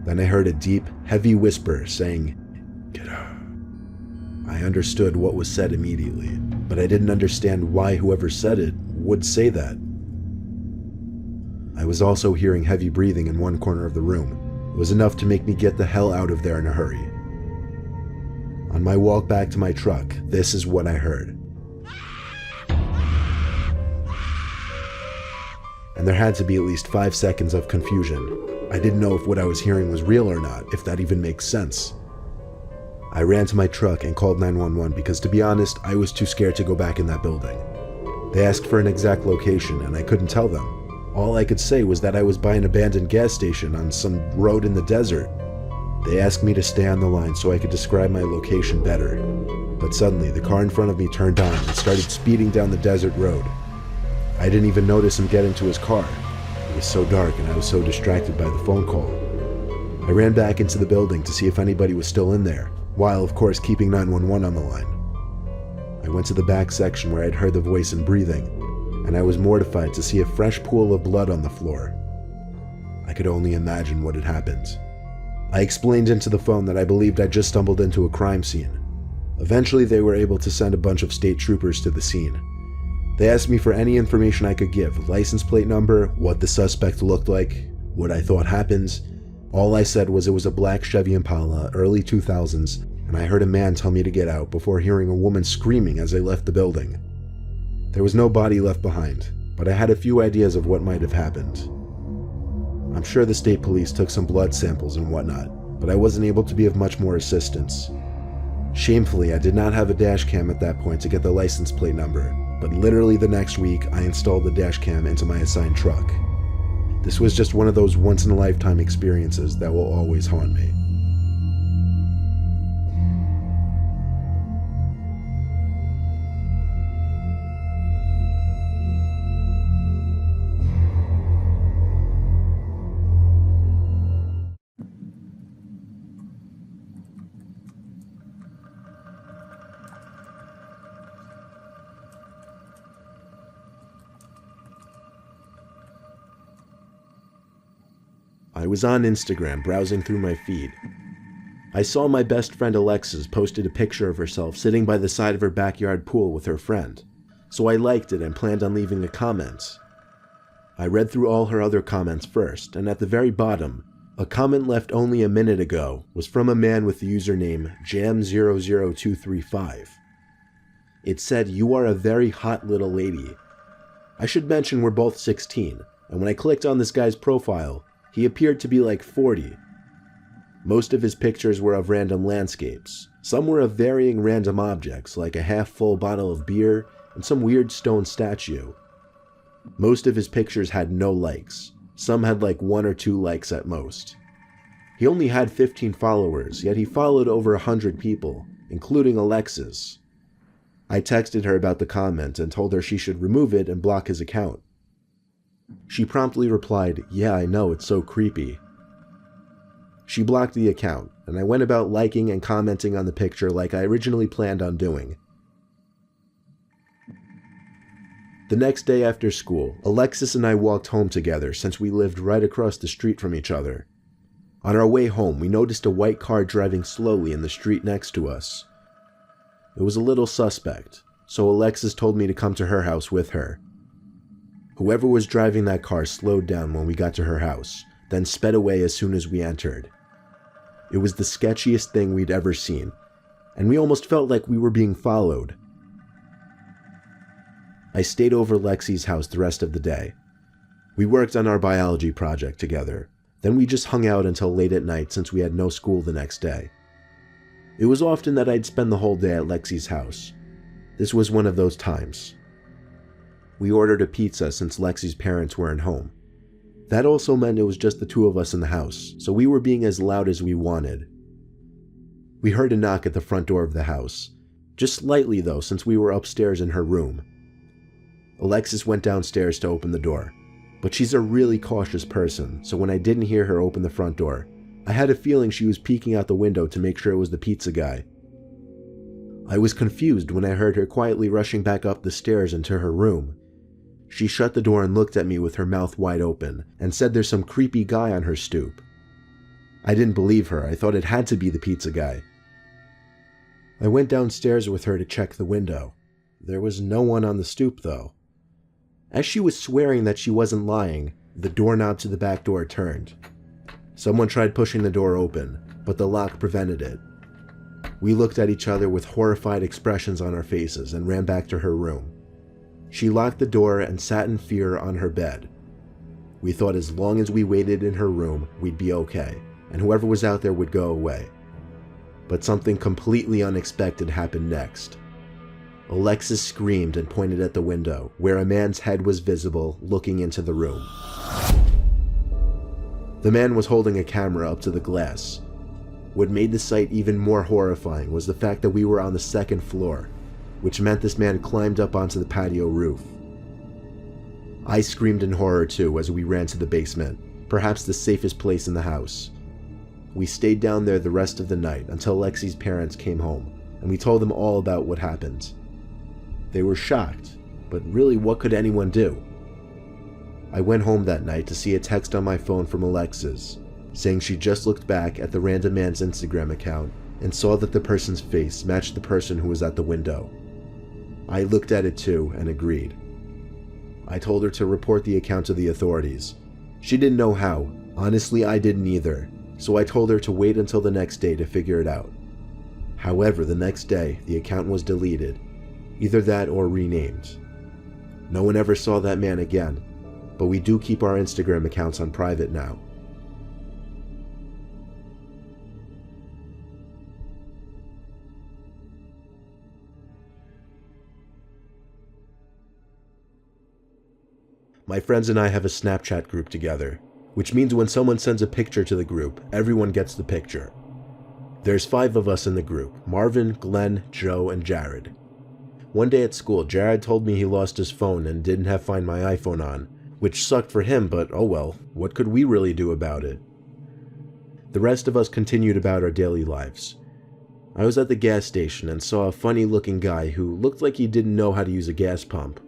Speaker 1: Then I heard a deep, heavy whisper saying, "Get out." I understood what was said immediately, but I didn't understand why whoever said it would say that. I was also hearing heavy breathing in one corner of the room. It was enough to make me get the hell out of there in a hurry. On my walk back to my truck, this is what I heard. And there had to be at least 5 seconds of confusion. I didn't know if what I was hearing was real or not, if that even makes sense. I ran to my truck and called 911 because, to be honest, I was too scared to go back in that building. They asked for an exact location and I couldn't tell them. All I could say was that I was by an abandoned gas station on some road in the desert. They asked me to stay on the line so I could describe my location better. But suddenly, the car in front of me turned on and started speeding down the desert road. I didn't even notice him get into his car. It was so dark and I was so distracted by the phone call. I ran back into the building to see if anybody was still in there, while of course keeping 911 on the line. I went to the back section where I'd heard the voice and breathing, and I was mortified to see a fresh pool of blood on the floor. I could only imagine what had happened. I explained into the phone that I believed I'd just stumbled into a crime scene. Eventually, they were able to send a bunch of state troopers to the scene. They asked me for any information I could give, license plate number, what the suspect looked like, what I thought happened. All I said was it was a black Chevy Impala, early 2000s, and I heard a man tell me to get out before hearing a woman screaming as I left the building. There was no body left behind, but I had a few ideas of what might have happened. I'm sure the state police took some blood samples and whatnot, but I wasn't able to be of much more assistance. Shamefully, I did not have a dash cam at that point to get the license plate number, but literally the next week, I installed the dash cam into my assigned truck. This was just one of those once-in-a-lifetime experiences that will always haunt me.
Speaker 2: I was on Instagram browsing through my feed. I saw my best friend Alexis posted a picture of herself sitting by the side of her backyard pool with her friend, so I liked it and planned on leaving a comment. I read through all her other comments first, and at the very bottom, a comment left only a minute ago was from a man with the username jam00235. It said, "You are a very hot little lady." I should mention we're both 16, and when I clicked on this guy's profile, he appeared to be like 40. Most of his pictures were of random landscapes. Some were of varying random objects, like a half-full bottle of beer and some weird stone statue. Most of his pictures had no likes. Some had like 1 or 2 likes at most. He only had 15 followers, yet he followed over 100 people, including Alexis. I texted her about the comment and told her she should remove it and block his account. She promptly replied, "Yeah, I know, it's so creepy." She blocked the account, and I went about liking and commenting on the picture like I originally planned on doing. The next day after school, Alexis and I walked home together since we lived right across the street from each other. On our way home, we noticed a white car driving slowly in the street next to us. It was a little suspect, so Alexis told me to come to her house with her. Whoever was driving that car slowed down when we got to her house, then sped away as soon as we entered. It was the sketchiest thing we'd ever seen, and we almost felt like we were being followed. I stayed over Lexi's house the rest of the day. We worked on our biology project together, then we just hung out until late at night since we had no school the next day. It was often that I'd spend the whole day at Lexi's house. This was one of those times. We ordered a pizza since Lexi's parents weren't home. That also meant it was just the two of us in the house, so we were being as loud as we wanted. We heard a knock at the front door of the house, just slightly though since we were upstairs in her room. Alexis went downstairs to open the door, but she's a really cautious person, so when I didn't hear her open the front door, I had a feeling she was peeking out the window to make sure it was the pizza guy. I was confused when I heard her quietly rushing back up the stairs into her room. She shut the door and looked at me with her mouth wide open and said there's some creepy guy on her stoop. I didn't believe her. I thought it had to be the pizza guy. I went downstairs with her to check the window. There was no one on the stoop though. As she was swearing that she wasn't lying, the doorknob to the back door turned. Someone tried pushing the door open, but the lock prevented it. We looked at each other with horrified expressions on our faces and ran back to her room. She locked the door and sat in fear on her bed. We thought as long as we waited in her room, we'd be okay, and whoever was out there would go away. But something completely unexpected happened next. Alexis screamed and pointed at the window, where a man's head was visible looking into the room. The man was holding a camera up to the glass. What made the sight even more horrifying was the fact that we were on the second floor, which meant this man climbed up onto the patio roof. I screamed in horror too as we ran to the basement, perhaps the safest place in the house. We stayed down there the rest of the night until Lexi's parents came home, and we told them all about what happened. They were shocked, but really what could anyone do? I went home that night to see a text on my phone from Alexis, saying she just looked back at the random man's Instagram account and saw that the person's face matched the person who was at the window. I looked at it too and agreed. I told her to report the account to the authorities. She didn't know how. Honestly, I didn't either, so I told her to wait until the next day to figure it out. However, the next day, the account was deleted. Either that or renamed. No one ever saw that man again, but we do keep our Instagram accounts on private now. My friends and I have a Snapchat group together, which means when someone sends a picture to the group, everyone gets the picture. There's 5 of us in the group: Marvin, Glenn, Joe, and Jared. One day at school, Jared told me he lost his phone and didn't have Find My iPhone on, which sucked for him, but oh well, what could we really do about it? The rest of us continued about our daily lives. I was at the gas station and saw a funny-looking guy who looked like he didn't know how to use a gas pump,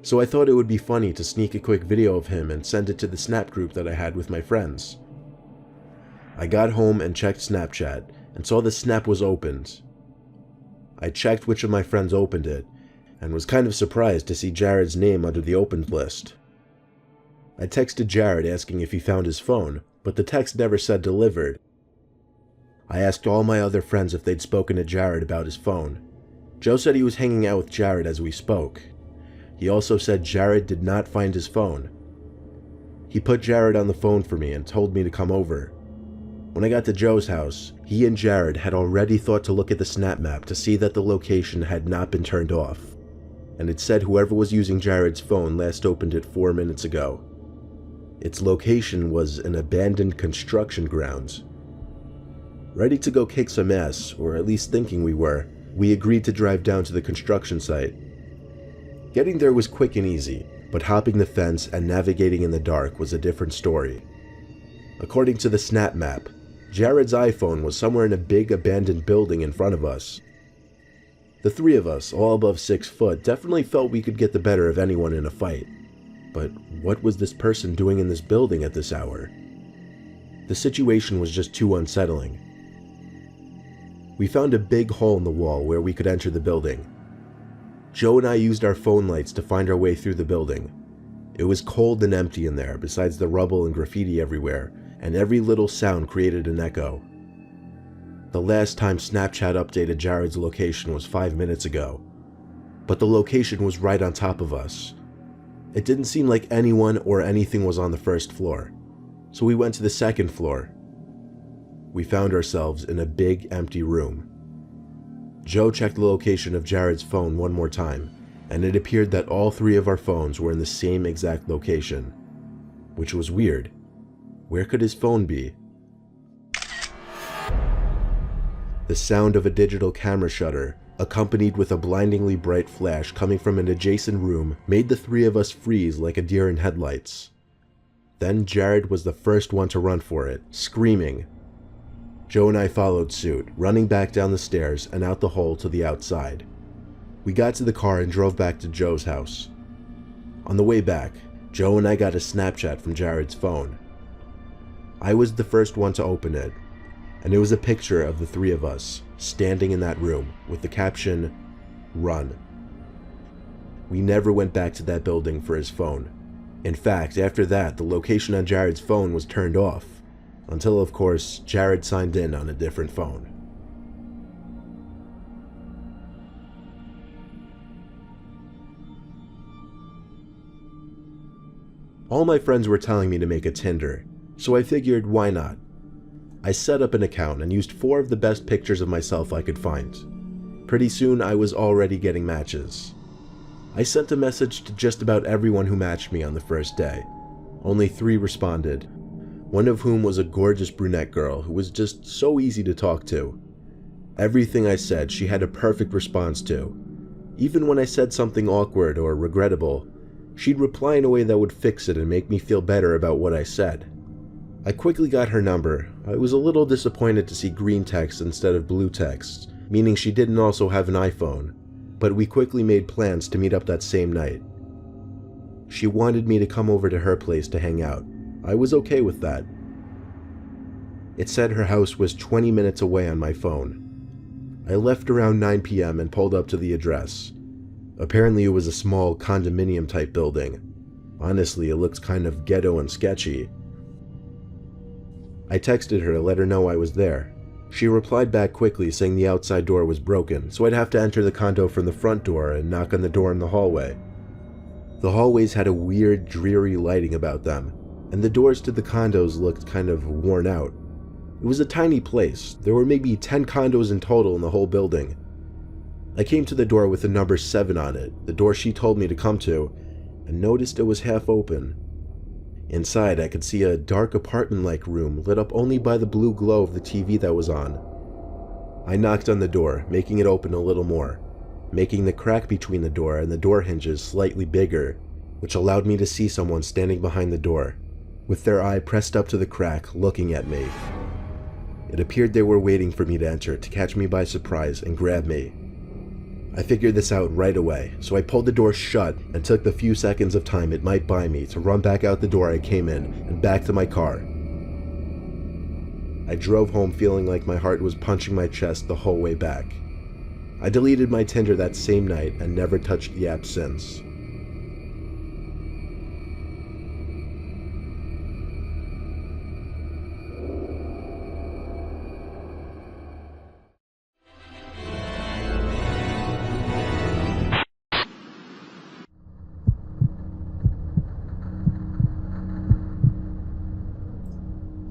Speaker 2: so I thought it would be funny to sneak a quick video of him and send it to the Snap group that I had with my friends.
Speaker 1: I got home and checked Snapchat and saw the snap was opened. I checked which of my friends opened it and was kind of surprised to see Jared's name under the opened list. I texted Jared asking if he found his phone, but the text never said delivered. I asked all my other friends if they'd spoken to Jared about his phone. Joe said he was hanging out with Jared as we spoke. He also said Jared did not find his phone. He put Jared on the phone for me and told me to come over. When I got to Joe's house, he and Jared had already thought to look at the snap map to see that the location had not been turned off, and it said whoever was using Jared's phone last opened it 4 minutes ago. Its location was an abandoned construction grounds. Ready to go kick some ass, or at least thinking we were, we agreed to drive down to the construction site. Getting there was quick and easy, but hopping the fence and navigating in the dark was a different story. According to the snap map, Jared's iPhone was somewhere in a big abandoned building in front of us. The three of us, all above 6 foot, definitely felt we could get the better of anyone in a fight. But what was this person doing in this building at this hour? The situation was just too unsettling. We found a big hole in the wall where we could enter the building. Joe and I used our phone lights to find our way through the building. It was cold and empty in there, besides the rubble and graffiti everywhere, and every little sound created an echo. The last time Snapchat updated Jared's location was 5 minutes ago, but the location was right on top of us. It didn't seem like anyone or anything was on the first floor, so we went to the second floor. We found ourselves in a big empty room. Joe checked the location of Jared's phone one more time, and it appeared that all 3 of our phones were in the same exact location, which was weird. Where could his phone be? The sound of a digital camera shutter, accompanied with a blindingly bright flash coming from an adjacent room, made the 3 of us freeze like a deer in headlights. Then Jared was the first one to run for it, screaming. Joe and I followed suit, running back down the stairs and out the hole to the outside. We got to the car and drove back to Joe's house. On the way back, Joe and I got a Snapchat from Jared's phone. I was the first one to open it, and it was a picture of the 3 of us standing in that room with the caption, "Run." We never went back to that building for his phone. In fact, after that, the location on Jared's phone was turned off, until of course, Jared signed in on a different phone. All my friends were telling me to make a Tinder, so I figured why not. I set up an account and used 4 of the best pictures of myself I could find. Pretty soon I was already getting matches. I sent a message to just about everyone who matched me on the first day. Only 3 responded, one of whom was a gorgeous brunette girl who was just so easy to talk to. Everything I said she had a perfect response to. Even when I said something awkward or regrettable, she'd reply in a way that would fix it and make me feel better about what I said. I quickly got her number. I was a little disappointed to see green text instead of blue text, meaning she didn't also have an iPhone, but we quickly made plans to meet up that same night. She wanted me to come over to her place to hang out. I was okay with that. It said her house was 20 minutes away on my phone. I left around 9 p.m. and pulled up to the address. Apparently it was a small condominium type building. Honestly, it looked kind of ghetto and sketchy. I texted her to let her know I was there. She replied back quickly saying the outside door was broken, so I'd have to enter the condo from the front door and knock on the door in the hallway. The hallways had a weird, dreary lighting about them, and the doors to the condos looked kind of worn out. It was a tiny place. There were maybe 10 condos in total in the whole building. I came to the door with the number 7 on it, the door she told me to come to, and noticed it was half open. Inside, I could see a dark apartment-like room lit up only by the blue glow of the TV that was on. I knocked on the door, making it open a little more, making the crack between the door and the door hinges slightly bigger, which allowed me to see someone standing behind the door, with their eye pressed up to the crack, looking at me. It appeared they were waiting for me to enter to catch me by surprise and grab me. I figured this out right away, so I pulled the door shut and took the few seconds of time it might buy me to run back out the door I came in and back to my car. I drove home feeling like my heart was punching my chest the whole way back. I deleted my Tinder that same night and never touched the app since.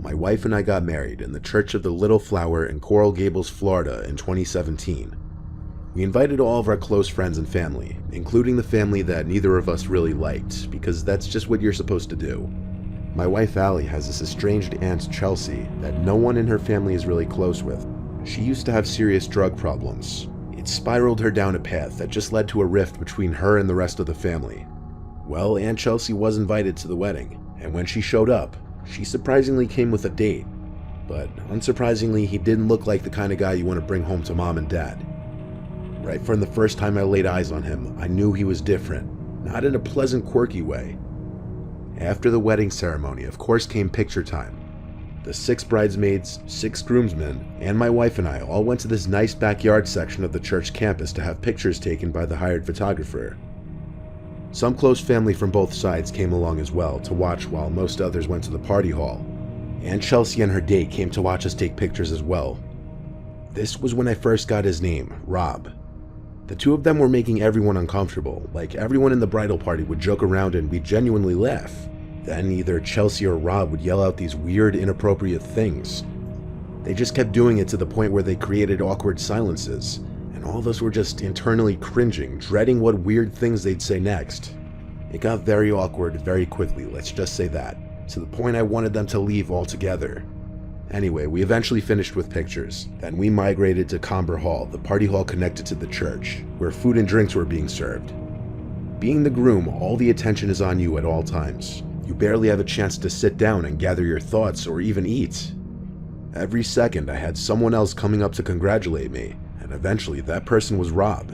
Speaker 1: My wife and I got married in the Church of the Little Flower in Coral Gables, Florida in 2017. We invited all of our close friends and family, including the family that neither of us really liked, because that's just what you're supposed to do. My wife Allie has this estranged aunt Chelsea that no one in her family is really close with. She used to have serious drug problems. It spiraled her down a path that just led to a rift between her and the rest of the family. Well, Aunt Chelsea was invited to the wedding, and when she showed up, she surprisingly came with a date. But unsurprisingly, he didn't look like the kind of guy you want to bring home to mom and dad. Right from the first time I laid eyes on him, I knew he was different, not in a pleasant, quirky way. After the wedding ceremony, of course, came picture time. The 6 bridesmaids, 6 groomsmen, and my wife and I all went to this nice backyard section of the church campus to have pictures taken by the hired photographer. Some close family from both sides came along as well to watch while most others went to the party hall. Aunt Chelsea and her date came to watch us take pictures as well. This was when I first got his name, Rob. The two of them were making everyone uncomfortable, like everyone in the bridal party would joke around and we'd genuinely laugh. Then either Chelsea or Rob would yell out these weird, inappropriate things. They just kept doing it to the point where they created awkward silences, and all of us were just internally cringing, dreading what weird things they'd say next. It got very awkward very quickly, let's just say that, to the point I wanted them to leave altogether. Anyway, we eventually finished with pictures. Then we migrated to Comber Hall, the party hall connected to the church, where food and drinks were being served. Being the groom, all the attention is on you at all times. You barely have a chance to sit down and gather your thoughts or even eat. Every second I had someone else coming up to congratulate me, and eventually that person was Rob.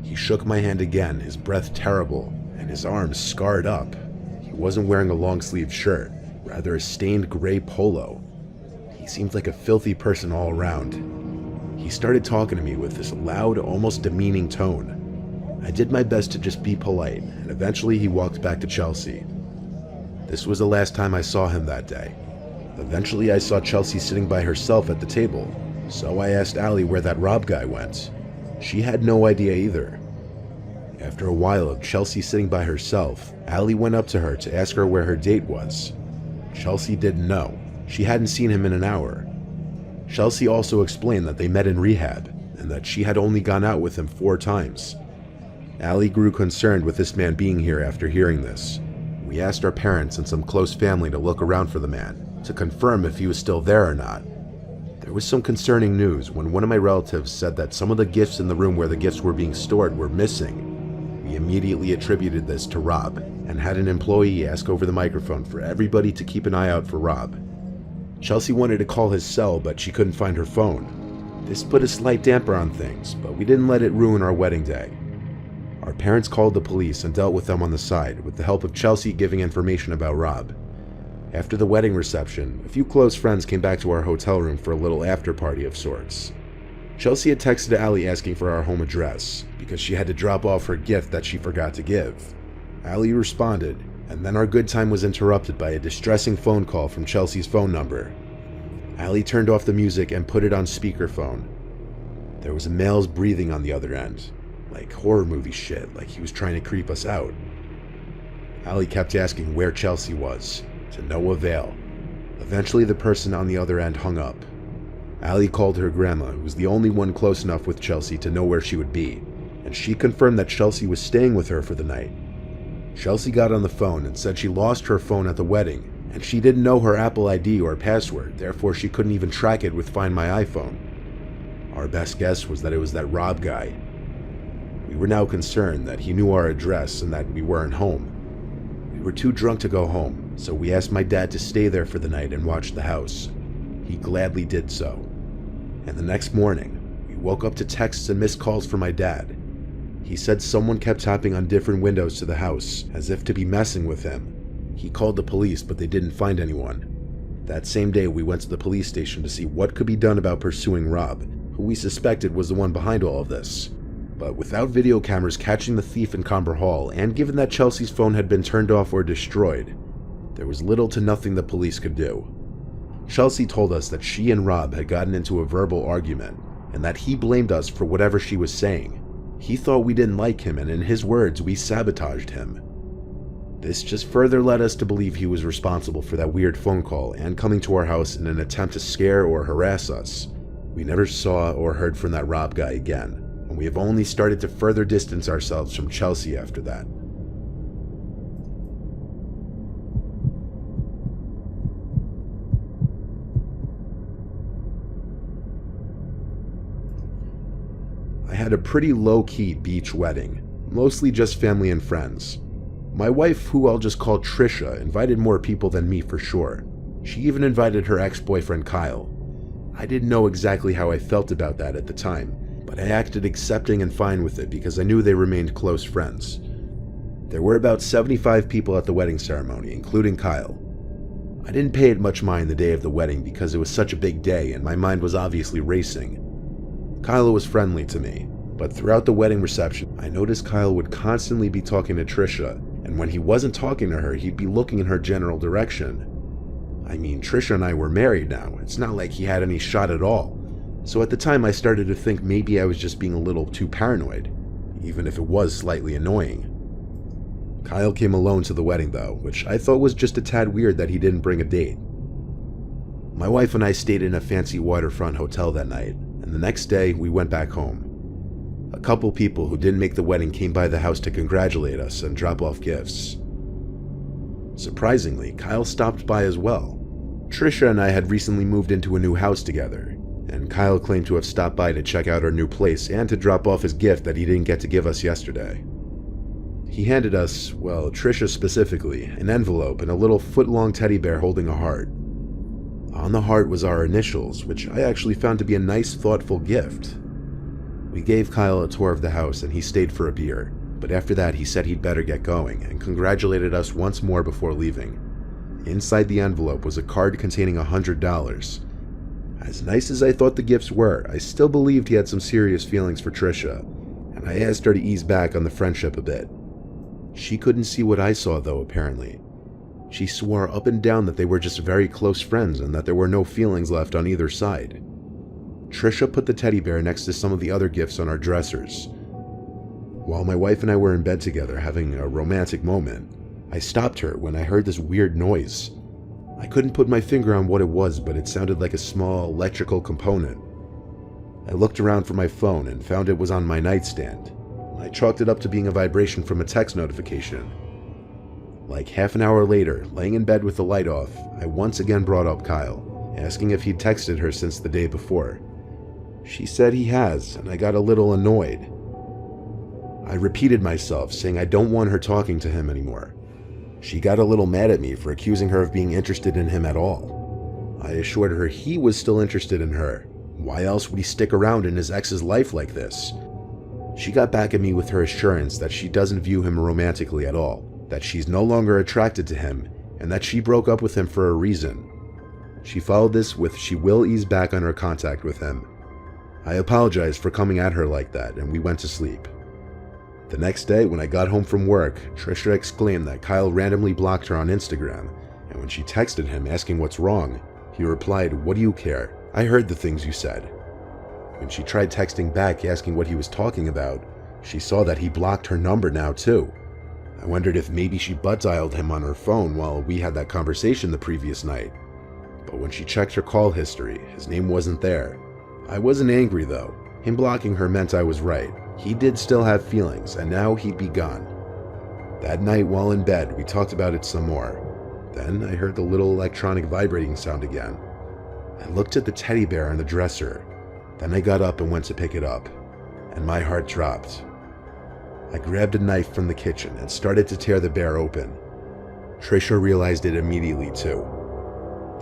Speaker 1: He shook my hand again, his breath terrible, and his arms scarred up. He wasn't wearing a long-sleeved shirt, rather a stained gray polo. He seemed like a filthy person all around. He started talking to me with this loud, almost demeaning tone. I did my best to just be polite, and eventually he walked back to Chelsea. This was the last time I saw him that day. Eventually I saw Chelsea sitting by herself at the table, so I asked Allie where that Rob guy went. She had no idea either. After a while of Chelsea sitting by herself, Allie went up to her to ask her where her date was. Chelsea didn't know. She hadn't seen him in an hour. Chelsea also explained that they met in rehab, and that she had only gone out with him 4 times. Allie grew concerned with this man being here after hearing this. We asked our parents and some close family to look around for the man, to confirm if he was still there or not. There was some concerning news when one of my relatives said that some of the gifts in the room where the gifts were being stored were missing. We immediately attributed this to Rob, and had an employee ask over the microphone for everybody to keep an eye out for Rob. Chelsea wanted to call his cell, but she couldn't find her phone. This put a slight damper on things, but we didn't let it ruin our wedding day. Our parents called the police and dealt with them on the side, with the help of Chelsea giving information about Rob. After the wedding reception, a few close friends came back to our hotel room for a little after-party of sorts. Chelsea had texted Allie asking for our home address, because she had to drop off her gift that she forgot to give. Allie responded, and then our good time was interrupted by a distressing phone call from Chelsea's phone number. Allie turned off the music and put it on speakerphone. There was a male's breathing on the other end, like horror movie shit, like he was trying to creep us out. Allie kept asking where Chelsea was, to no avail. Eventually the person on the other end hung up. Allie called her grandma, who was the only one close enough with Chelsea to know where she would be, and she confirmed that Chelsea was staying with her for the night. Chelsea got on the phone and said she lost her phone at the wedding, and she didn't know her Apple ID or password, therefore she couldn't even track it with Find My iPhone. Our best guess was that it was that Rob guy. We were now concerned that he knew our address and that we weren't home. We were too drunk to go home, so we asked my dad to stay there for the night and watch the house. He gladly did so. And the next morning, we woke up to texts and missed calls from my dad. He said someone kept tapping on different windows to the house, as if to be messing with him. He called the police, but they didn't find anyone.
Speaker 3: That same day, we went to the police station to see what could be done about pursuing Rob, who we suspected was the one behind all of this. But without video cameras catching the thief in Comber Hall, and given that Chelsea's phone had been turned off or destroyed, there was little to nothing the police could do. Chelsea told us that she and Rob had gotten into a verbal argument, and that he blamed us for whatever she was saying. He thought we didn't like him, and in his words, we sabotaged him. This just further led us to believe he was responsible for that weird phone call and coming to our house in an attempt to scare or harass us. We never saw or heard from that Rob guy again, and we have only started to further distance ourselves from Chelsea after that. I had a pretty low-key beach wedding, mostly just family and friends. My wife, who I'll just call Trisha, invited more people than me for sure. She even invited her ex-boyfriend Kyle. I didn't know exactly how I felt about that at the time, but I acted accepting and fine with it because I knew they remained close friends. There were about 75 people at the wedding ceremony, including Kyle. I didn't pay it much mind the day of the wedding because it was such a big day and my mind was obviously racing. Kyle was friendly to me, but throughout the wedding reception, I noticed Kyle would constantly be talking to Trisha, and when he wasn't talking to her, he'd be looking in her general direction. I mean, Trisha and I were married now. It's not like he had any shot at all. So at the time, I started to think maybe I was just being a little too paranoid, even if it was slightly annoying. Kyle came alone to the wedding though, which I thought was just a tad weird that he didn't bring a date. My wife and I stayed in a fancy waterfront hotel that night, and the next day we went back home. A couple people who didn't make the wedding came by the house to congratulate us and drop off gifts. Surprisingly, Kyle stopped by as well. Trisha and I had recently moved into a new house together, and Kyle claimed to have stopped by to check out our new place and to drop off his gift that he didn't get to give us yesterday. He handed us, well, Trisha specifically, an envelope and a little foot-long teddy bear holding a heart. On the heart was our initials, which I actually found to be a nice, thoughtful gift. We gave Kyle a tour of the house and he stayed for a beer, but after that he said he'd better get going and congratulated us once more before leaving. Inside the envelope was a card containing $100. As nice as I thought the gifts were, I still believed he had some serious feelings for Trisha, and I asked her to ease back on the friendship a bit. She couldn't see what I saw though, apparently. She swore up and down that they were just very close friends and that there were no feelings left on either side. Trisha put the teddy bear next to some of the other gifts on our dressers. While my wife and I were in bed together having a romantic moment, I stopped her when I heard this weird noise. I couldn't put my finger on what it was, but it sounded like a small electrical component. I looked around for my phone and found it was on my nightstand. I chalked it up to being a vibration from a text notification. Like half an hour later, laying in bed with the light off, I once again brought up Kyle, asking if he'd texted her since the day before. She said he has, and I got a little annoyed. I repeated myself, saying I don't want her talking to him anymore. She got a little mad at me for accusing her of being interested in him at all. I assured her he was still interested in her. Why else would he stick around in his ex's life like this? She got back at me with her assurance that she doesn't view him romantically at all, that she's no longer attracted to him, and that she broke up with him for a reason. She followed this with she will ease back on her contact with him. I apologized for coming at her like that, and we went to sleep. The next day, when I got home from work, Trisha exclaimed that Kyle randomly blocked her on Instagram, and when she texted him asking what's wrong, he replied, "What do you care? I heard the things you said." When she tried texting back asking what he was talking about, she saw that he blocked her number now too. I wondered if maybe she butt-dialed him on her phone while we had that conversation the previous night. But when she checked her call history, his name wasn't there. I wasn't angry though. Him blocking her meant I was right. He did still have feelings, and now he'd be gone. That night while in bed, we talked about it some more. Then I heard the little electronic vibrating sound again. I looked at the teddy bear on the dresser. Then I got up and went to pick it up, and my heart dropped. I grabbed a knife from the kitchen and started to tear the bear open. Trisha realized it immediately too.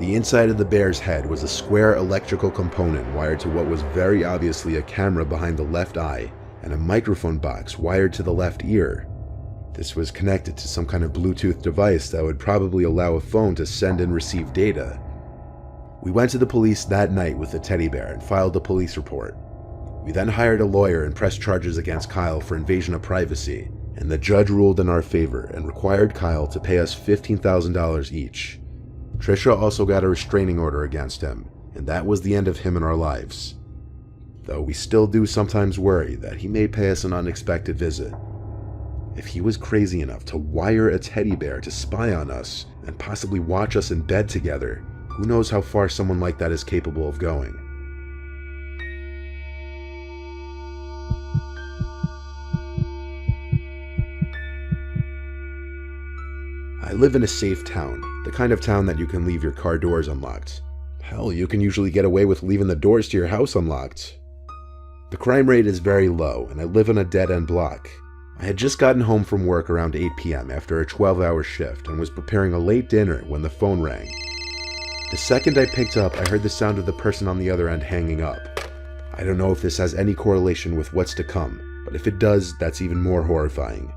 Speaker 3: The inside of the bear's head was a square electrical component wired to what was very obviously a camera behind the left eye and a microphone box wired to the left ear. This was connected to some kind of Bluetooth device that would probably allow a phone to send and receive data. We went to the police that night with the teddy bear and filed a police report. We then hired a lawyer and pressed charges against Kyle for invasion of privacy, and the judge ruled in our favor and required Kyle to pay us $15,000 each. Trisha also got a restraining order against him, and that was the end of him in our lives. Though we still do sometimes worry that he may pay us an unexpected visit. If he was crazy enough to wire a teddy bear to spy on us and possibly watch us in bed together, who knows how far someone like that is capable of going. I live in a safe town, the kind of town that you can leave your car doors unlocked. Hell, you can usually get away with leaving the doors to your house unlocked. The crime rate is very low, and I live in a dead-end block. I had just gotten home from work around 8 p.m. after a 12-hour shift and was preparing a late dinner when the phone rang. The second I picked up, I heard the sound of the person on the other end hanging up. I don't know if this has any correlation with what's to come, but if it does, that's even more horrifying.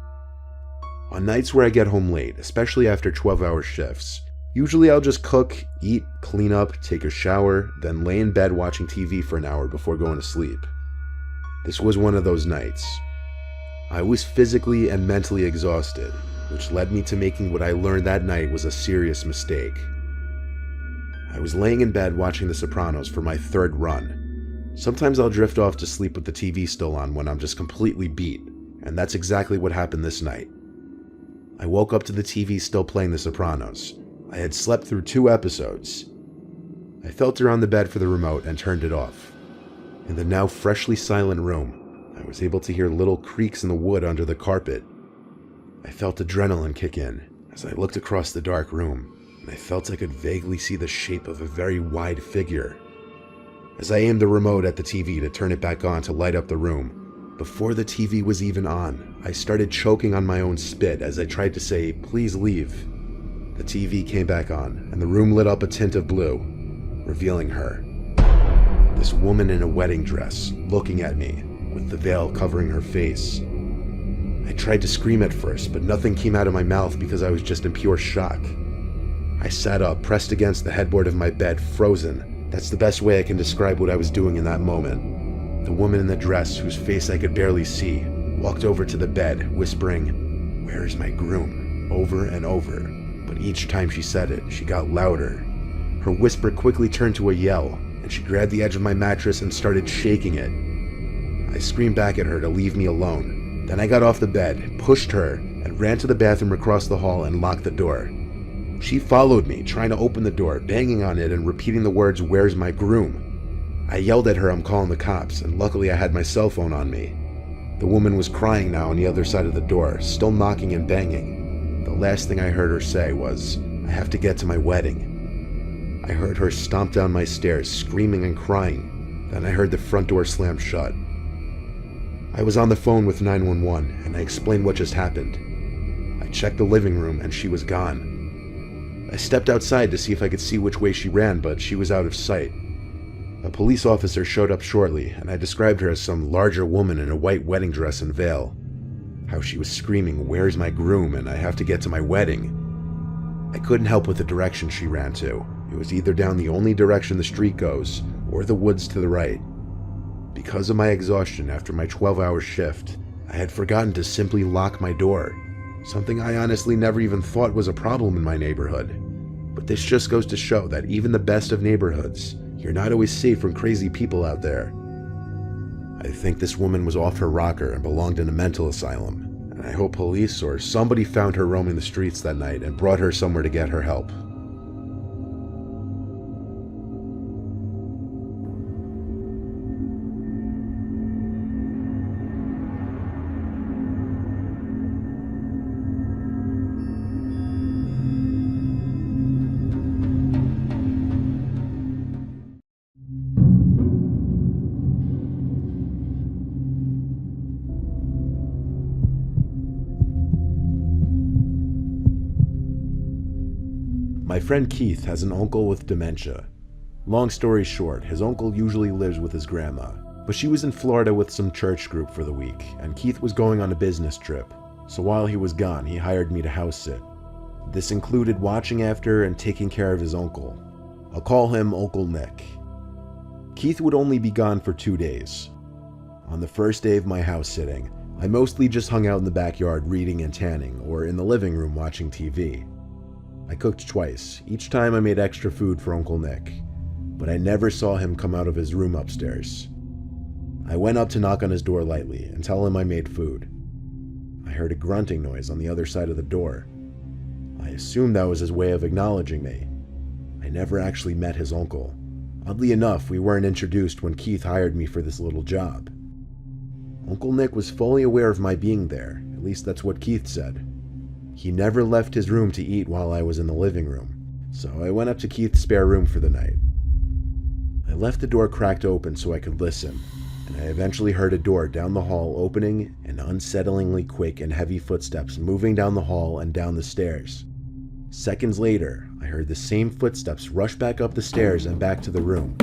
Speaker 3: On nights where I get home late, especially after 12-hour shifts, usually I'll just cook, eat, clean up, take a shower, then lay in bed watching TV for an hour before going to sleep. This was one of those nights. I was physically and mentally exhausted, which led me to making what I learned that night was a serious mistake. I was laying in bed watching The Sopranos for my third run. Sometimes I'll drift off to sleep with the TV still on when I'm just completely beat, and that's exactly what happened this night. I woke up to the TV still playing The Sopranos. I had slept through 2 episodes. I felt around the bed for the remote and turned it off. In the now freshly silent room, I was able to hear little creaks in the wood under the carpet. I felt adrenaline kick in as I looked across the dark room, and I felt I could vaguely see the shape of a very wide figure. As I aimed the remote at the TV to turn it back on to light up the room, before the TV was even on, I started choking on my own spit as I tried to say, "Please leave." The TV came back on, and the room lit up a tint of blue, revealing her. This woman in a wedding dress, looking at me, with the veil covering her face. I tried to scream at first, but nothing came out of my mouth because I was just in pure shock. I sat up, pressed against the headboard of my bed, frozen. That's the best way I can describe what I was doing in that moment. The woman in the dress, whose face I could barely see, walked over to the bed, whispering, "Where is my groom?" over and over, but each time she said it, she got louder. Her whisper quickly turned to a yell, and she grabbed the edge of my mattress and started shaking it. I screamed back at her to leave me alone. Then I got off the bed, pushed her, and ran to the bathroom across the hall and locked the door. She followed me, trying to open the door, banging on it and repeating the words, "Where's my groom?" I yelled at her I'm calling the cops, and luckily I had my cell phone on me. The woman was crying now on the other side of the door, still knocking and banging. The last thing I heard her say was, "I have to get to my wedding." I heard her stomp down my stairs, screaming and crying. Then I heard the front door slam shut. I was on the phone with 911, and I explained what just happened. I checked the living room, and she was gone. I stepped outside to see if I could see which way she ran, but she was out of sight. A police officer showed up shortly, and I described her as some larger woman in a white wedding dress and veil. How she was screaming, "Where's my groom?" and "I have to get to my wedding." I couldn't help with the direction she ran to. It was either down the only direction the street goes, or the woods to the right. Because of my exhaustion after my 12-hour shift, I had forgotten to simply lock my door, something I honestly never even thought was a problem in my neighborhood. But this just goes to show that even the best of neighborhoods, you're not always safe from crazy people out there. I think this woman was off her rocker and belonged in a mental asylum, and I hope police or somebody found her roaming the streets that night and brought her somewhere to get her help. My friend Keith has an uncle with dementia. Long story short, his uncle usually lives with his grandma, but she was in Florida with some church group for the week, and Keith was going on a business trip, so while he was gone, he hired me to house sit. This included watching after and taking care of his uncle.
Speaker 2: I'll call him Uncle Nick. Keith would only be gone for 2 days. On the first day of my house sitting, I mostly just hung out in the backyard reading and tanning, or in the living room watching TV. I cooked twice. Each time I made extra food for Uncle Nick, but I never saw him come out of his room upstairs. I went up to knock on his door lightly and tell him I made food. I heard a grunting noise on the other side of the door. I assumed that was his way of acknowledging me. I never actually met his uncle. Oddly enough, we weren't introduced when Keith hired me for this little job. Uncle Nick was fully aware of my being there, at least that's what Keith said. He never left his room to eat while I was in the living room, so I went up to Keith's spare room for the night. I left the door cracked open so I could listen, and I eventually heard a door down the hall opening and unsettlingly quick and heavy footsteps moving down the hall and down the stairs. Seconds later, I heard the same footsteps rush back up the stairs and back to the room.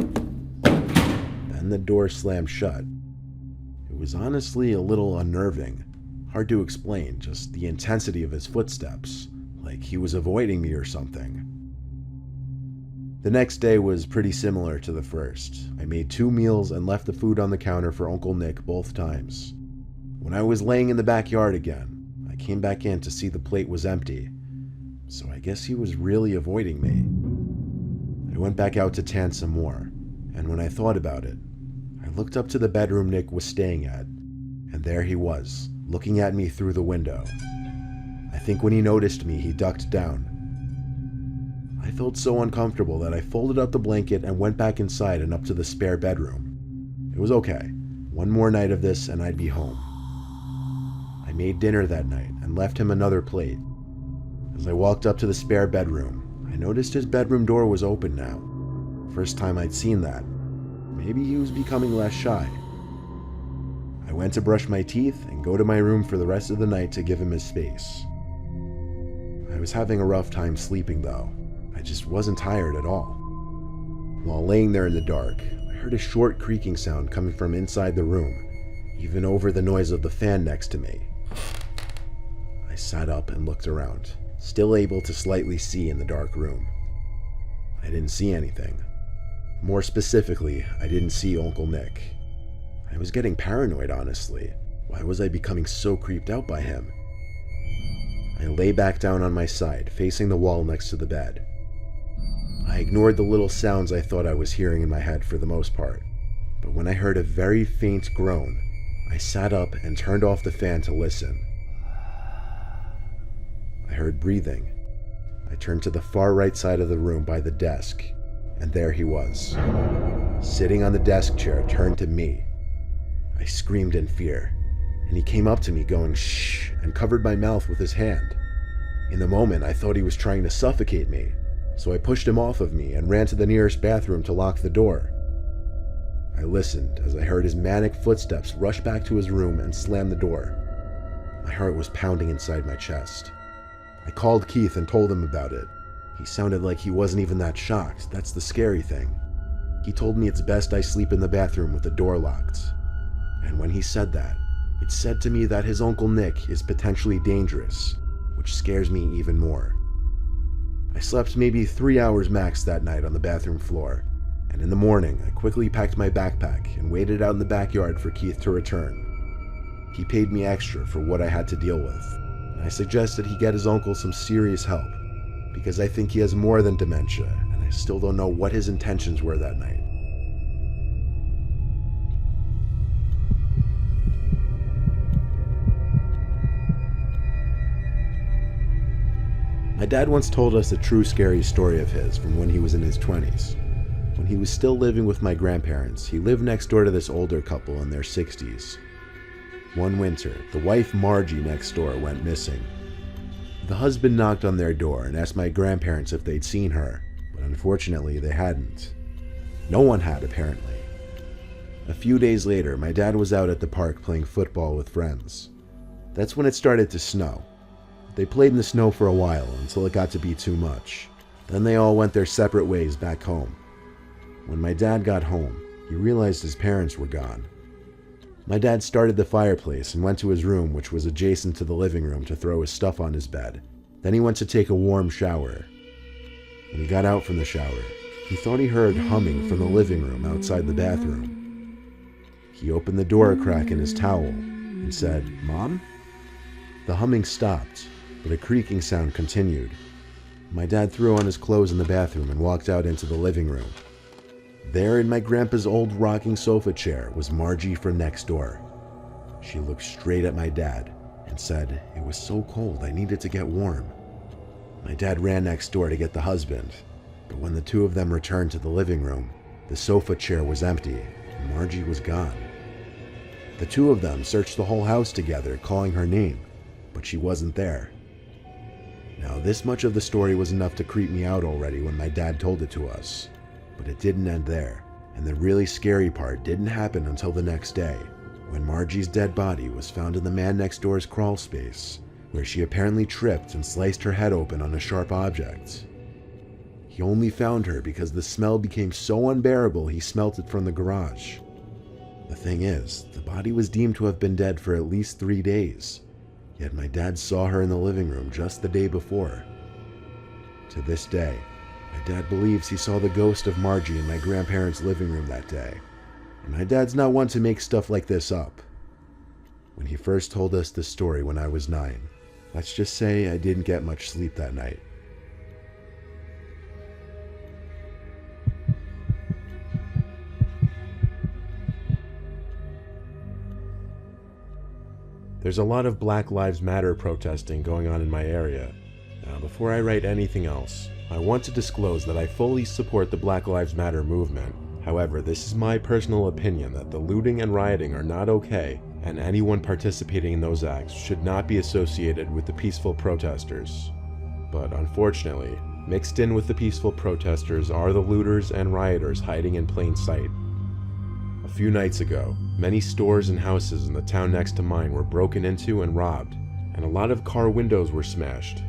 Speaker 2: Then the door slammed shut. It was honestly a little unnerving. Hard to explain, just the intensity of his footsteps, like he was avoiding me or something. The next day was pretty similar to the first. I made 2 meals and left the food on the counter for Uncle Nick both times. When I was laying in the backyard again, I came back in to see the plate was empty, so I guess he was really avoiding me. I went back out to tan some more, and when I thought about it, I looked up to the bedroom Nick was staying at, and there he was, looking at me through the window. I think when he noticed me, he ducked down. I felt so uncomfortable that I folded up the blanket and went back inside and up to the spare bedroom. It was okay. One more night of this and I'd be home. I made dinner that night and left him another plate. As I walked up to the spare bedroom, I noticed his bedroom door was open now. First time I'd seen that. Maybe he was becoming less shy. I went to brush my teeth and go to my room for the rest of the night to give him his space. I was having a rough time sleeping though. I just wasn't tired at all. While laying there in the dark, I heard a short creaking sound coming from inside the room, even over the noise of the fan next to me. I sat up and looked around, still able to slightly see in the dark room. I didn't see anything. More specifically, I didn't see Uncle Nick. I was getting paranoid, honestly. Why was I becoming so creeped out by him? I lay back down on my side, facing the wall next to the bed. I ignored the little sounds I thought I was hearing in my head for the most part, but when I heard a very faint groan, I sat up and turned off the fan to listen. I heard breathing. I turned to the far right side of the room by the desk, and there he was, sitting on the desk chair, turned to me. I screamed in fear, and he came up to me going shh and covered my mouth with his hand. In the moment, I thought he was trying to suffocate me, so I pushed him off of me and ran to the nearest bathroom to lock the door. I listened as I heard his manic footsteps rush back to his room and slam the door. My heart was pounding inside my chest. I called Keith and told him about it. He sounded like he wasn't even that shocked. That's the scary thing. He told me it's best I sleep in the bathroom with the door locked. And when he said that, it said to me that his Uncle Nick is potentially dangerous, which scares me even more. I slept maybe 3 hours max that night on the bathroom floor, and in the morning I quickly packed my backpack and waited out in the backyard for Keith to return. He paid me extra for what I had to deal with, and I suggested he get his uncle some serious help, because I think he has more than dementia, and I still don't know what his intentions were that night. My dad once told us a true scary story of his from when he was in his 20s. When he was still living with my grandparents, he lived next door to this older couple in their 60s. One winter, the wife Margie next door went missing. The husband knocked on their door and asked my grandparents if they'd seen her, but unfortunately they hadn't. No one had, apparently. A few days later, my dad was out at the park playing football with friends. That's when it started to snow. They played in the snow for a while until it got to be too much. Then they all went their separate ways back home. When my dad got home, he realized his parents were gone. My dad started the fireplace and went to his room, which was adjacent to the living room, to throw his stuff on his bed. Then he went to take a warm shower. When he got out from the shower,
Speaker 1: He thought he heard humming from the living room outside the bathroom. He opened the door a crack in his towel and said, "Mom?" The humming stopped, but a creaking sound continued. My dad threw on his clothes in the bathroom and walked out into the living room. There in my grandpa's old rocking sofa chair was Margie from next door. She looked straight at my dad and said, "It was so cold I needed to get warm." My dad ran next door to get the husband, but when the two of them returned to the living room, the sofa chair was empty and Margie was gone. The two of them searched the whole house together, calling her name, but she wasn't there. Now, this much of the story was enough to creep me out already when my dad told it to us, but it didn't end there, and the really scary part didn't happen until the next day, when Margie's dead body was found in the man next door's crawl space, where she apparently tripped and sliced her head open on a sharp object. He only found her because the smell became so unbearable he smelt it from the garage. The thing is, the body was deemed to have been dead for at least 3 days, yet my dad saw her in the living room just the day before. To this day, my dad believes he saw the ghost of Margie in my grandparents' living room that day, and my dad's not one to make stuff like this up. When he first told us this story when I was 9, let's just say I didn't get much sleep that night. There's a lot of Black Lives Matter protesting going on in my area. Now, before I write anything else, I want to disclose that I fully support the Black Lives Matter movement. However, this is my personal opinion that the looting and rioting are not okay, and anyone participating in those acts should not be associated with the peaceful protesters. But unfortunately, mixed in with the peaceful protesters are the looters and rioters hiding in plain sight. A few nights ago, many stores and houses in the town next to mine were broken into and robbed, and a lot of car windows were smashed.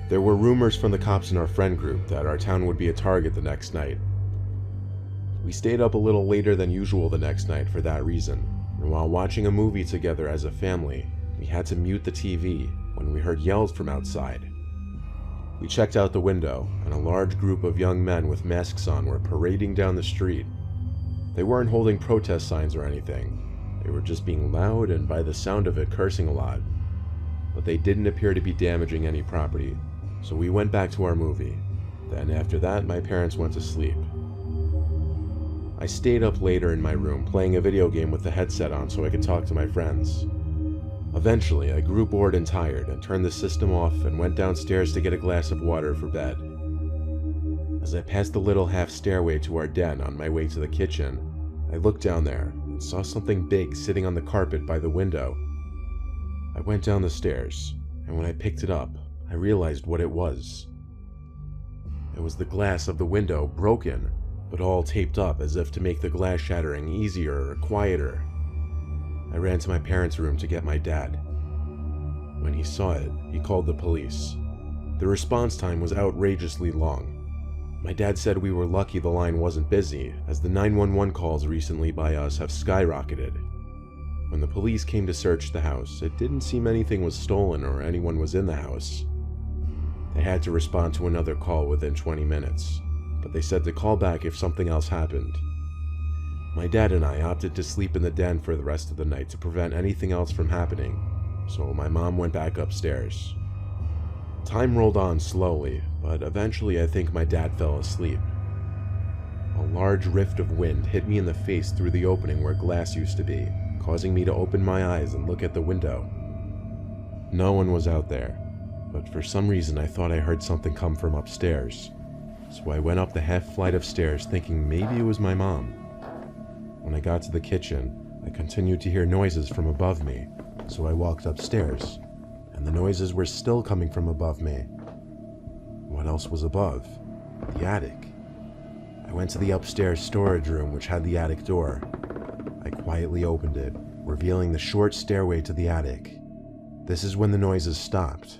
Speaker 1: There were rumors from the cops in our friend group that our town would be a target the next night. We stayed up a little later than usual the next night for that reason, and while watching a movie together as a family, we had to mute the TV when we heard yells from outside. We checked out the window, and a large group of young men with masks on were parading down the street. They weren't holding protest signs or anything. They were just being loud and, by the sound of it, cursing a lot. But they didn't appear to be damaging any property, so we went back to our movie. Then after that, my parents went to sleep. I stayed up later in my room playing a video game with the headset on so I could talk to my friends. Eventually, I grew bored and tired and turned the system off and went downstairs to get a glass of water for bed. As I passed the little half stairway to our den on my way to the kitchen, I looked down there and saw something big sitting on the carpet by the window. I went down the stairs, and when I picked it up, I realized what it was. It was the glass of the window broken, but all taped up as if to make the glass shattering easier or quieter. I ran to my parents' room to get my dad. When he saw it, he called the police. The response time was outrageously long. My dad said we were lucky the line wasn't busy, as the 911 calls recently by us have skyrocketed. When the police came to search the house, it didn't seem anything was stolen or anyone was in the house. They had to respond to another call within 20 minutes, but they said to call back if something else happened. My dad and I opted to sleep in the den for the rest of the night to prevent anything else from happening, so my mom went back upstairs. Time rolled on slowly, but eventually I think my dad fell asleep. A large rift of wind hit me in the face through the opening where glass used to be, causing me to open my eyes and look at the window. No one was out there, but for some reason I thought I heard something come from upstairs, so I went up the half flight of stairs thinking maybe it was my mom. When I got to the kitchen, I continued to hear noises from above me, so I walked upstairs, and the noises were still coming from above me. What else was above? The attic. I went to the upstairs storage room which had the attic door. I quietly opened it, revealing the short stairway to the attic. This is when the noises stopped.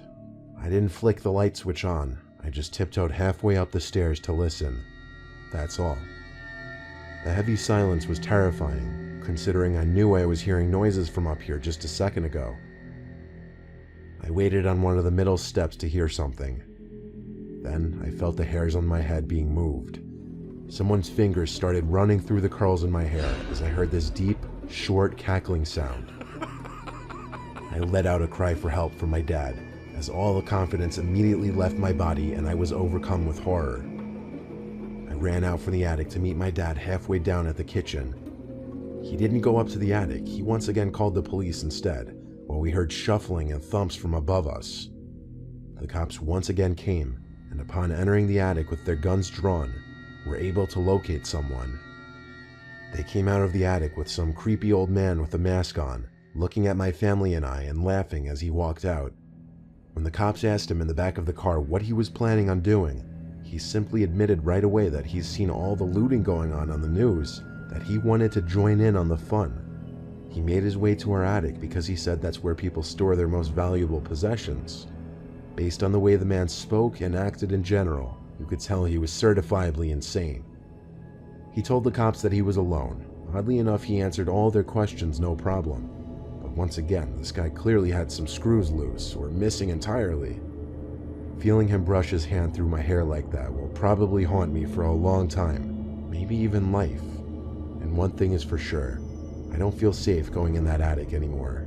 Speaker 1: I didn't flick the light switch on, I just tiptoed halfway up the stairs to listen. That's all. The heavy silence was terrifying, considering I knew I was hearing noises from up here just a second ago. I waited on one of the middle steps to hear something. Then I felt the hairs on my head being moved. Someone's fingers started running through the curls in my hair as I heard this deep, short, cackling sound. I let out a cry for help from my dad, as all the confidence immediately left my body and I was overcome with horror. I ran out from the attic to meet my dad halfway down at the kitchen. He didn't go up to the attic, he once again called the police instead, while we heard shuffling and thumps from above us. The cops once again came, and upon entering the attic with their guns drawn, were able to locate someone. They came out of the attic with some creepy old man with a mask on, looking at my family and I and laughing as he walked out. When the cops asked him in the back of the car what he was planning on doing, he simply admitted right away that he's seen all the looting going on the news, that he wanted to join in on the fun. He made his way to our attic because he said that's where people store their most valuable possessions. Based on the way the man spoke and acted in general, you could tell he was certifiably insane. He told the cops that he was alone. Oddly enough, he answered all their questions no problem. But once again, this guy clearly had some screws loose or missing entirely. Feeling him brush his hand through my hair like that will probably haunt me for a long time, maybe even life. And one thing is for sure, I don't feel safe going in that attic anymore.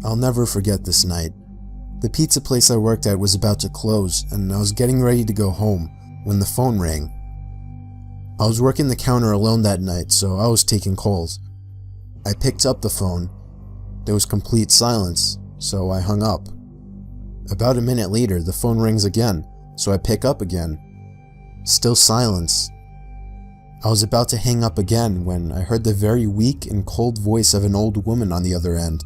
Speaker 4: I'll never forget this night. The pizza place I worked at was about to close, and I was getting ready to go home when the phone rang. I was working the counter alone that night, so I was taking calls. I picked up the phone. There was complete silence, so I hung up. About a minute later, the phone rings again, so I pick up again. Still silence. I was about to hang up again when I heard the very weak and cold voice of an old woman on the other end.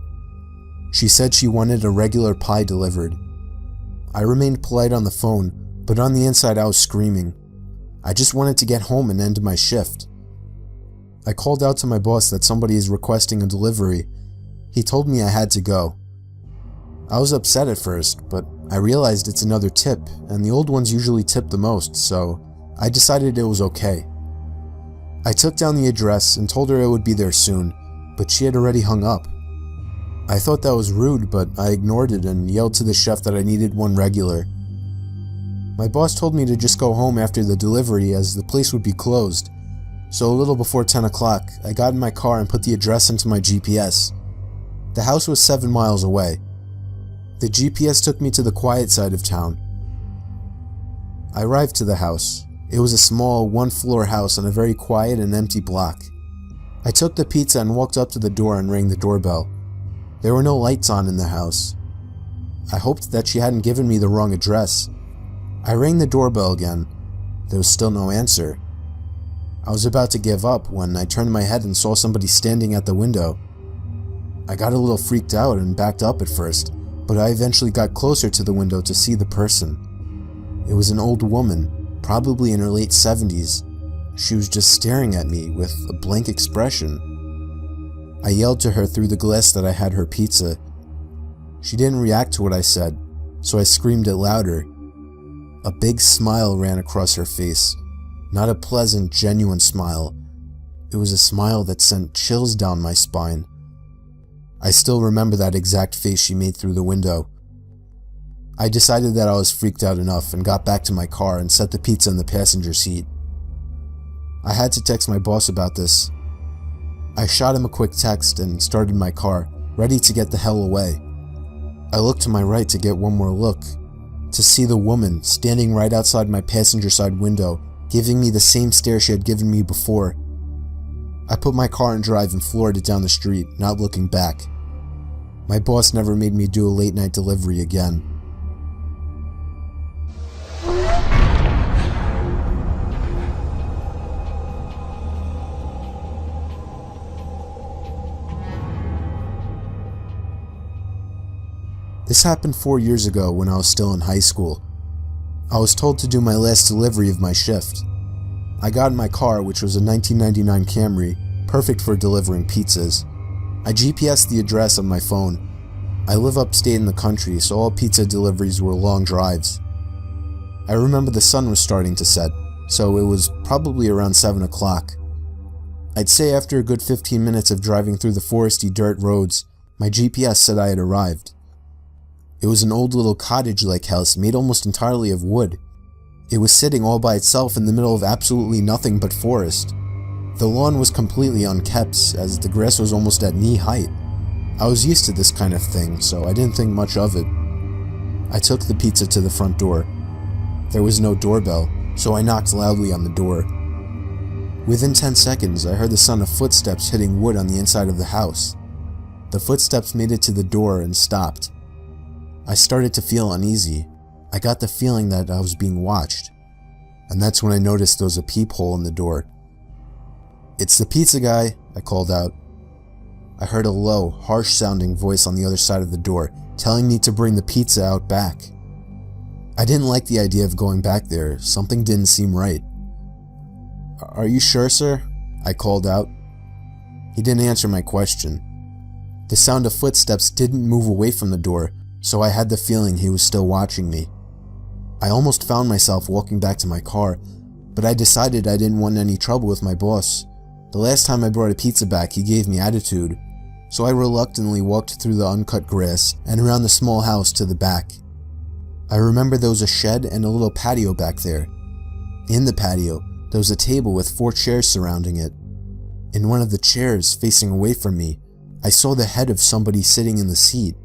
Speaker 4: She said she wanted a regular pie delivered. I remained polite on the phone, but on the inside I was screaming. I just wanted to get home and end my shift. I called out to my boss that somebody is requesting a delivery. He told me I had to go. I was upset at first, but I realized it's another tip, and the old ones usually tip the most, so I decided it was okay. I took down the address and told her I would be there soon, but she had already hung up. I thought that was rude, but I ignored it and yelled to the chef that I needed one regular. My boss told me to just go home after the delivery as the place would be closed, so a little before 10 o'clock, I got in my car and put the address into my GPS. The house was 7 miles away. The GPS took me to the quiet side of town. I arrived to the house. It was a small, one-floor house on a very quiet and empty block. I took the pizza and walked up to the door and rang the doorbell. There were no lights on in the house. I hoped that she hadn't given me the wrong address. I rang the doorbell again. There was still no answer. I was about to give up when I turned my head and saw somebody standing at the window. I got a little freaked out and backed up at first, but I eventually got closer to the window to see the person. It was an old woman, probably in her late 70s. She was just staring at me with a blank expression. I yelled to her through the glass that I had her pizza. She didn't react to what I said, so I screamed it louder. A big smile ran across her face. Not a pleasant, genuine smile. It was a smile that sent chills down my spine. I still remember that exact face she made through the window. I decided that I was freaked out enough and got back to my car and set the pizza in the passenger seat. I had to text my boss about this. I shot him a quick text and started my car, ready to get the hell away. I looked to my right to get one more look, to see the woman standing right outside my passenger side window, giving me the same stare she had given me before. I put my car in drive and floored it down the street, not looking back. My boss never made me do a late night delivery again. This happened 4 years ago when I was still in high school. I was told to do my last delivery of my shift. I got in my car, which was a 1999 Camry, perfect for delivering pizzas. I GPSed the address on my phone. I live upstate in the country, so all pizza deliveries were long drives. I remember the sun was starting to set, so it was probably around 7 o'clock. I'd say after a good 15 minutes of driving through the foresty dirt roads, my GPS said I had arrived. It was an old little cottage-like house made almost entirely of wood. It was sitting all by itself in the middle of absolutely nothing but forest. The lawn was completely unkept, as the grass was almost at knee height. I was used to this kind of thing, so I didn't think much of it. I took the pizza to the front door. There was no doorbell, so I knocked loudly on the door. Within 10 seconds, I heard the sound of footsteps hitting wood on the inside of the house. The footsteps made it to the door and stopped. I started to feel uneasy. I got the feeling that I was being watched. And that's when I noticed there was a peephole in the door. "It's the pizza guy," I called out. I heard a low, harsh-sounding voice on the other side of the door, telling me to bring the pizza out back. I didn't like the idea of going back there. Something didn't seem right. "Are you sure, sir?" I called out. He didn't answer my question. The sound of footsteps didn't move away from the door, so I had the feeling he was still watching me. I almost found myself walking back to my car, but I decided I didn't want any trouble with my boss. The last time I brought a pizza back, he gave me attitude, so I reluctantly walked through the uncut grass and around the small house to the back. I remember there was a shed and a little patio back there. In the patio, there was a table with 4 chairs surrounding it. In one of the chairs, facing away from me, I saw the head of somebody sitting in the seat.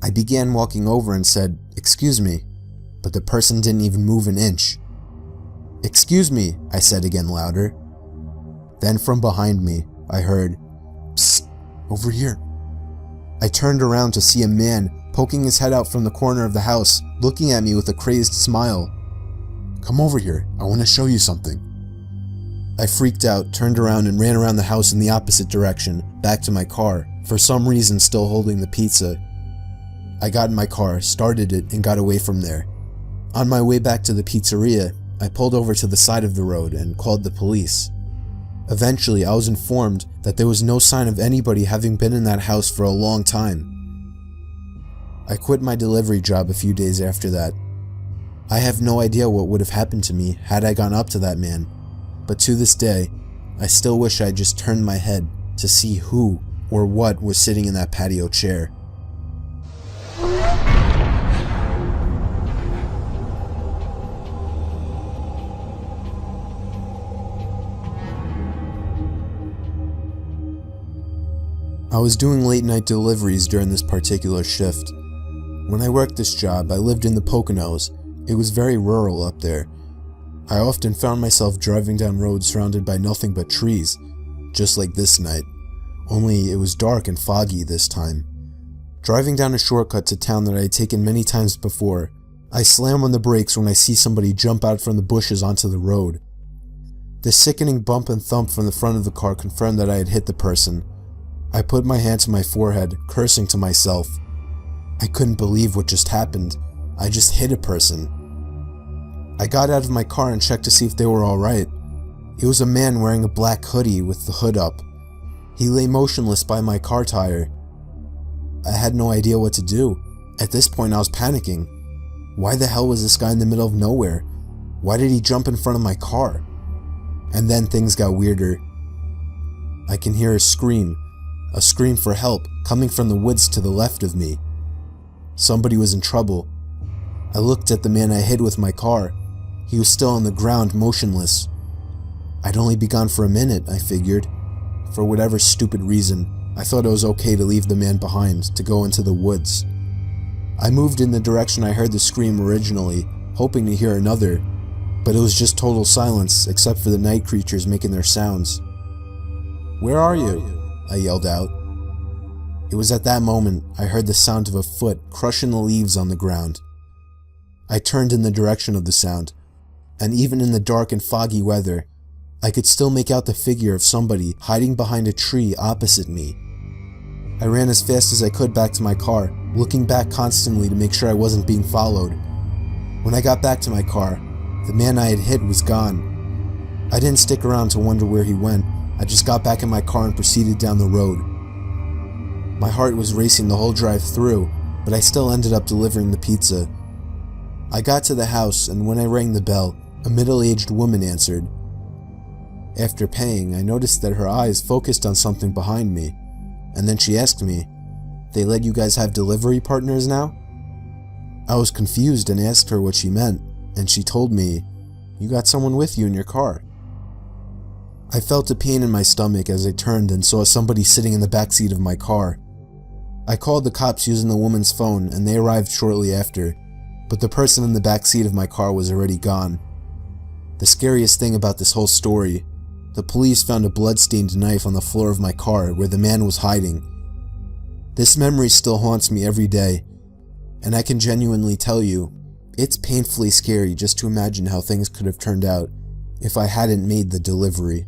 Speaker 4: I began walking over and said, "Excuse me," but the person didn't even move an inch. "Excuse me," I said again louder. Then from behind me, I heard, "Psst, over here." I turned around to see a man poking his head out from the corner of the house, looking at me with a crazed smile. "Come over here, I want to show you something." I freaked out, turned around and ran around the house in the opposite direction, back to my car, for some reason still holding the pizza. I got in my car, started it, and got away from there. On my way back to the pizzeria, I pulled over to the side of the road and called the police. Eventually, I was informed that there was no sign of anybody having been in that house for a long time. I quit my delivery job a few days after that. I have no idea what would have happened to me had I gone up to that man, but to this day, I still wish I had just turned my head to see who or what was sitting in that patio chair. I was doing late night deliveries during this particular shift. When I worked this job, I lived in the Poconos. It was very rural up there. I often found myself driving down roads surrounded by nothing but trees, just like this night. Only it was dark and foggy this time. Driving down a shortcut to town that I had taken many times before, I slam on the brakes when I see somebody jump out from the bushes onto the road. The sickening bump and thump from the front of the car confirmed that I had hit the person. I put my hand to my forehead, cursing to myself. I couldn't believe what just happened. I just hit a person. I got out of my car and checked to see if they were alright. It was a man wearing a black hoodie with the hood up. He lay motionless by my car tire. I had no idea what to do. At this point, I was panicking. Why the hell was this guy in the middle of nowhere? Why did he jump in front of my car? And then things got weirder. I can hear a scream for help, coming from the woods to the left of me. Somebody was in trouble. I looked at the man I hit with my car. He was still on the ground, motionless. I'd only be gone for a minute, I figured. For whatever stupid reason, I thought it was okay to leave the man behind, to go into the woods. I moved in the direction I heard the scream originally, hoping to hear another, but it was just total silence except for the night creatures making their sounds. "Where are you?" I yelled out. It was at that moment I heard the sound of a foot crushing the leaves on the ground. I turned in the direction of the sound, and even in the dark and foggy weather, I could still make out the figure of somebody hiding behind a tree opposite me. I ran as fast as I could back to my car, looking back constantly to make sure I wasn't being followed. When I got back to my car, the man I had hit was gone. I didn't stick around to wonder where he went. I just got back in my car and proceeded down the road. My heart was racing the whole drive through, but I still ended up delivering the pizza. I got to the house, and when I rang the bell, a middle-aged woman answered. After paying, I noticed that her eyes focused on something behind me, and then she asked me, "They let you guys have delivery partners now?" I was confused and asked her what she meant, and she told me, "You got someone with you in your car." I felt a pain in my stomach as I turned and saw somebody sitting in the backseat of my car. I called the cops using the woman's phone, and they arrived shortly after, but the person in the backseat of my car was already gone. The scariest thing about this whole story, the police found a blood-stained knife on the floor of my car where the man was hiding. This memory still haunts me every day, and I can genuinely tell you, it's painfully scary just to imagine how things could have turned out if I hadn't made the delivery.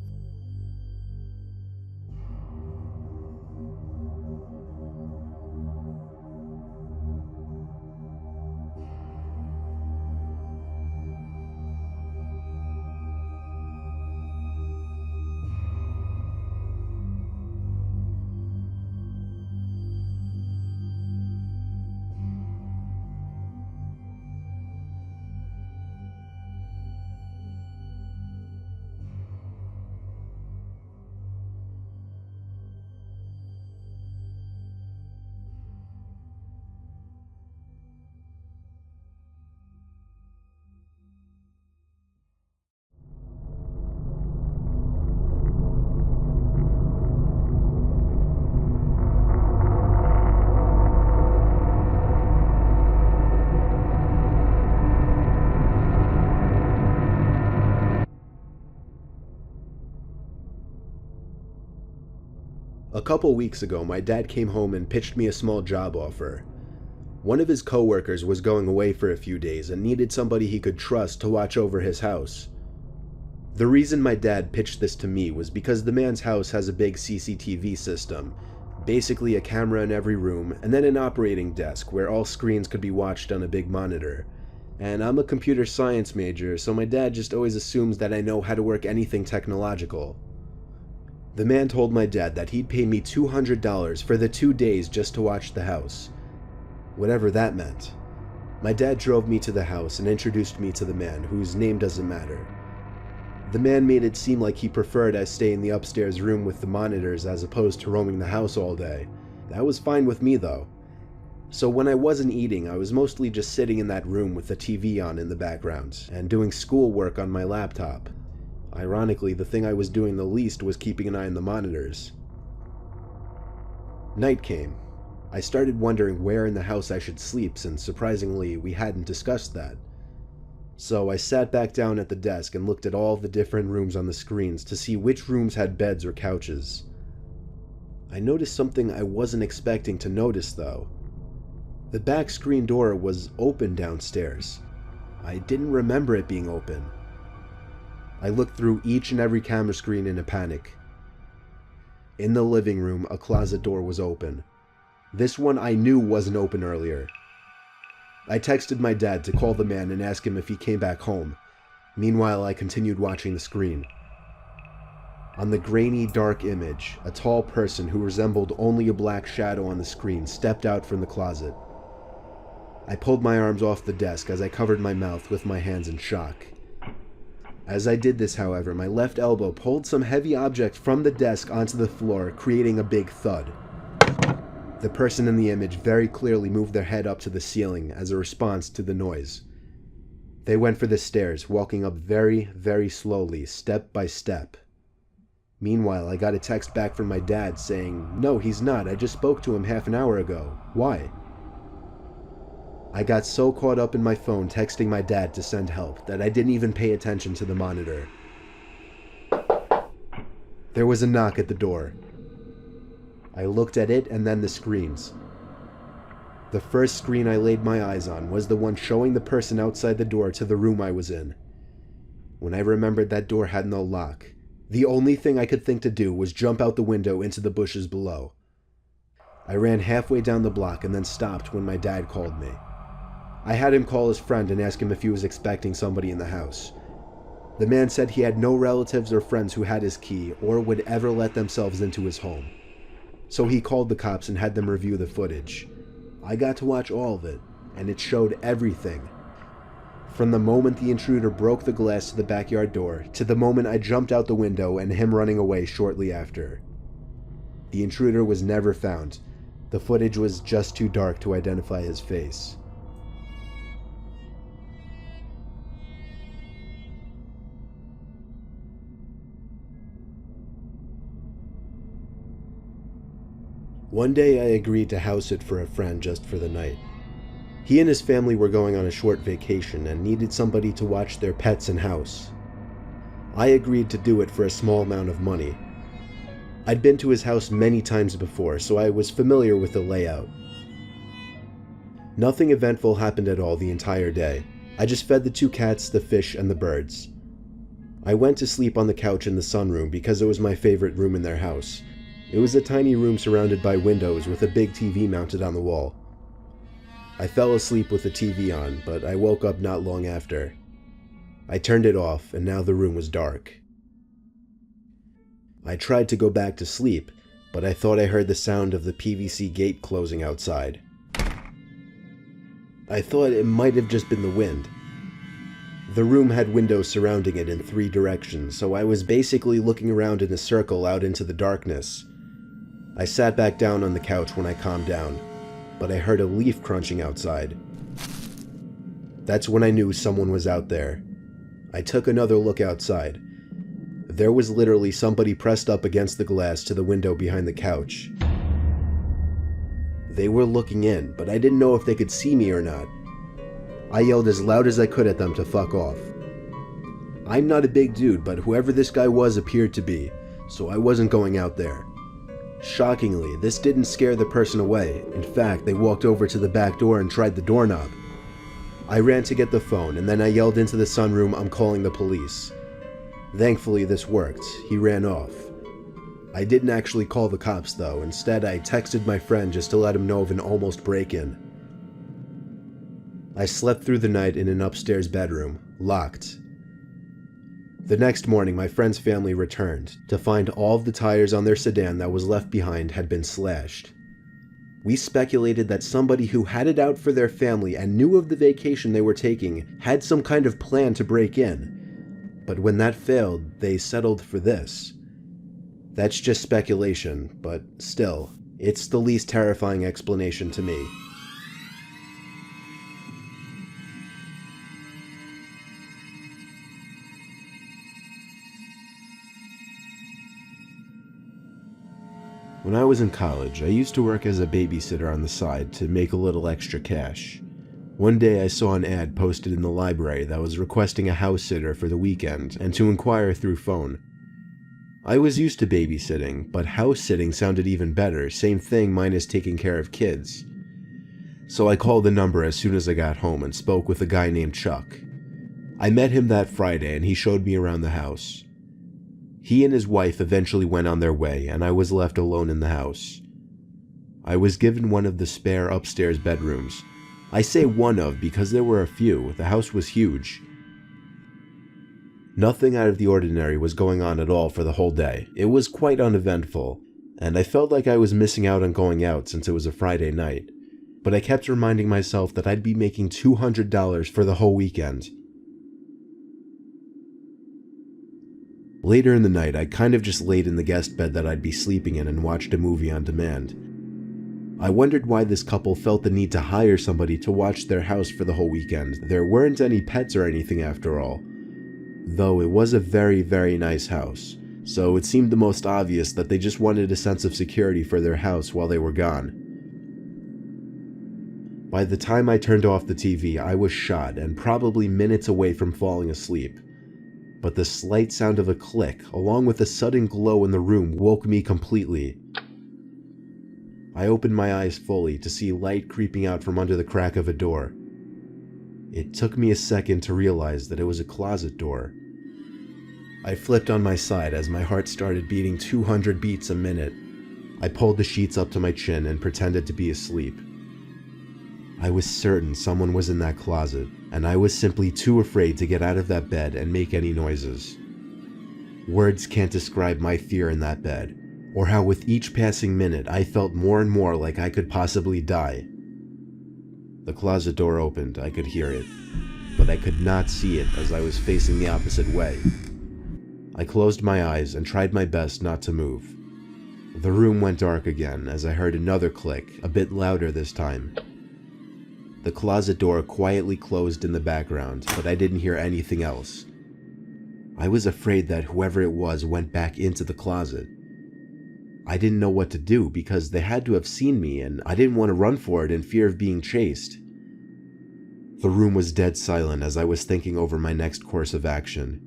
Speaker 2: A couple weeks ago, my dad came home and pitched me a small job offer. One of his coworkers was going away for a few days and needed somebody he could trust to watch over his house. The reason my dad pitched this to me was because the man's house has a big CCTV system, basically a camera in every room, and then an operating desk where all screens could be watched on a big monitor. And I'm a computer science major, so my dad just always assumes that I know how to work anything technological. The man told my dad that he'd pay me $200 for the 2 days just to watch the house. Whatever that meant. My dad drove me to the house and introduced me to the man, whose name doesn't matter. The man made it seem like he preferred I stay in the upstairs room with the monitors as opposed to roaming the house all day. That was fine with me though. So when I wasn't eating, I was mostly just sitting in that room with the TV on in the background, and doing schoolwork on my laptop. Ironically, the thing I was doing the least was keeping an eye on the monitors. Night came. I started wondering where in the house I should sleep, since surprisingly, we hadn't discussed that. So I sat back down at the desk and looked at all the different rooms on the screens to see which rooms had beds or couches. I noticed something I wasn't expecting to notice though. The back screen door was open downstairs. I didn't remember it being open. I looked through each and every camera screen in a panic. In the living room, a closet door was open. This one I knew wasn't open earlier. I texted my dad to call the man and ask him if he came back home. Meanwhile, I continued watching the screen. On the grainy, dark image, a tall person who resembled only a black shadow on the screen stepped out from the closet. I pulled my arms off the desk as I covered my mouth with my hands in shock. As I did this, however, my left elbow pulled some heavy object from the desk onto the floor, creating a big thud. The person in the image very clearly moved their head up to the ceiling as a response to the noise. They went for the stairs, walking up very, very slowly, step by step. Meanwhile, I got a text back from my dad saying, "No, he's not. I just spoke to him half an hour ago. Why?" I got so caught up in my phone texting my dad to send help that I didn't even pay attention to the monitor. There was a knock at the door. I looked at it and then the screens. The first screen I laid my eyes on was the one showing the person outside the door to the room I was in. When I remembered that door had no lock, the only thing I could think to do was jump out the window into the bushes below. I ran halfway down the block and then stopped when my dad called me. I had him call his friend and ask him if he was expecting somebody in the house. The man said he had no relatives or friends who had his key or would ever let themselves into his home. So he called the cops and had them review the footage. I got to watch all of it, and it showed everything. From the moment the intruder broke the glass to the backyard door, to the moment I jumped out the window and him running away shortly after. The intruder was never found. The footage was just too dark to identify his face. One day I agreed to house sit for a friend just for the night. He and his family were going on a short vacation and needed somebody to watch their pets and house. I agreed to do it for a small amount of money. I'd been to his house many times before, so I was familiar with the layout. Nothing eventful happened at all the entire day. I just fed the 2 cats, the fish, and the birds. I went to sleep on the couch in the sunroom because it was my favorite room in their house. It was a tiny room surrounded by windows with a big TV mounted on the wall. I fell asleep with the TV on, but I woke up not long after. I turned it off, and now the room was dark. I tried to go back to sleep, but I thought I heard the sound of the PVC gate closing outside. I thought it might have just been the wind. The room had windows surrounding it in 3 directions, so I was basically looking around in a circle out into the darkness. I sat back down on the couch when I calmed down, but I heard a leaf crunching outside. That's when I knew someone was out there. I took another look outside. There was literally somebody pressed up against the glass to the window behind the couch. They were looking in, but I didn't know if they could see me or not. I yelled as loud as I could at them to fuck off. I'm not a big dude, but whoever this guy was appeared to be, so I wasn't going out there. Shockingly, this didn't scare the person away. In fact, they walked over to the back door and tried the doorknob. I ran to get the phone, and then I yelled into the sunroom, "I'm calling the police." Thankfully, this worked. He ran off. I didn't actually call the cops, though. Instead, I texted my friend just to let him know of an almost break-in. I slept through the night in an upstairs bedroom, locked. The next morning, my friend's family returned to find all of the tires on their sedan that was left behind had been slashed. We speculated that somebody who had it out for their family and knew of the vacation they were taking had some kind of plan to break in. But when that failed, they settled for this. That's just speculation, but still, it's the least terrifying explanation to me. When I was in college, I used to work as a babysitter on the side to make a little extra cash. One day I saw an ad posted in the library that was requesting a house sitter for the weekend and to inquire through phone. I was used to babysitting, but house sitting sounded even better, same thing minus taking care of kids. So I called the number as soon as I got home and spoke with a guy named Chuck. I met him that Friday and he showed me around the house. He and his wife eventually went on their way, and I was left alone in the house. I was given one of the spare upstairs bedrooms. I say one of because there were a few. The house was huge. Nothing out of the ordinary was going on at all for the whole day. It was quite uneventful, and I felt like I was missing out on going out since it was a Friday night. But I kept reminding myself that I'd be making $200 for the whole weekend. Later in the night, I kind of just laid in the guest bed that I'd be sleeping in and watched a movie on demand. I wondered why this couple felt the need to hire somebody to watch their house for the whole weekend. There weren't any pets or anything after all. Though it was a very, very nice house, so it seemed the most obvious that they just wanted a sense of security for their house while they were gone. By the time I turned off the TV, I was shot and probably minutes away from falling asleep. But the slight sound of a click, along with a sudden glow in the room, woke me completely. I opened my eyes fully to see light creeping out from under the crack of a door. It took me a second to realize that it was a closet door. I flipped on my side as my heart started beating 200 beats a minute. I pulled the sheets up to my chin and pretended to be asleep. I was certain someone was in that closet, and I was simply too afraid to get out of that bed and make any noises. Words can't describe my fear in that bed, or how with each passing minute I felt more and more like I could possibly die. The closet door opened, I could hear it, but I could not see it as I was facing the opposite way. I closed my eyes and tried my best not to move. The room went dark again as I heard another click, a bit louder this time. The closet door quietly closed in the background, but I didn't hear anything else. I was afraid that whoever it was went back into the closet. I didn't know what to do because they had to have seen me and I didn't want to run for it in fear of being chased. The room was dead silent as I was thinking over my next course of action.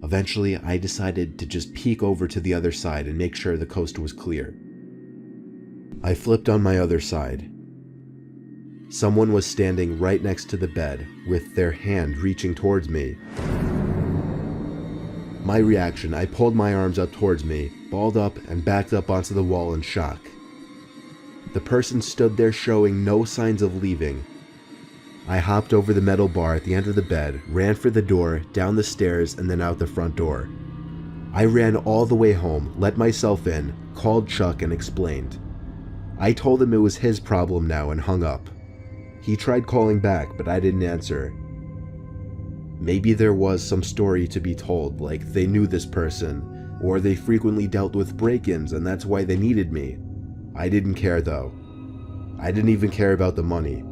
Speaker 2: Eventually, I decided to just peek over to the other side and make sure the coast was clear. I flipped on my other side. Someone was standing right next to the bed with their hand reaching towards me. My reaction, I pulled my arms up towards me, balled up and backed up onto the wall in shock. The person stood there showing no signs of leaving. I hopped over the metal bar at the end of the bed, ran for the door, down the stairs, and then out the front door. I ran all the way home, let myself in, called Chuck and explained. I told him it was his problem now and hung up. He tried calling back, but I didn't answer. Maybe there was some story to be told, like they knew this person, or they frequently dealt with break-ins and that's why they needed me. I didn't care though. I didn't even care about the money.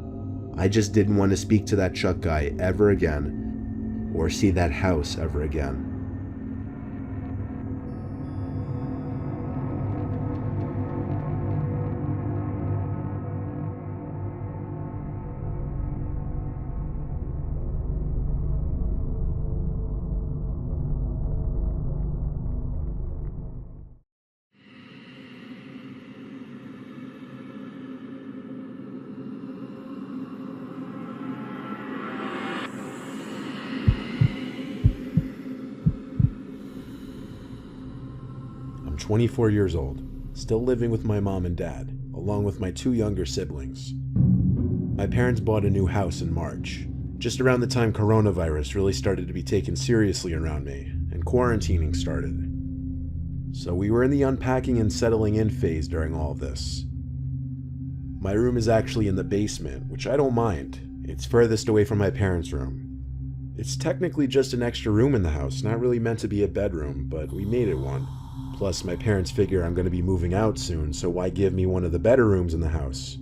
Speaker 2: I just didn't want to speak to that Chuck guy ever again, or see that house ever again.
Speaker 1: I'm 24 years old, still living with my mom and dad, along with my 2 younger siblings. My parents bought a new house in March, just around the time coronavirus really started to be taken seriously around me, and quarantining started. So we were in the unpacking and settling in phase during all of this. My room is actually in the basement, which I don't mind. It's furthest away from my parents' room. It's technically just an extra room in the house, not really meant to be a bedroom, but we made it one. Plus, my parents figure I'm going to be moving out soon, so why give me one of the better rooms in the house?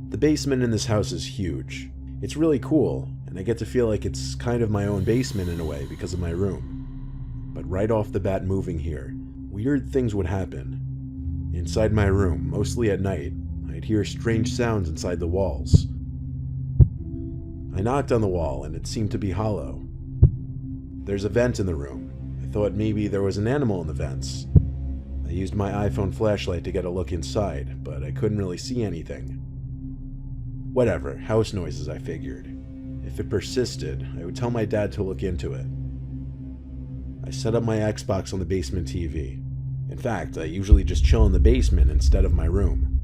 Speaker 1: The basement in this house is huge. It's really cool, and I get to feel like it's kind of my own basement in a way because of my room. But right off the bat moving here, weird things would happen. Inside my room, mostly at night, I'd hear strange sounds inside the walls. I knocked on the wall and it seemed to be hollow. There's a vent in the room. I thought maybe there was an animal in the vents. I used my iPhone flashlight to get a look inside, but I couldn't really see anything. Whatever, house noises, I figured. If it persisted, I would tell my dad to look into it. I set up my Xbox on the basement TV. In fact, I usually just chill in the basement instead of my room.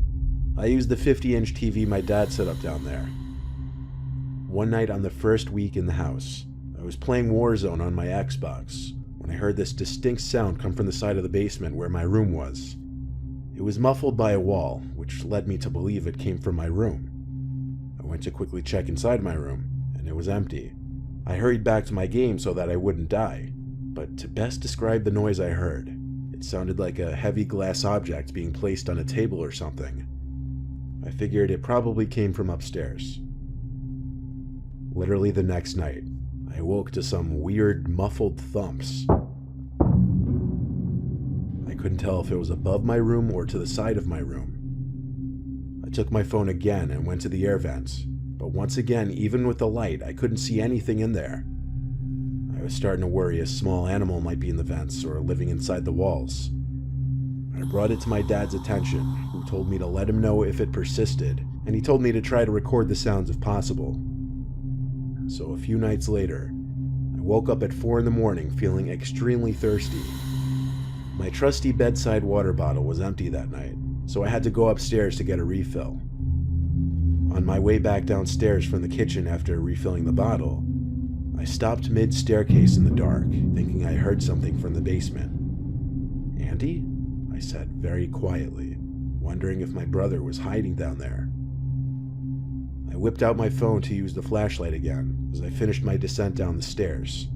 Speaker 1: I used the 50-inch TV my dad set up down there. One night on the first week in the house, I was playing Warzone on my Xbox when I heard this distinct sound come from the side of the basement where my room was. It was muffled by a wall, which led me to believe it came from my room. I went to quickly check inside my room, and it was empty. I hurried back to my game so that I wouldn't die, but to best describe the noise I heard, it sounded like a heavy glass object being placed on a table or something. I figured it probably came from upstairs. Literally the next night, I woke to some weird muffled thumps. I couldn't tell if it was above my room or to the side of my room. I took my phone again and went to the air vents, but once again, even with the light, I couldn't see anything in there. I was starting to worry a small animal might be in the vents or living inside the walls. I brought it to my dad's attention, who told me to let him know if it persisted, and he told me to try to record the sounds if possible. So a few nights later, I woke up at 4 in the morning feeling extremely thirsty. My trusty bedside water bottle was empty that night, so I had to go upstairs to get a refill.
Speaker 2: On my way back downstairs from the kitchen after refilling the bottle, I stopped mid-staircase in the dark, thinking I heard something from the basement. "Andy?" I said very quietly, wondering if my brother was hiding down there. I whipped out my phone to use the flashlight again as I finished my descent down the stairs.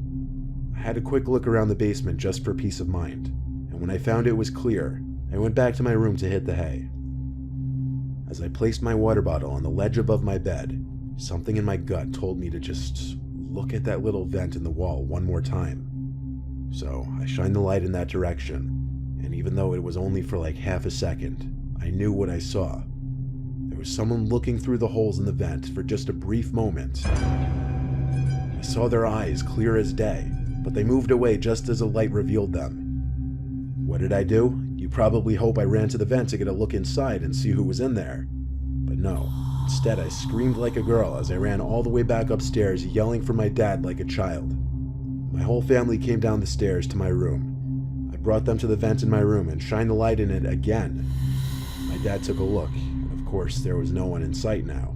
Speaker 2: I had a quick look around the basement just for peace of mind, and when I found it was clear, I went back to my room to hit the hay. As I placed my water bottle on the ledge above my bed, something in my gut told me to just look at that little vent in the wall one more time. So I shined the light in that direction, and even though it was only for like half a second, I knew what I saw. There was someone looking through the holes in the vent for just a brief moment. I saw their eyes clear as day, but they moved away just as the light revealed them. What did I do? You probably hope I ran to the vent to get a look inside and see who was in there. But no, instead I screamed like a girl as I ran all the way back upstairs, yelling for my dad like a child. My whole family came down the stairs to my room. I brought them to the vent in my room and shined the light in it again. My dad took a look, and of course there was no one in sight now.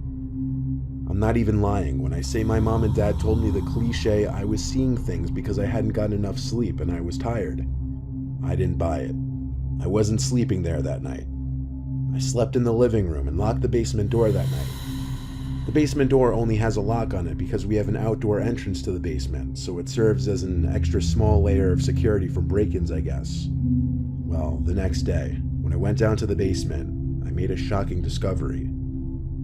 Speaker 2: I'm not even lying when I say my mom and dad told me the cliche I was seeing things because I hadn't gotten enough sleep and I was tired. I didn't buy it. I wasn't sleeping there that night. I slept in the living room and locked the basement door that night. The basement door only has a lock on it because we have an outdoor entrance to the basement, so it serves as an extra small layer of security from break-ins, I guess. Well, the next day, when I went down to the basement, I made a shocking discovery.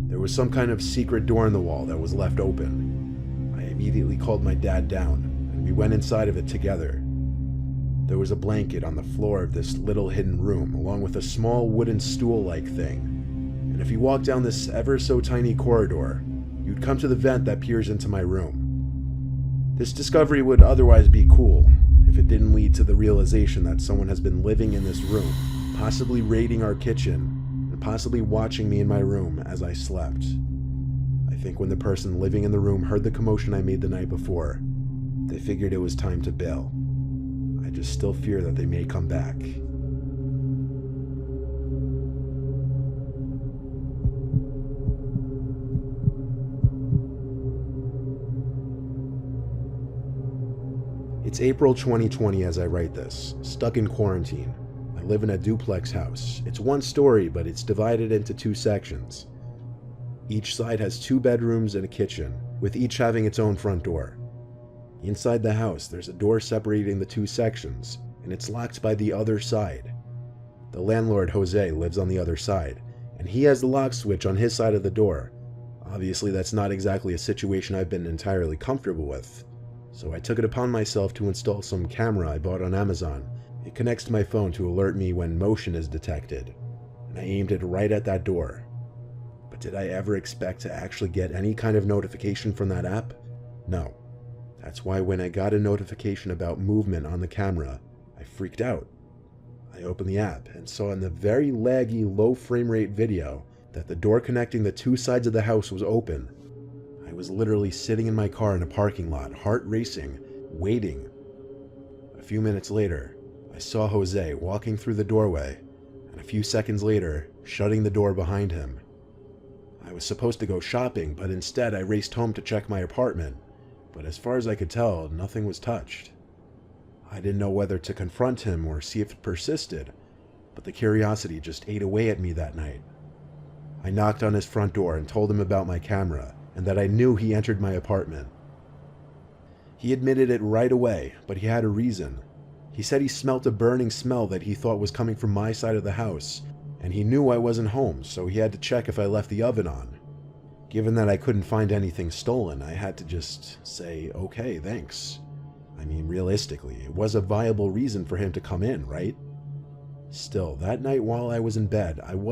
Speaker 2: There was some kind of secret door in the wall that was left open. I immediately called my dad down, and we went inside of it together. There was a blanket on the floor of this little hidden room, along with a small wooden stool-like thing. And if you walk down this ever so tiny corridor, you'd come to the vent that peers into my room. This discovery would otherwise be cool, if it didn't lead to the realization that someone has been living in this room, possibly raiding our kitchen, and possibly watching me in my room as I slept. I think when the person living in the room heard the commotion I made the night before, they figured it was time to bail. I just still fear that they may come back. It's April 2020 as I write this, stuck in quarantine. I live in a duplex house. It's one story, but it's divided into two sections. Each side has 2 bedrooms and a kitchen, with each having its own front door. Inside the house, there's a door separating the 2 sections, and it's locked by the other side. The landlord, Jose, lives on the other side, and he has the lock switch on his side of the door. Obviously, that's not exactly a situation I've been entirely comfortable with, so I took it upon myself to install some camera I bought on Amazon. It connects to my phone to alert me when motion is detected, and I aimed it right at that door. But did I ever expect to actually get any kind of notification from that app? No. That's why when I got a notification about movement on the camera, I freaked out. I opened the app and saw in the very laggy, low frame rate video that the door connecting the 2 sides of the house was open. I was literally sitting in my car in a parking lot, heart racing, waiting. A few minutes later, I saw Jose walking through the doorway, and a few seconds later, shutting the door behind him. I was supposed to go shopping, but instead I raced home to check my apartment. But as far as I could tell, nothing was touched. I didn't know whether to confront him or see if it persisted, but the curiosity just ate away at me that night. I knocked on his front door and told him about my camera, and that I knew he entered my apartment. He admitted it right away, but he had a reason. He said he smelt a burning smell that he thought was coming from my side of the house, and he knew I wasn't home, so he had to check if I left the oven on. Given that I couldn't find anything stolen, I had to just say, okay, thanks. I mean, realistically, it was a viable reason for him to come in, right? Still, that night while I was in bed, I was